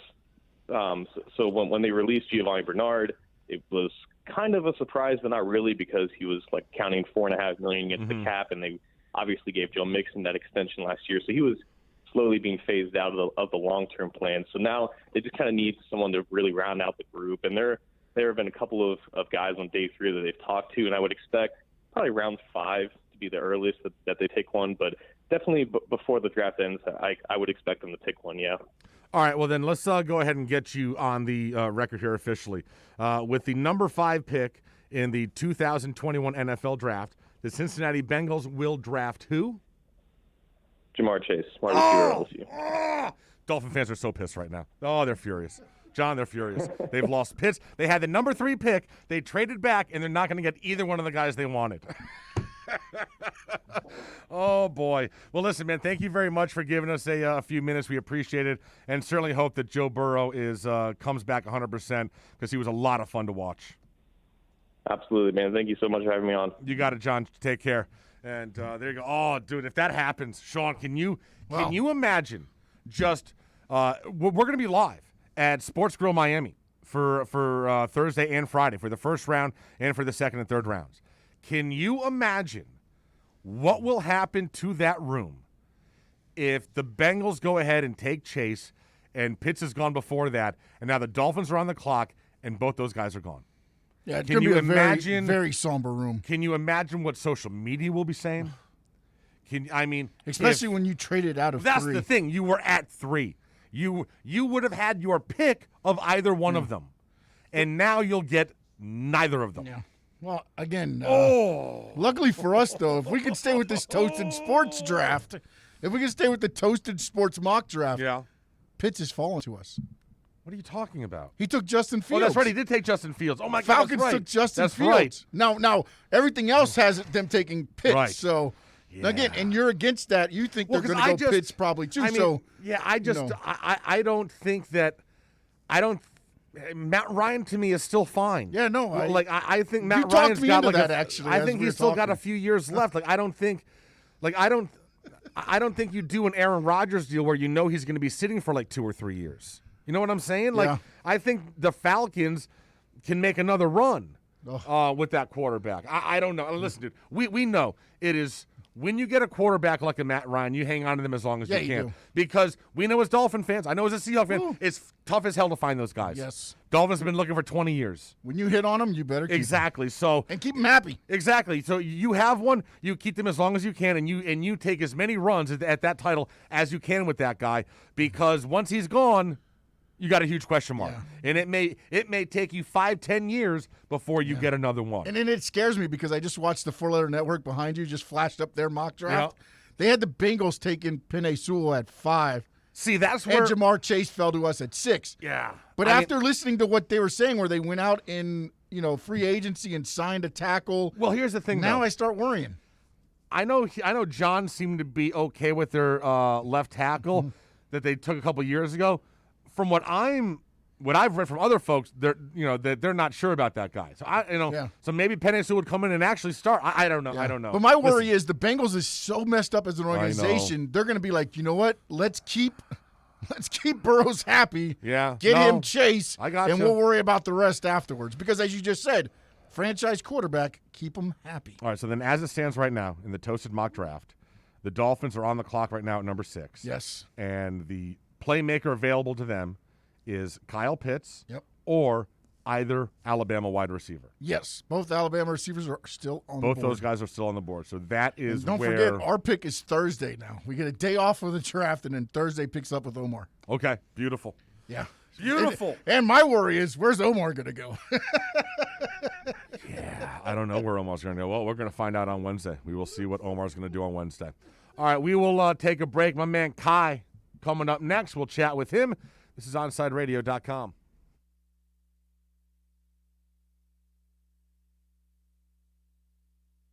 so when they released Giovanni Bernard, it was kind of a surprise, but not really, because he was counting $4.5 million against the cap, and they obviously gave Joe Mixon that extension last year, so he was slowly being phased out of the long-term plan. So now they just kind of need someone to really round out the group, and there have been a couple of guys on day 3 that they've talked to, and I would expect probably round 5 to be the earliest that they take one, but definitely before the draft ends, I would expect them to pick one, yeah. All right, well then let's go ahead and get you on the record here officially. With the number 5 pick in the 2021 NFL Draft, the Cincinnati Bengals will draft who? Jamar Chase, wide receiver LSU. Dolphin fans are so pissed right now. Oh, they're furious. John, they're furious. They've lost Pitts. They had the number 3 pick. They traded back, and they're not going to get either one of the guys they wanted. Oh, boy. Well, listen, man, thank you very much for giving us a few minutes. We appreciate it, and certainly hope that Joe Burrow comes back 100% because he was a lot of fun to watch. Absolutely, man. Thank you so much for having me on. You got it, John. Take care. And there you go. Oh, dude, if that happens, Sean, can you imagine just we're going to be live at Sports Grill Miami for Thursday and Friday for the first round and for the second and third rounds. Can you imagine what will happen to that room if the Bengals go ahead and take Chase and Pitts is gone before that, and now the Dolphins are on the clock and both those guys are gone? Yeah, it's going to be a very, very somber room. Can you imagine what social media will be saying? Especially when you traded out of 3. That's the thing. You were at 3. You would have had your pick of either one of them, and now you'll get neither of them. Yeah. Well, again, luckily for us, though, if we can stay with this Toasted Sports draft, if we can stay with the Toasted Sports mock draft, Pitts has fallen to us. What are you talking about? He took Justin Fields. Oh, that's right. He did take Justin Fields. Oh, my God, Falcons took Justin Fields. Right. Now, everything else has them taking Pitts. Right. So, again, and you're against that. You think they're going to go Pitts probably, too. I don't think that – Matt Ryan, to me, is still fine. Yeah, no. I think Matt Ryan's got like that, actually. I think he's still got a few years left. I don't think you do an Aaron Rodgers deal where you know he's going to be sitting for 2 or 3 years. You know what I'm saying? I think the Falcons can make another run with that quarterback. I don't know. Listen, dude, we know it is when you get a quarterback like a Matt Ryan, you hang on to them as long as you can. Because we know as Dolphin fans, I know as a Seahawks fan, it's tough as hell to find those guys. Yes. Dolphins have been looking for 20 years. When you hit on them, you better keep Exactly. them. So and keep them happy. Exactly. So you have one, you keep them as long as you can, and you take as many runs at that title as you can with that guy, because once he's gone, you got a huge question mark. Yeah. And it may take you 5-10 years before you get another one. And then it scares me because I just watched the 4-letter network behind you just flashed up their mock draft. Yeah. They had the Bengals taking Penei Sewell at 5. See, that's where and Jamar Chase fell to us at 6. Yeah. But after listening to what they were saying, where they went out in free agency and signed a tackle. Well, here's the thing. Now though. I start worrying. I know John seemed to be okay with their left tackle that they took a couple years ago. From what I've read from other folks, they're not sure about that guy. So so maybe Penei Sewell would come in and actually start. I don't know. Yeah. I don't know. But my worry is the Bengals is so messed up as an organization. They're going to be like, you know what? Let's keep Burrows happy. Yeah. Get him Chase. I got and we'll worry about the rest afterwards. Because as you just said, franchise quarterback, keep him happy. All right. So then, as it stands right now in the Toasted mock draft, the Dolphins are on the clock right now at number 6. Yes. And the playmaker available to them is Kyle Pitts or either Alabama wide receiver. Yes, both Alabama receivers are still on the board. Both those guys are still on the board. So that is and don't forget, our pick is Thursday now. We get a day off of the draft, and then Thursday picks up with Omar. Okay, beautiful. Yeah. Beautiful. And my worry is, where's Omar going to go? Yeah, I don't know where Omar's going to go. Well, we're going to find out on Wednesday. We will see what Omar's going to do on Wednesday. All right, we will take a break. My man Kai coming up next. We'll chat with him. This is OnSideRadio.com.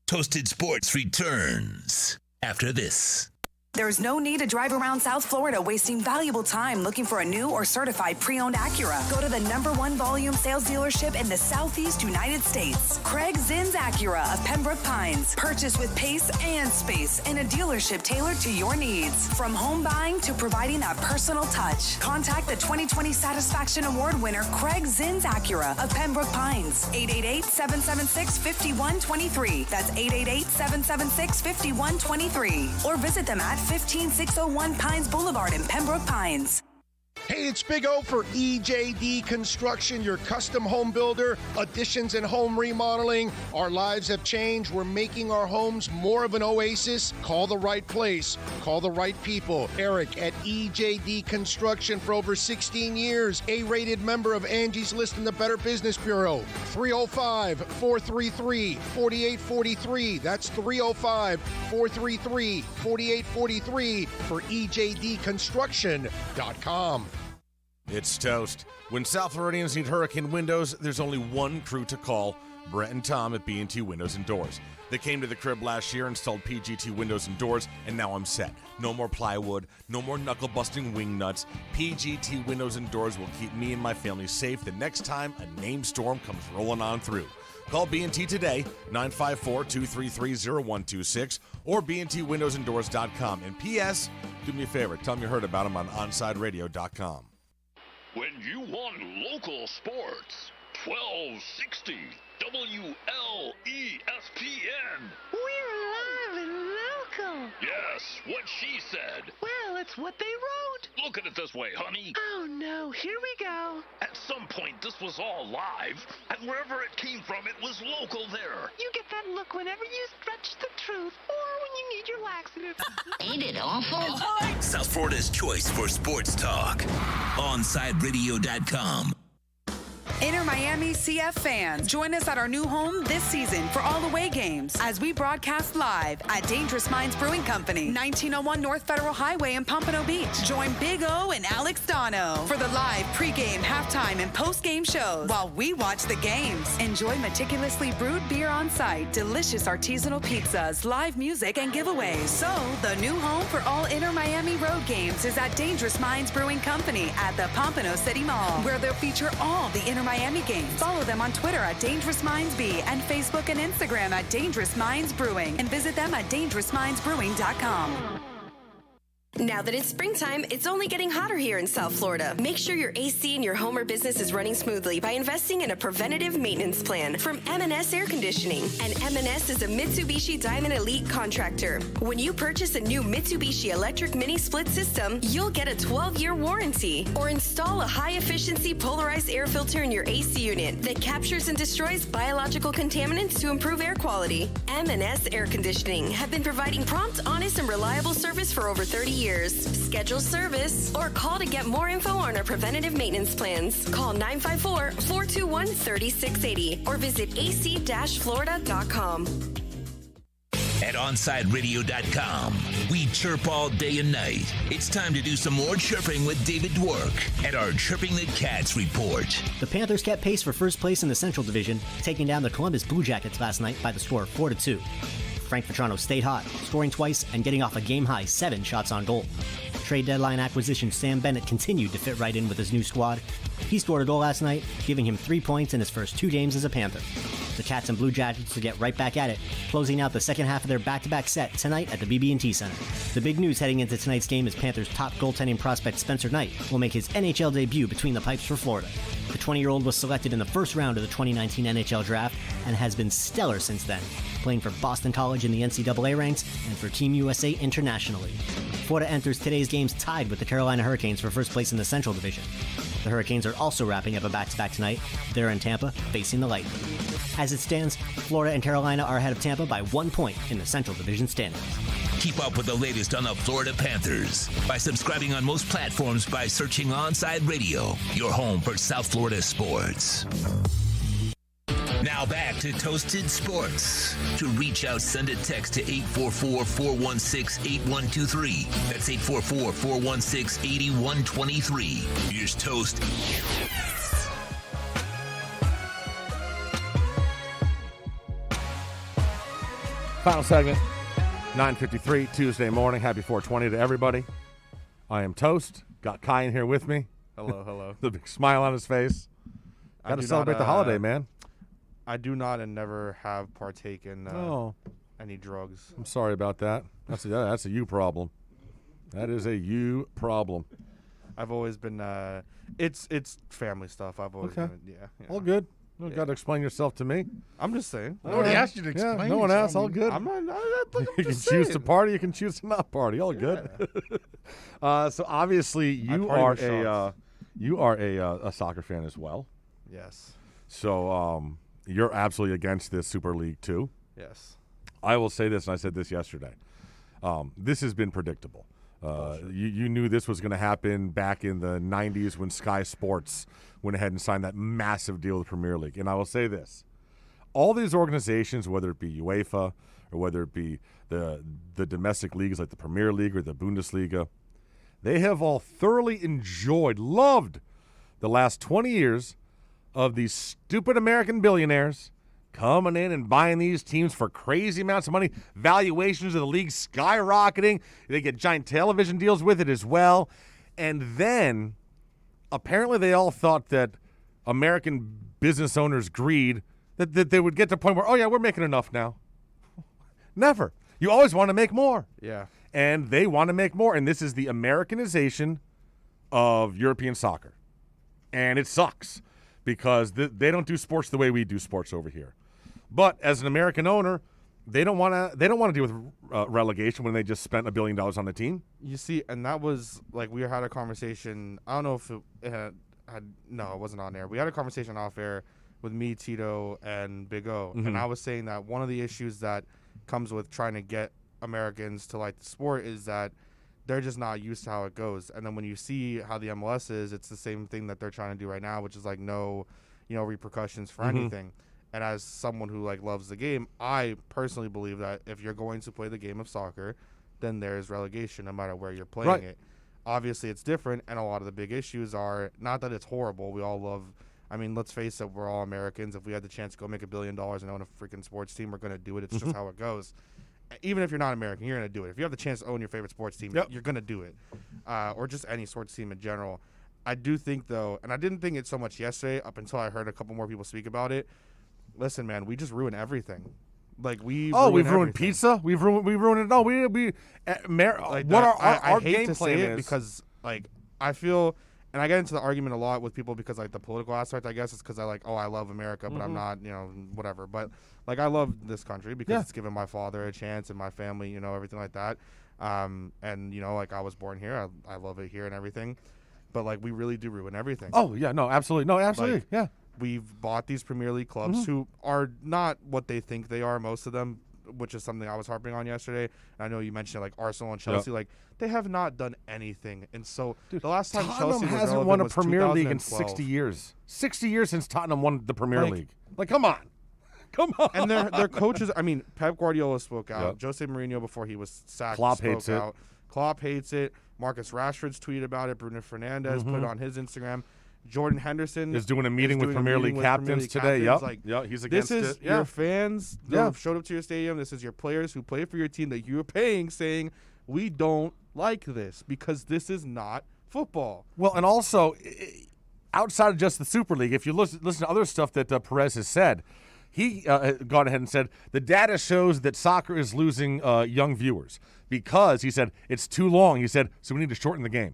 Toasted Sports returns after this. There's no need to drive around South Florida wasting valuable time looking for a new or certified pre-owned Acura. Go to the #1 volume sales dealership in the Southeast United States. Craig Zinn's Acura of Pembroke Pines. Purchase with pace and space in a dealership tailored to your needs. From home buying to providing that personal touch. Contact the 2020 Satisfaction Award winner Craig Zinn's Acura of Pembroke Pines. 888-776-5123. That's 888-776-5123. Or visit them at 15601 Pines Boulevard in Pembroke Pines. Hey, it's Big O for EJD Construction, your custom home builder, additions and home remodeling. Our lives have changed. We're making our homes more of an oasis. Call the right place. Call the right people. Eric at EJD Construction for over 16 years. A-rated member of Angie's List in the Better Business Bureau. 305-433-4843. That's 305-433-4843 for EJDconstruction.com. It's toast. When South Floridians need hurricane windows, there's only one crew to call, Brett and Tom at B&T Windows and Doors. They came to the crib last year, installed PGT windows and doors, and now I'm set. No more plywood, no more knuckle-busting wing nuts. PGT windows and doors will keep me and my family safe the next time a named storm comes rolling on through. Call B&T today, 954-233-0126, or bntwindowsanddoors.com. And P.S., do me a favor, tell them you heard about them on OnSideRadio.com. When you want local sports, 1260 WLESPN. We're live and local. Yes, what she said. Well, it's what they wrote. Look at it this way, honey. Oh, no. Here we go. At some point, this was all live, and wherever it came from, it was local there. You get that look whenever you stretch the truth or when you need your laxative. Ain't it awful? South Florida's choice for sports talk. OnSideRadio.com. Inter Miami CF fans, join us at our new home this season for all away games as we broadcast live at Dangerous Minds Brewing Company, 1901 North Federal Highway in Pompano Beach. Join Big O and Alex Dono for the live pregame, halftime, and postgame shows while we watch the games. Enjoy meticulously brewed beer on site, delicious artisanal pizzas, live music, and giveaways. So, the new home for all Inter Miami road games is at Dangerous Minds Brewing Company at the Pompano City Mall, where they'll feature all the Inter Miami games. Follow them on Twitter at Dangerous Minds B and Facebook and Instagram at Dangerous Minds Brewing, and visit them at dangerousmindsbrewing.com. Now that it's springtime, it's only getting hotter here in South Florida. Make sure your AC in your home or business is running smoothly by investing in a preventative maintenance plan from M&S Air Conditioning. And M&S is a Mitsubishi Diamond Elite contractor. When you purchase a new Mitsubishi electric mini split system, you'll get a 12-year warranty. Or install a high-efficiency polarized air filter in your AC unit that captures and destroys biological contaminants to improve air quality. M&S Air Conditioning have been providing prompt, honest, and reliable service for over 30 years. Schedule service or call to get more info on our preventative maintenance plans. Call 954-421-3680 or visit ac-florida.com. At OnSideRadio.com, we chirp all day and night. It's time to do some more chirping with David Dwork at our Chirping the Cats report. The Panthers kept pace for first place in the Central Division, taking down the Columbus Blue Jackets last night by the score of 4-2. Frank Vetrano stayed hot, scoring twice and getting off a game-high 7 shots on goal. Trade deadline acquisition Sam Bennett continued to fit right in with his new squad. He scored a goal last night, giving him 3 points in his first 2 games as a Panther. The Cats and Blue Jackets to get right back at it, closing out the second half of their back-to-back set tonight at the BB&T Center. The big news heading into tonight's game is Panthers' top goaltending prospect Spencer Knight will make his NHL debut between the pipes for Florida. The 20-year-old was selected in the first round of the 2019 NHL Draft and has been stellar since then, playing for Boston College in the NCAA ranks and for Team USA internationally. Florida enters today's games tied with the Carolina Hurricanes for first place in the Central Division. The Hurricanes are also wrapping up a back-to-back tonight. They're in Tampa, facing the Lightning. As it stands, Florida and Carolina are ahead of Tampa by 1 point in the Central Division standings. Keep up with the latest on the Florida Panthers by subscribing on most platforms by searching OnSide Radio, your home for South Florida sports. Now back to Toasted Sports. To reach out, send a text to 844-416-8123. That's 844-416-8123. Here's Toast. Final segment, 9:53 Tuesday morning. Happy 420 to everybody. I am Toast. Got Kai in here with me. Hello, hello. The big smile on his face. Got to celebrate the holiday, man. I do not and never have partaken any drugs. I'm sorry about that. That's a you problem. That is a you problem. I've always been. It's family stuff. I've always been. Yeah. All good. You don't got to explain yourself to me. I'm just saying. Nobody asked you to explain. No one asked. All good. I'm not. You can choose to party. You can choose to not party. All good. So obviously you are a soccer fan as well. Yes. So you're absolutely against this Super League too. Yes. I will say this, and I said this yesterday. This has been predictable. You knew this was going to happen back in the 90s when Sky Sports went ahead and signed that massive deal with the Premier League. And I will say this. All these organizations, whether it be UEFA or whether it be the domestic leagues like the Premier League or the Bundesliga, they have all thoroughly enjoyed, loved the last 20 years of these stupid American billionaires coming in and buying these teams for crazy amounts of money. Valuations of the league skyrocketing. They get giant television deals with it as well. And then apparently they all thought that American business owners' greed, that they would get to the point where, oh, yeah, we're making enough now. Never. You always want to make more. Yeah. And they want to make more. And this is the Americanization of European soccer. And it sucks because they don't do sports the way we do sports over here. But as an American owner, they don't want to deal with relegation when they just spent $1 billion on the team. You see, and that was like we had a conversation. I don't know if it had no, it wasn't on air. We had a conversation off air with me, Tito, and Big O, and I was saying that one of the issues that comes with trying to get Americans to like the sport is that they're just not used to how it goes. And then when you see how the MLS is, it's the same thing that they're trying to do right now, which is like no, repercussions for anything. And as someone who like loves the game, I personally believe that if you're going to play the game of soccer, then there's relegation no matter where you're playing it. Obviously, it's different, and a lot of the big issues are not that it's horrible. We all love. I mean, let's face it, we're all Americans. If we had the chance to go make $1 billion and own a freaking sports team, we're going to do it. It's just how it goes. Even if you're not American, you're going to do it. If you have the chance to own your favorite sports team, you're going to do it. Or just any sports team in general. I do think, though, and I didn't think it so much yesterday up until I heard a couple more people speak about it. Listen, man, we just ruin everything. Like we've ruined everything. Pizza. We've ruined it. No, our hate game to plan say it is because like I feel, and I get into the argument a lot with people because like the political aspect. I guess it's because I love America, but I'm not whatever. But like I love this country because it's given my father a chance and my family, everything like that. And like I was born here. I love it here and everything. But like we really do ruin everything. Oh yeah, no, absolutely, Like, yeah. We've bought these Premier League clubs who are not what they think they are, most of them, which is something I was harping on yesterday. And I know you mentioned like Arsenal and Chelsea, like they have not done anything. And so the last time Chelsea hasn't won a Premier League in 60 years. 60 years since Tottenham won the Premier League. Like, come on. And their coaches, I mean, Pep Guardiola spoke out. Jose Mourinho, before he was sacked, spoke out. Klopp hates it. Marcus Rashford's tweeted about it. Bruno Fernandes put it on his Instagram. Jordan Henderson is doing a meeting with Premier League captains today. Yep, he's against it. This is your fans who have showed up to your stadium. This is your players who play for your team that you're paying, saying, we don't like this because this is not football. Well, and also, outside of just the Super League, if you listen to other stuff that Perez has said, he gone ahead and said the data shows that soccer is losing young viewers because, he said, it's too long. He said, so we need to shorten the game.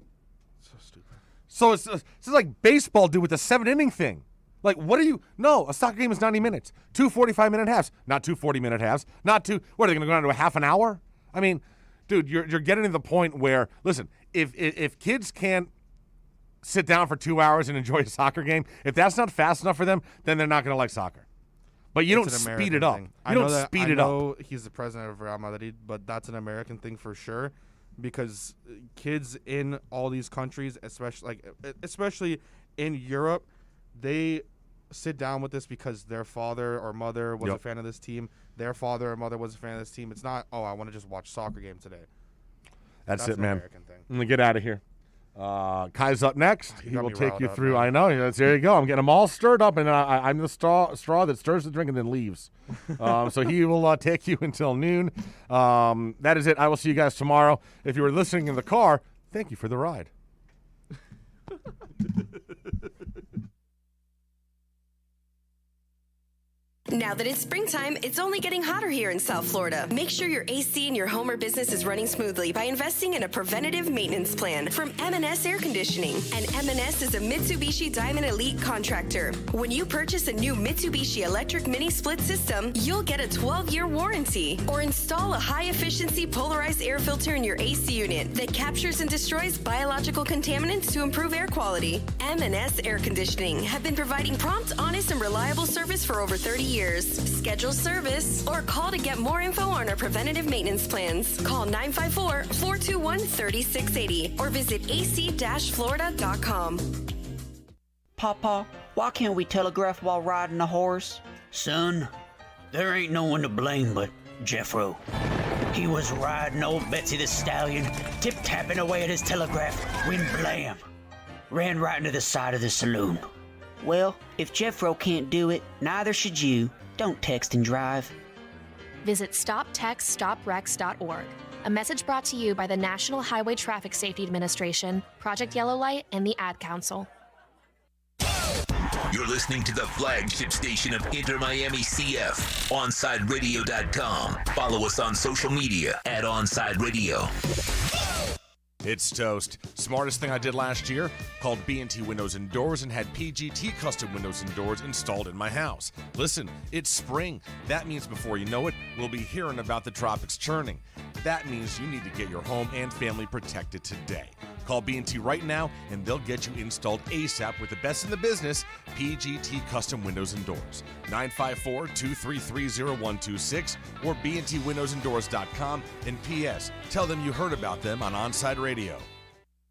So it's like baseball do with the 7-inning thing. Like, what are you? No, a soccer game is 90 minutes. 2 45-minute halves. Not 2 40-minute halves. Not two. What, are they going to go down to a half an hour? I mean, dude, you're getting to the point where, listen, if kids can't sit down for 2 hours and enjoy a soccer game, if that's not fast enough for them, then they're not going to like soccer. But you don't speed it up. I know he's the president of Real Madrid, but that's an American thing for sure. Because kids in all these countries, especially in Europe, they sit down with this because their father or mother was a fan of this team. Their father or mother was a fan of this team. It's not, I want to just watch a soccer game today. That's it, man. American thing. I'm going to get out of here. Kai's up next. He will take you through. Man. I know. There you go. I'm getting them all stirred up, and I'm the straw that stirs the drink and then leaves. So he will take you until noon. That is it. I will see you guys tomorrow. If you were listening in the car, thank you for the ride. Now that it's springtime, it's only getting hotter here in South Florida. Make sure your AC in your home or business is running smoothly by investing in a preventative maintenance plan from M&S Air Conditioning. And M&S is a Mitsubishi Diamond Elite contractor. When you purchase a new Mitsubishi electric mini split system, you'll get a 12-year warranty. Or install a high-efficiency polarized air filter in your AC unit that captures and destroys biological contaminants to improve air quality. M&S Air Conditioning have been providing prompt, honest, and reliable service for over 30 years. Schedule service or call to get more info on our preventative maintenance plans. Call 954-421-3680 or visit ac-florida.com. Papa, why can't we telegraph while riding a horse? Son, there ain't no one to blame but Jeffro. He was riding old Betsy the Stallion, tip-tapping away at his telegraph when blam. Ran right into the side of the saloon. Well, if Jeffro can't do it, neither should you. Don't text and drive. Visit StopTextStopWrecks.org. A message brought to you by the National Highway Traffic Safety Administration, Project Yellow Light, and the Ad Council. You're listening to the flagship station of Inter Miami CF, OnsideRadio.com. Follow us on social media at Onside Radio. It's toast. Smartest thing I did last year? Called B&T Windows and Doors and had PGT custom windows and doors installed in my house. Listen, it's spring. That means before you know it, we'll be hearing about the tropics churning. That means you need to get your home and family protected today. Call B&T right now and they'll get you installed ASAP with the best in the business, PGT Custom Windows and Doors. 954-233-0126 or bntwindowsanddoors.com. And P.S. Tell them you heard about them on Onside Radio.